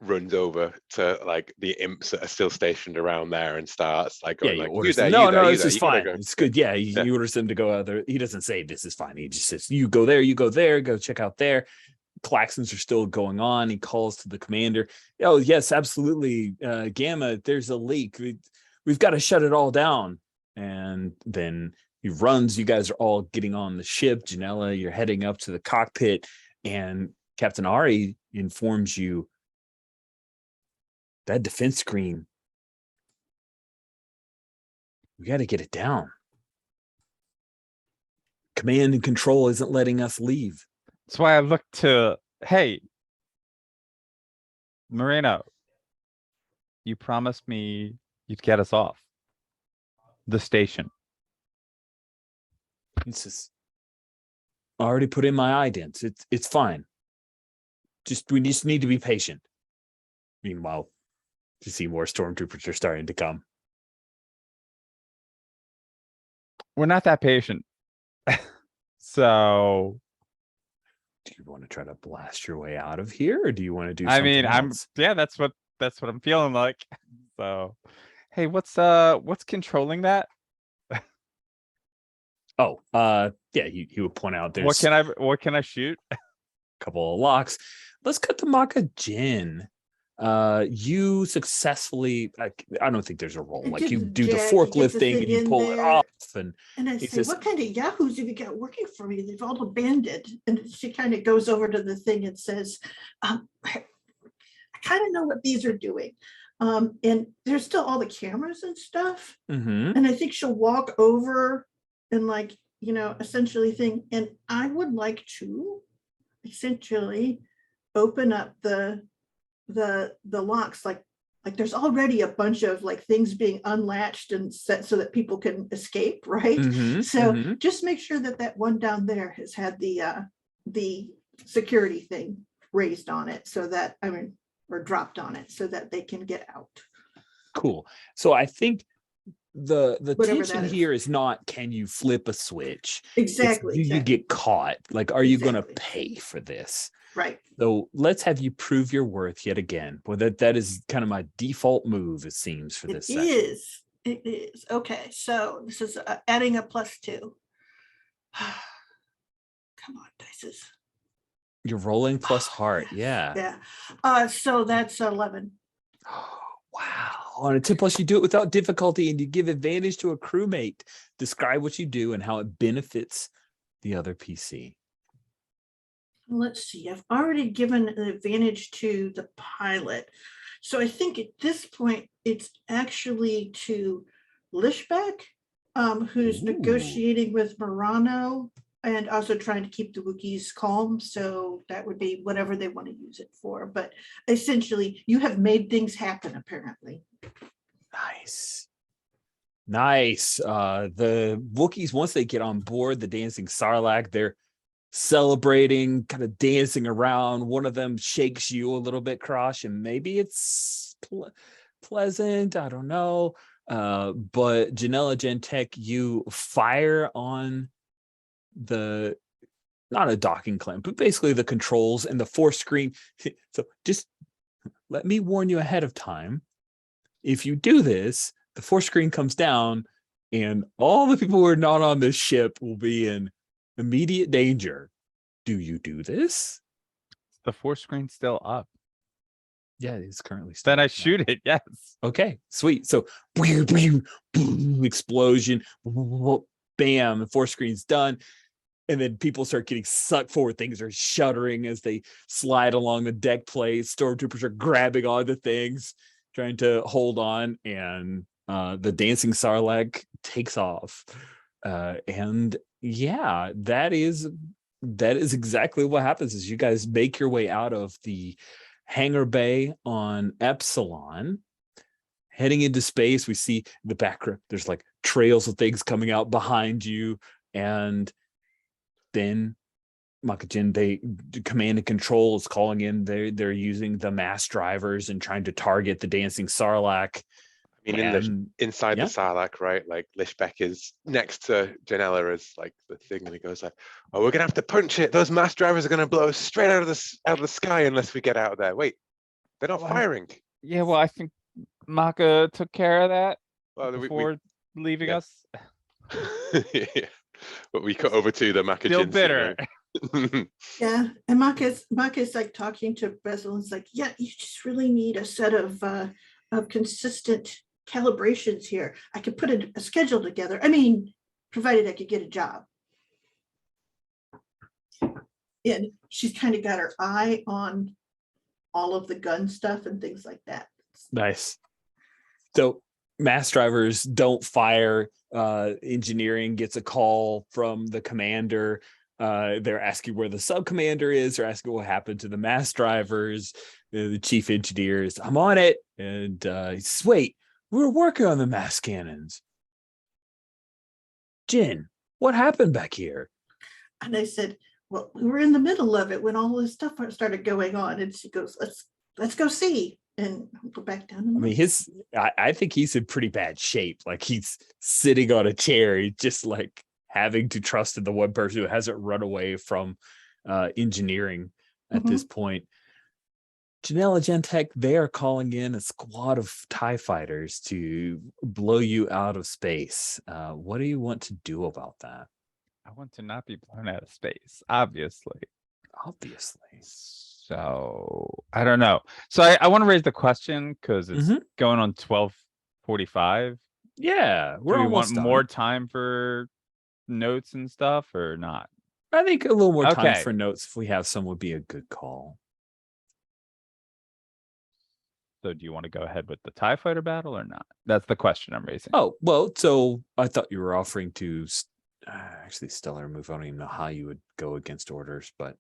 runs over to like the imps that are still stationed around there and starts like yeah, going you like, order you there, them. you No, there, no, you this there. is You gotta fine. go. It's good. Yeah, he orders them to go other. He doesn't say this is fine. He just says, you go there, you go there, go check out there. Claxons are still going on. He calls to the commander. Oh, yes, absolutely. Gamma, there's a leak. We've got to shut it all down. And then he runs. You guys are all getting on the ship. Janela, you're heading up to the cockpit. And Captain Ari informs you that defense screen, we got to get it down. Command and control isn't letting us leave. That's why I look to, hey, Moreno, You promised me you'd get us off the station. It's just I already put in my idents. It's fine. We just need to be patient. Meanwhile, you see more stormtroopers are starting to come. We're not that patient. So Do you want to try to blast your way out of here, or do you want to do I something mean, else? that's what I'm feeling like. So hey, what's controlling that? Oh, yeah, he would point out there's What can I shoot? a couple of locks. Let's cut to Maka Jin. You successfully, I don't think there's a roll. Like you do the forklift thing and you pull it off, and I he say, says, what kind of yahoos have you got working for me? They've all abandoned. And she kind of goes over to the thing and says, I kind of know what these are doing. And there's still all the cameras and stuff. mm-hmm. And I think she'll walk over and essentially thing. And I would like to essentially open up the locks, like there's already a bunch of things being unlatched and set so that people can escape, right? Mm-hmm. So Mm-hmm. just make sure that one down there has had the security thing raised on it, so that or dropped on it, so that they can get out. Cool. So I think the Whatever tension that is. here is not, can you flip a switch? It's, Exactly. do you exactly. get caught? Like, are you going to Exactly. pay for this? Right. So let's have you prove your worth yet again. Well, that is kind of my default move, it seems, for this session. It is. Okay, so this is adding a +2. Come on, dices. You're rolling plus heart. Yes, Yeah. Yeah. So that's 11. Wow. On a 10+, you do it without difficulty and you give advantage to a crewmate. Describe what you do and how it benefits the other PC. Let's see. I've already given an advantage to the pilot. So I think at this point, it's actually to Lishbeck, who's Ooh. negotiating with Murano and also trying to keep the Wookiees calm. So that would be whatever they want to use it for. But essentially, you have made things happen, apparently. Nice. Nice. The Wookiees, once they get on board the dancing Sarlacc, they're celebrating, kind of dancing around. One of them shakes you a little bit, Krosh, and maybe it's pleasant. I don't know. But Janella Gentek, you fire on the, not a docking clamp, but basically the controls and the force screen. So just let me warn you ahead of time. If you do this, the force screen comes down and all the people who are not on this ship will be in immediate danger. Do you do this? The force screen's still up. Yeah, it's currently still Then I up now. shoot it. Yes. Okay, sweet. So explosion, bam, the force screen's done. And then people start getting sucked forward. Things are shuddering as they slide along the deck plate. Stormtroopers are grabbing onto things, trying to hold on. And the dancing Sarlacc takes off. And yeah, that is exactly what happens as you guys make your way out of the hangar bay on Epsilon. Heading into space, we see the background. There's like trails of things coming out behind you. And then Makajin, they command and control is calling in. They're using the mass drivers and trying to target the dancing Sarlacc. I mean, inside the Sarlacc, right? Like Lishbeck is next to Janella as like the thing, and he goes like, "Oh, we're gonna have to punch it. Those mass drivers are gonna blow us straight out of the sky unless we get out of there." Wait, they're not firing. Yeah, well, I think Maka took care of that Well, leaving yeah. us. Yeah. But we cut over to the Makajin. Still bitter. Yeah, and Maka's like talking to Bezel. It's like, yeah, you just really need a set of consistent calibrations here. I could put a schedule together. I mean, provided I could get a job. And she's kind of got her eye on all of the gun stuff and things like that. Nice. So mass drivers don't fire. Engineering gets a call from the commander. They're asking where the sub commander is. They're asking what happened to the mass drivers, the chief engineers. I'm on it. And he says, wait, we were working on the mass cannons. Jin, what happened back here? And I said, well, we were in the middle of it when all this stuff started going on. And she goes, let's go see. And I'll go back down. I mean, I think he's in pretty bad shape. Like he's sitting on a chair. He's just like having to trust in the one person who hasn't run away from engineering at this point. Janela Gentech, they are calling in a squad of TIE fighters to blow you out of space. What do you want to do about that? I want to not be blown out of space, obviously. So I don't know. So I want to raise the question because it's going on 12:45. Yeah, Do we want more time for notes and stuff or not? I think a little more time for notes if we have some would be a good call. So do you want to go ahead with the TIE fighter battle or not? That's the question I'm raising. Oh, well, so I thought you were offering to actually stellar move. I don't even know how you would go against orders, but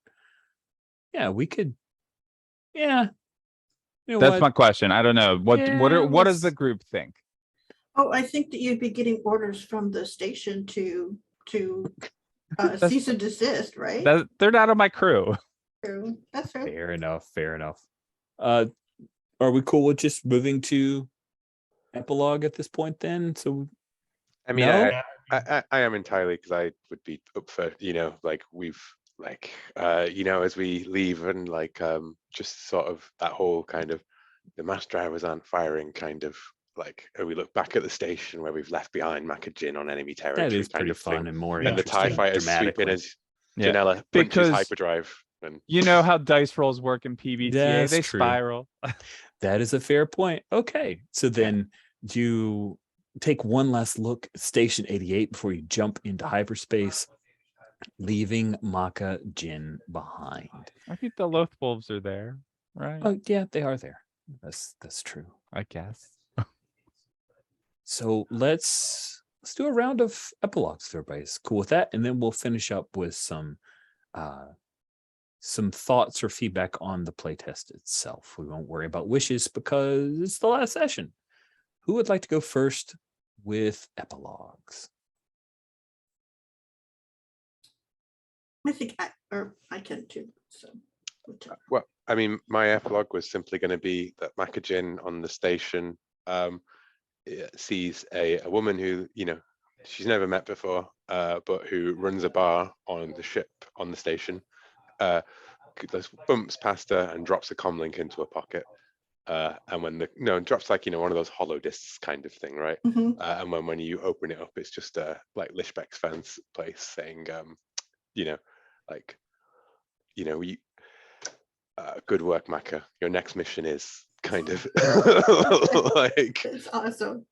yeah, we could. Yeah. You know That's what? my question. I don't know. What does the group think? Oh, I think that you'd be getting orders from the station to cease and desist, right? They're not on my crew. True. That's right. Fair enough. Are we cool with just moving to epilogue at this point then? So I mean, no? I am entirely, because I would be up for, like we've like as we leave and like just sort of that whole kind of the mass drivers aren't firing kind of like we look back at the station where we've left behind Makajin on enemy territory. That is kind pretty of fun thing. and more And the TIE fighters sweep in as Janela punches hyperdrive. And you know how dice rolls work in PBTA. They spiral. That is a fair point. Okay. So then you take one last look at Station 88 before you jump into hyperspace, leaving Maka Jin behind. I think the Loth Wolves are there, right? Oh, yeah, they are there. That's true. I guess. So let's do a round of epilogues if everybody's cool with that, and then we'll finish up with some thoughts or feedback on the playtest itself. We won't worry about wishes because it's the last session. Who would like to go first with epilogues? I think I can too. So well, I mean, my epilogue was simply going to be that Makajin on the station sees a woman who she's never met before, but who runs a bar on the ship on the station. Bumps past her and drops a comlink into her pocket. And when drops like one of those hollow discs kind of thing, right? And when you open it up, it's just like Lishbeck's fans place saying, good work, Maka. Your next mission is kind of like. It's awesome.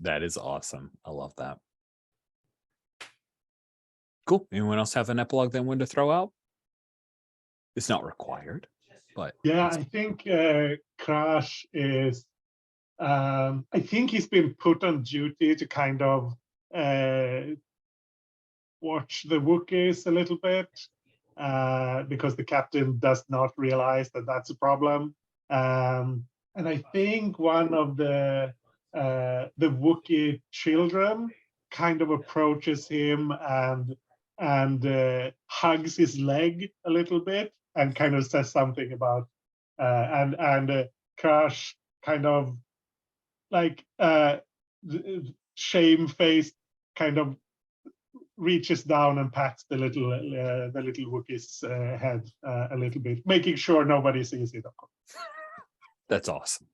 That is awesome. I love that. Cool. Anyone else have an epilogue they wanted to throw out? It's not required, but yeah, I think Crash is. I think he's been put on duty to kind of watch the Wookiees a little bit because the captain does not realize that that's a problem. And I think one of the Wookiee children kind of approaches him and hugs his leg a little bit and kind of says something about and Crash kind of like shamefaced kind of reaches down and pats the little Wookiee's head a little bit, making sure nobody sees it. Of course. That's awesome.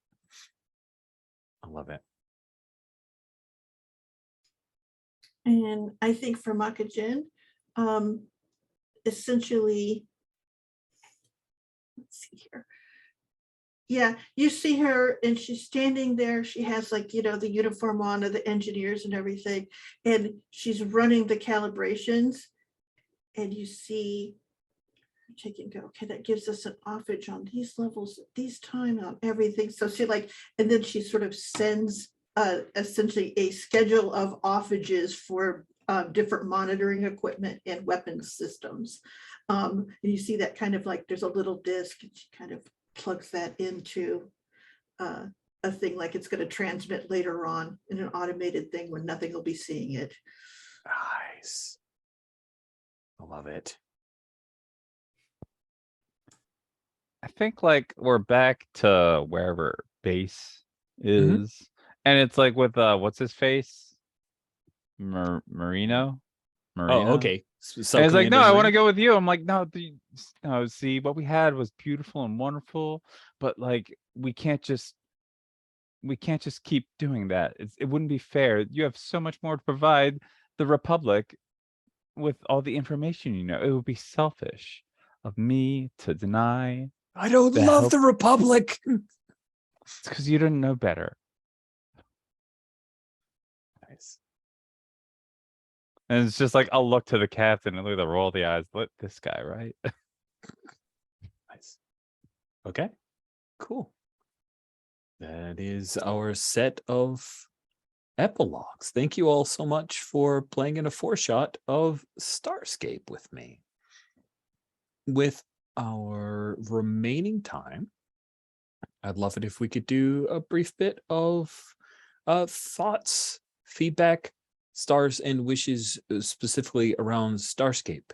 I love it. And I think for Makajin, essentially, let's see here. Yeah, you see her and she's standing there. She has like, the uniform on of the engineers and everything. And she's running the calibrations. And you see her taking, okay, that gives us an offage on these levels, these time on everything. So she and then she sort of sends essentially a schedule of offages for different monitoring equipment and weapons systems. And you see that kind of like there's a little disc, and she kind of plugs that into a thing like it's going to transmit later on in an automated thing when nothing will be seeing it. Nice. I love it. I think like we're back to wherever base Mhm. is, and it's like with what's his face, Marino. Oh, okay. And it's like, no, I want to to go with you. I'm like, no, no. See, what we had was beautiful and wonderful, but like, we can't just keep doing that. It wouldn't be fair. You have so much more to provide the Republic with all the information. It would be selfish of me to deny. I don't the love help- the Republic. It's because you didn't know better. Nice. And it's just like, I'll look to the captain and look at the roll of the eyes. Look, this guy, right? Nice. Okay. Cool. That is our set of epilogues. Thank you all so much for playing in a 4-shot of Starscape with me. With our remaining time, I'd love it if we could do a brief bit of thoughts, feedback, stars, and wishes specifically around Starscape.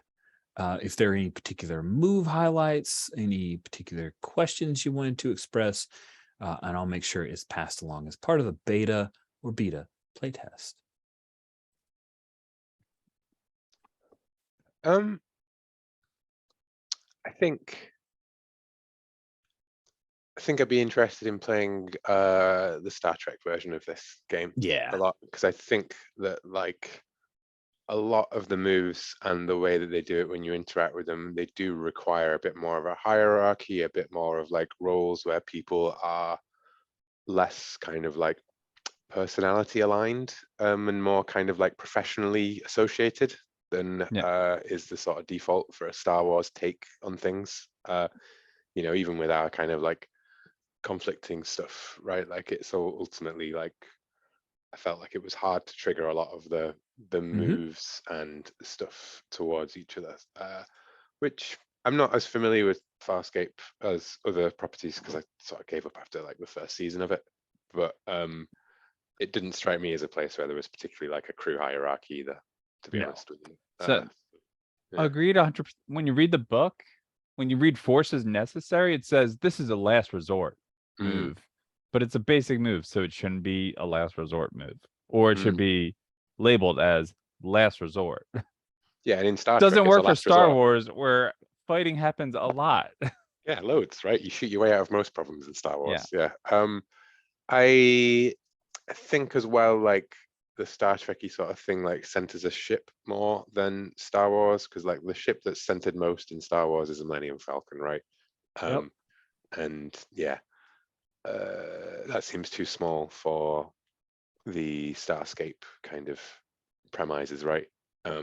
If there are any particular move highlights, any particular questions you wanted to express, and I'll make sure it's passed along as part of the beta or beta playtest. I think I'd be interested in playing the Star Trek version of this game Yeah. a lot, because I think that like a lot of the moves and the way that they do it when you interact with them, they do require a bit more of a hierarchy, a bit more of like roles where people are less kind of like personality aligned, and more kind of like professionally associated than is the sort of default for a Star Wars take on things. Even with our kind of like conflicting stuff, right? Like it's so ultimately like I felt like it was hard to trigger a lot of the moves and stuff towards each other, which I'm not as familiar with Farscape as other properties because I sort of gave up after like the first season of it. But it didn't strike me as a place where there was particularly like a crew hierarchy either, to be honest with you. So yeah. agreed 100%. When you read the book, when you read Forces Necessary, it says this is a last resort move, but it's a basic move, so it shouldn't be a last resort move, or it should be labeled as last resort. Yeah, and in Star Doesn't Trek, it's a work for last Star resort. Wars, where fighting happens a lot. Yeah, loads, right? You shoot your way out of most problems in Star Wars. Yeah. I think as well, like the Star Trekky sort of thing, like centers a ship more than Star Wars, because like the ship that's centered most in Star Wars is the Millennium Falcon, right? And yeah, that seems too small for the Starscape kind of premises, right? I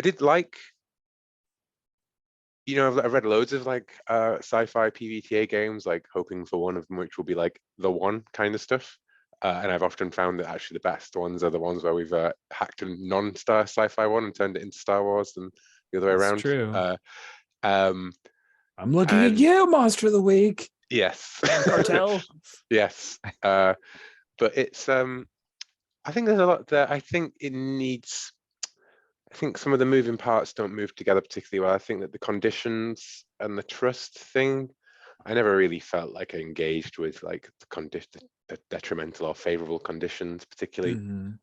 did like, I've read loads of like sci-fi PBTA games, like hoping for one of them which will be like the one kind of stuff. And I've often found that actually the best ones are the ones where we've hacked a non-star sci-fi one and turned it into Star Wars than the other way around. True. I'm looking at you, Monster of the Week. Yes. And Cartel. Yes. But it's I think there's a lot there. I think some of the moving parts don't move together particularly well. I think that the conditions and the trust thing, I never really felt like I engaged with like the detrimental or favorable conditions particularly.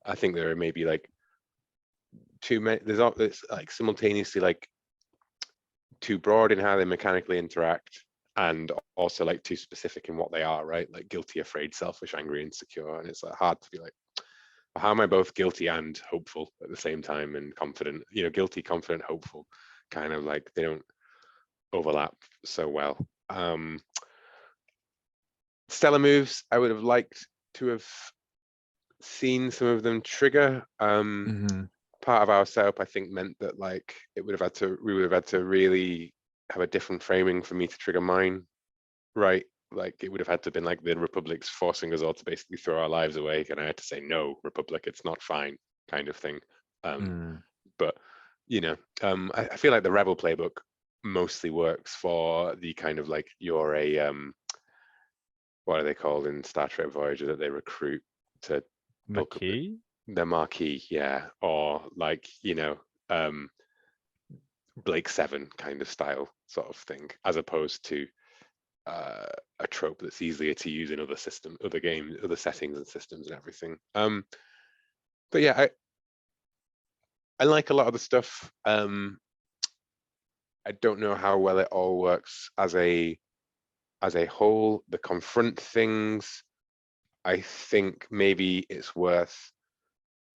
I think there are maybe like too many. It's like simultaneously like too broad in how they mechanically interact, and also like too specific in what they are, right? Like guilty, afraid, selfish, angry, insecure, and it's like hard to be like, how am I both guilty and hopeful at the same time and confident? Guilty, confident, hopeful, kind of like they don't overlap so well. Stellar moves, I would have liked to have seen some of them trigger. Part of our setup, I think, meant that like we would have had to really have a different framing for me to trigger mine, right? Like it would have had to been like the Republic's forcing us all to basically throw our lives away, and I had to say no, Republic, it's not fine. kind of thing. Mm. But I feel like the Rebel playbook mostly works for the kind of like you're a what are they called in Star Trek Voyager that they recruit to bulk up McKee? the Marquis, yeah, or like Blake 7 kind of style sort of thing, as opposed to a trope that's easier to use in other games, other settings and systems and everything. But yeah, I like a lot of the stuff. I don't know how well it all works as a whole. The confront things, I think maybe it's worth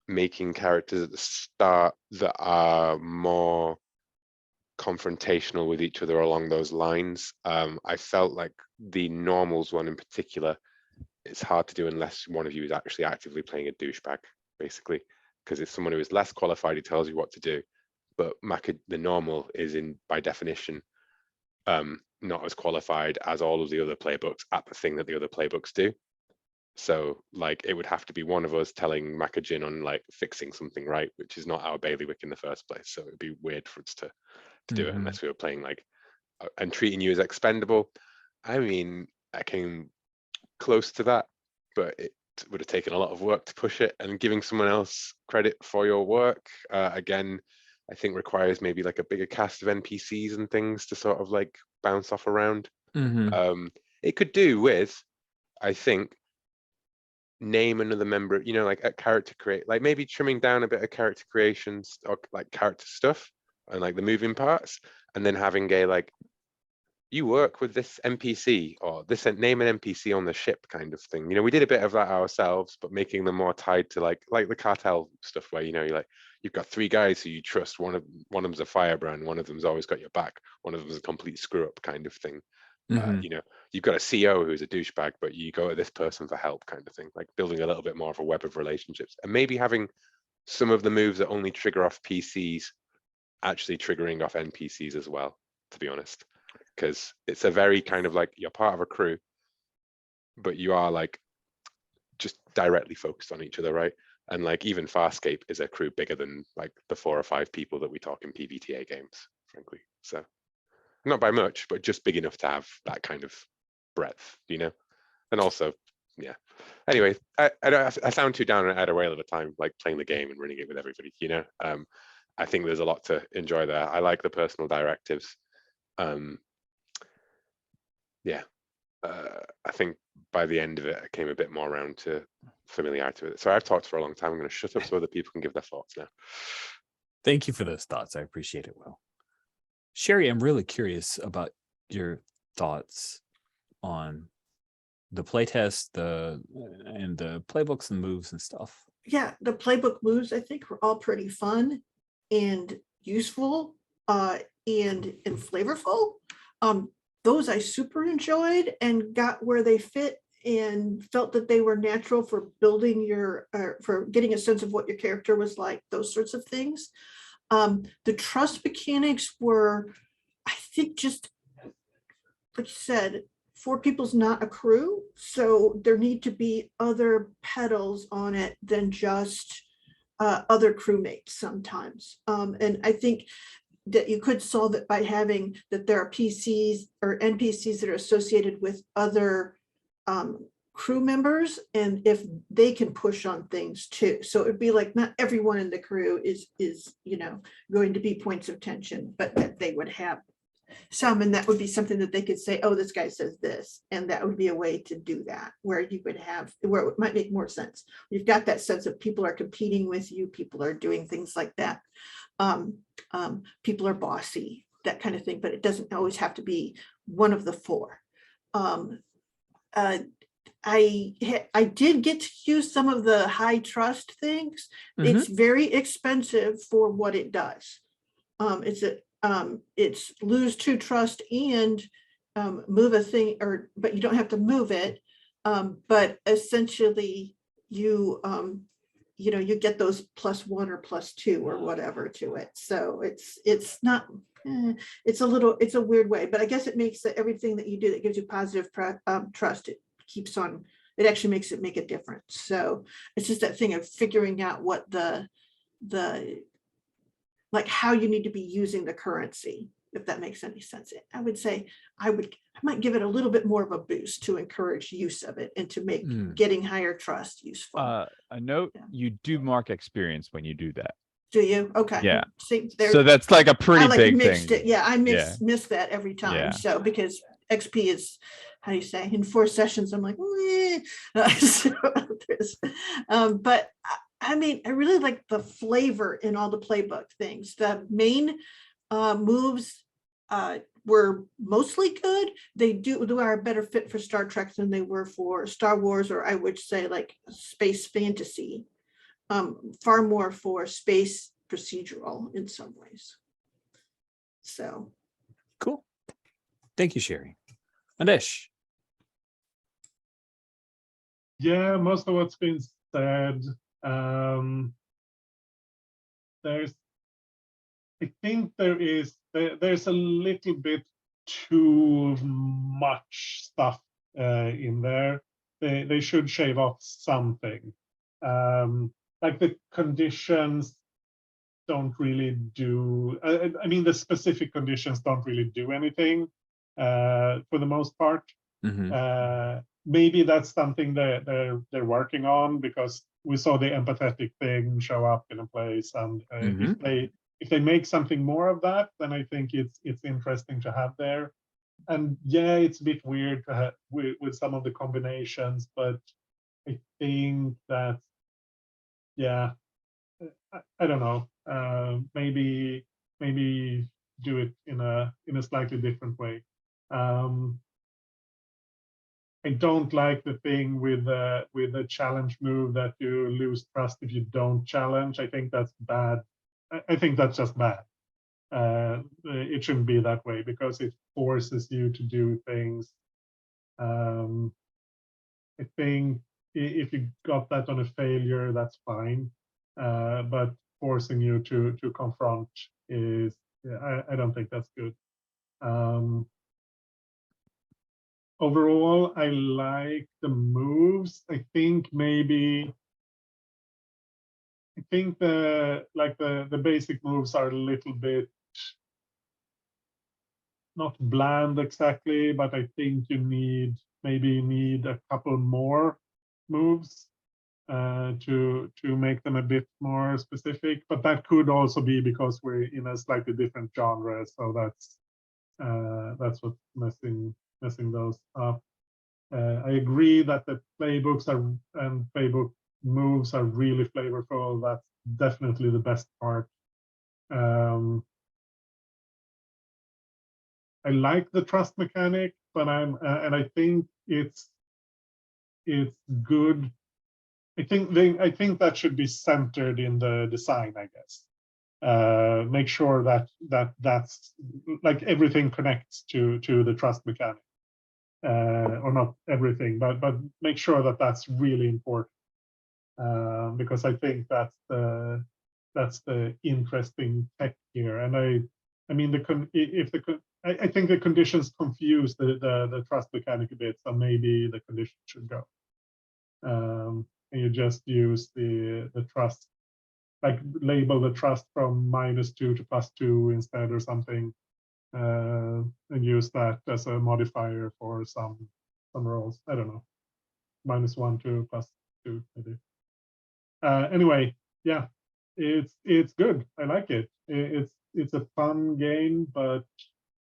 making characters at the start that are more confrontational with each other along those lines. I felt like the normals one in particular, it's hard to do unless one of you is actually actively playing a douchebag, basically, because it's someone who is less qualified who tells you what to do. But the normal is by definition not as qualified as all of the other playbooks at the thing that the other playbooks do. So like it would have to be one of us telling Macajin on like fixing something right, which is not our bailiwick in the first place. So it'd be weird for us to do it unless we were playing like and treating you as expendable. I mean, I came close to that, but it would have taken a lot of work to push it, and giving someone else credit for your work again, I think requires maybe like a bigger cast of NPCs and things to sort of like bounce off around. It could do with, I think, name another member, like a character create, like maybe trimming down a bit of character creations or like character stuff and like the moving parts, and then having a like, you work with this NPC or this name an NPC on the ship kind of thing. We did a bit of that ourselves, but making them more tied to like the cartel stuff where you're like, you've got 3 guys who you trust. One of them's a firebrand, one of them's always got your back, one of them's a complete screw up kind of thing. You've got a CO who's a douchebag, but you go to this person for help kind of thing, like building a little bit more of a web of relationships, and maybe having some of the moves that only trigger off PCs actually triggering off NPCs as well, to be honest, because it's a very kind of like you're part of a crew, but you are like just directly focused on each other, right? And like even Farscape is a crew bigger than like the 4 or 5 people that we talk in PBTA games, frankly. So not by much, but just big enough to have that kind of breadth, and also, yeah. Anyway, I sound too down. I had a whale of a time like playing the game and running it with everybody, I think there's a lot to enjoy there. I like the personal directives. I think by the end of it, I came a bit more around to familiarity with it. So I've talked for a long time. I'm going to shut up so other people can give their thoughts now. Thank you for those thoughts. I appreciate it, Will. Sherry, I'm really curious about your thoughts on the playtest, and the playbooks and moves and stuff. Yeah, the playbook moves, I think, were all pretty fun and useful and flavorful. Those I super enjoyed and got where they fit and felt that they were natural for building for getting a sense of what your character was like, those sorts of things. The trust mechanics were, I think, just like you said, 4 people's not a crew, so there need to be other pedals on it than just other crewmates sometimes. And I think that you could solve it by having that there are PCs or NPCs that are associated with other crew members, and if they can push on things too. So it'd be like not everyone in the crew is going to be points of tension, but that they would have some, and that would be something that they could say, oh, this guy says this, and that would be a way to do that, where you would have, where it might make more sense. You've got that sense of people are competing with you, people are doing things like that. People are bossy, that kind of thing, but it doesn't always have to be one of the 4. I did get to use some of the high trust things. It's very expensive for what it does. It's lose 2 trust and move a thing, but you don't have to move it. But essentially you you get those +1 or +2 or whatever to it. So it's not, it's a weird way, but I guess it makes that everything that you do that gives you positive trust, it it actually makes it make a difference. So it's just that thing of figuring out what the like how you need to be using the currency, if that makes any sense. I would say I might give it a little bit more of a boost to encourage use of it and to make getting higher trust useful. A note, Yeah. you do mark experience when you do that. Do you? Okay. Yeah. See, So that's like a pretty I like big mixed thing. it. Yeah, I Yeah. miss that every time. Yeah. So because XP is, how do you say, in 4 sessions, I'm like, but I mean, I really like the flavor in all the playbook things. The main moves were mostly good. They are a better fit for Star Trek than they were for Star Wars, or I would say like space fantasy. Far more for space procedural in some ways. So Cool. Thank you, Sherry. Adesh. Yeah, most of what's been said. I think there's a little bit too much stuff in there. They should shave off something. Like the conditions don't really do. I mean, the specific conditions don't really do anything for the most part. Maybe that's something that they're working on, because we saw the empathetic thing show up in a place, and if they make something more of that, then I think it's interesting to have there. And yeah, it's a bit weird to have with some of the combinations, but I think that, yeah, I don't know. Maybe do it in a slightly different way. I don't like the thing with the challenge move that you lose trust if you don't challenge. I think that's bad. I think that's just bad. It shouldn't be that way, because it forces you to do things. I think if you got that on a failure, that's fine. But forcing you to confront is, I don't think that's good. Overall, I like the moves. I think the basic moves are a little bit not bland exactly, but I think you need a couple more moves to make them a bit more specific. But that could also be because we're in a slightly different genre, so that's what's messing those up. I agree that the playbooks and playbook moves are really flavorful. That's definitely the best part. I like the trust mechanic, but and I think it's good. I think that should be centered in the design, I guess. Make sure that's like everything connects to the trust mechanic, or not everything, but make sure that that's really important, because I think that's the interesting tech here. And I mean I think the conditions confuse the trust mechanic a bit, so maybe the condition should go. And you just use the trust, like label the trust from -2 to +2 instead, or something, and use that as a modifier for some roles. I don't know, -1 to +2 maybe. Anyway, yeah, it's good. I like it. It's a fun game, but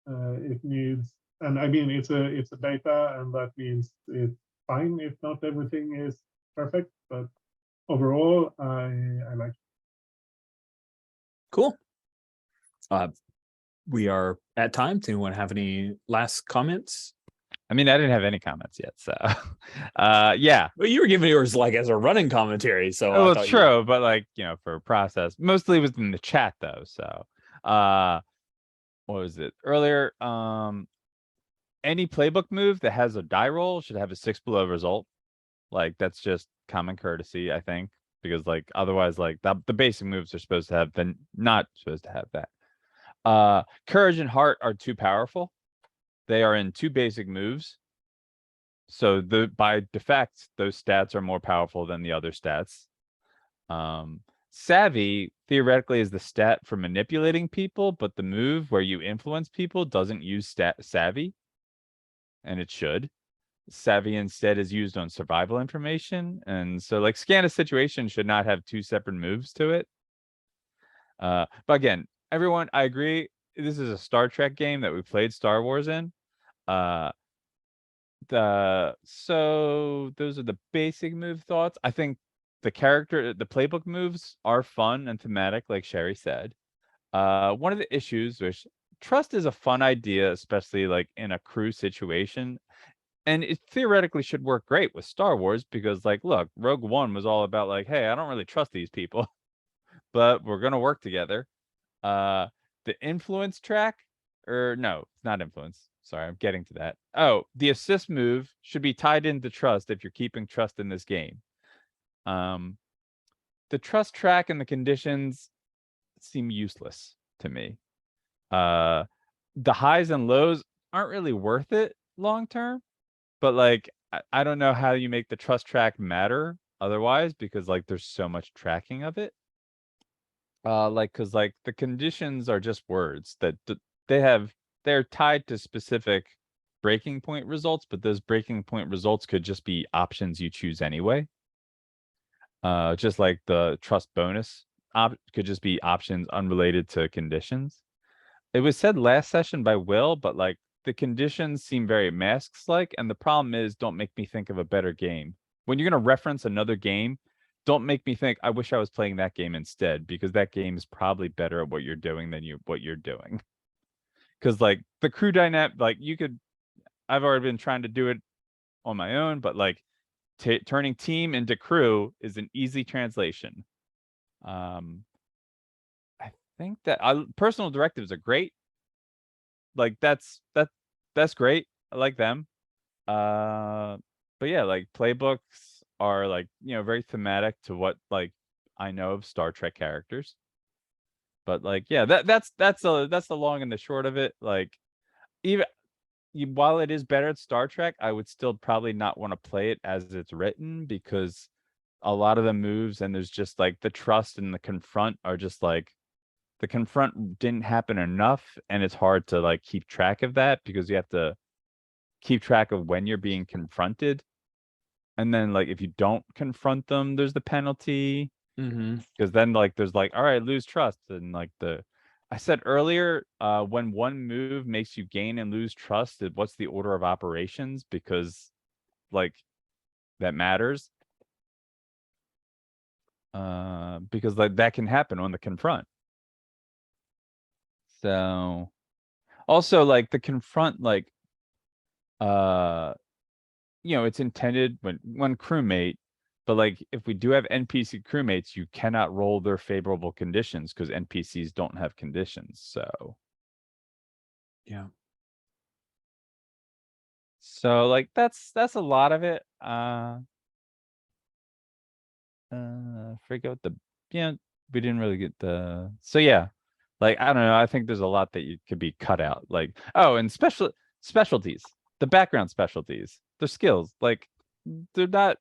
it needs, and I mean it's a beta, and that means it's fine if not everything is perfect, but overall I like it. Cool. We are at time. Does anyone have any last comments? I mean, I didn't have any comments yet, so yeah. Well, you were giving yours like as a running commentary, so Well, it's true, but like, you know, for process, mostly was in the chat though. So what was it earlier? Any playbook move that has a die roll should have a 6 below result. Like that's just common courtesy, I think, because like otherwise, like the basic moves are supposed to have been not supposed to have that. Courage and heart are too powerful. They are in 2 basic moves. So by default, those stats are more powerful than the other stats. Savvy theoretically is the stat for manipulating people, but the move where you influence people doesn't use savvy, and it should. Savvy instead is used on survival information, and so like scan a situation should not have two separate moves to it. But again, everyone, I agree. This is a Star Trek game that we played Star Wars in. So those are the basic move thoughts. I think the playbook moves are fun and thematic, like Sherry said. One of the issues, which trust is a fun idea, especially like in a crew situation. And it theoretically should work great with Star Wars because, like, look, Rogue One was all about like, hey, I don't really trust these people, but we're gonna work together. The influence track, or no, it's not influence. Sorry, I'm getting to that. Oh, the assist move should be tied into trust if you're keeping trust in this game. The trust track and the conditions seem useless to me. The highs and lows aren't really worth it long term, but like I don't know how you make the trust track matter otherwise, because like there's so much tracking of it. Because like the conditions are just words that they're tied to specific breaking point results, but those breaking point results could just be options you choose anyway. Just like the trust bonus could just be options unrelated to conditions. It was said last session by Will, but like the conditions seem very masks-like, and the problem is, don't make me think of a better game. When you're going to reference another game, don't make me think, I wish I was playing that game instead, because that game is probably better at what you're doing than what you're doing. Because like the crew dynamic, like I've already been trying to do it on my own, but like turning team into crew is an easy translation. I think that personal directives are great. Like that's great. I like them. But yeah, like playbooks are like, very thematic to what like I know of Star Trek characters. But like, yeah, that's the long and the short of it. Like, even while it is better at Star Trek, I would still probably not want to play it as it's written, because a lot of the moves and there's just like the trust and the confront are just like, the confront didn't happen enough, and it's hard to like keep track of that because you have to keep track of when you're being confronted. And then like if you don't confront them, there's the penalty. Because then like there's like, all right, lose trust. And like I said earlier, when one move makes you gain and lose trust, what's the order of operations? Because like that matters. Because like that can happen on the confront. So also like the confront, like it's intended when one crewmate, but like if we do have NPC crewmates, you cannot roll their favorable conditions because NPCs don't have conditions. So yeah. So like that's a lot of it. Forget what we didn't really get the, so yeah. Like, I don't know. I think there's a lot that you could be cut out. Like, oh, and specialties, the background specialties, the skills, like they're not,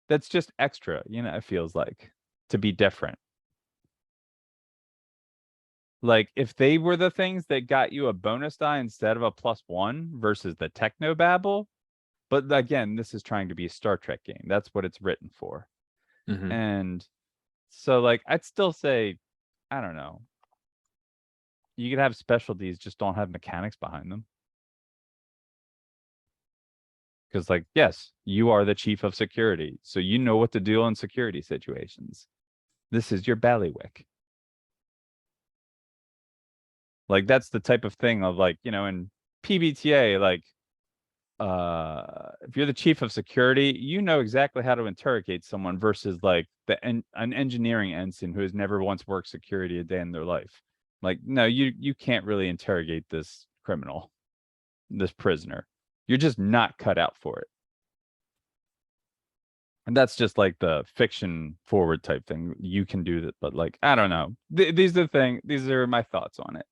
that's just extra, it feels like, to be different. Like if they were the things that got you a bonus die instead of a +1 versus the technobabble, but again, this is trying to be a Star Trek game. That's what it's written for. And so like, I'd still say, I don't know. You could have specialties, just don't have mechanics behind them. Because like, yes, you are the chief of security, so you know what to do in security situations. This is your bailiwick. Like that's the type of thing of like, in PBTA, like, if you're the chief of security, you know exactly how to interrogate someone versus like an engineering ensign who has never once worked security a day in their life. Like, no, you can't really interrogate this criminal, this prisoner. You're just not cut out for it. And that's just like the fiction forward type thing. You can do that, but like, I don't know. These are my thoughts on it.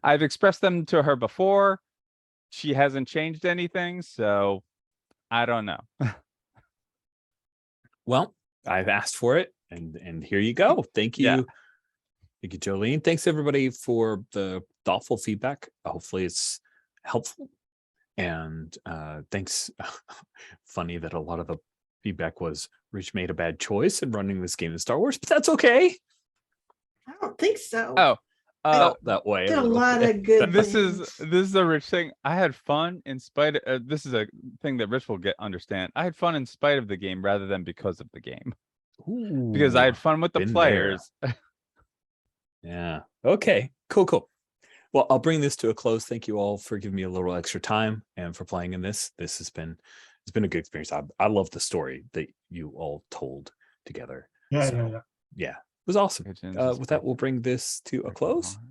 I've expressed them to her before. she hasn't changed anything, so I don't know. Well, I've asked for it, and here you go. Thank you. Yeah. Thank you, Jolene. Thanks everybody for the thoughtful feedback. Hopefully it's helpful. And thanks. Funny that a lot of the feedback was Rich made a bad choice in running this game in Star Wars, but that's okay. I don't think so. Oh, Felt that way. Did a little lot bit. of good this things. is a Rich thing. I had fun in spite of, this is a thing that Rich will understand. I had fun in spite of the game rather than because of the game. Because I Ooh, had fun with the been there. players. Yeah. Okay. Cool. Well, I'll bring this to a close. Thank you all for giving me a little extra time and for playing in this. This has been a good experience. I love the story that you all told together. Yeah, So, yeah. yeah, it was awesome. Pigeons is With that, cool. we'll bring this to a Freaking close. hard.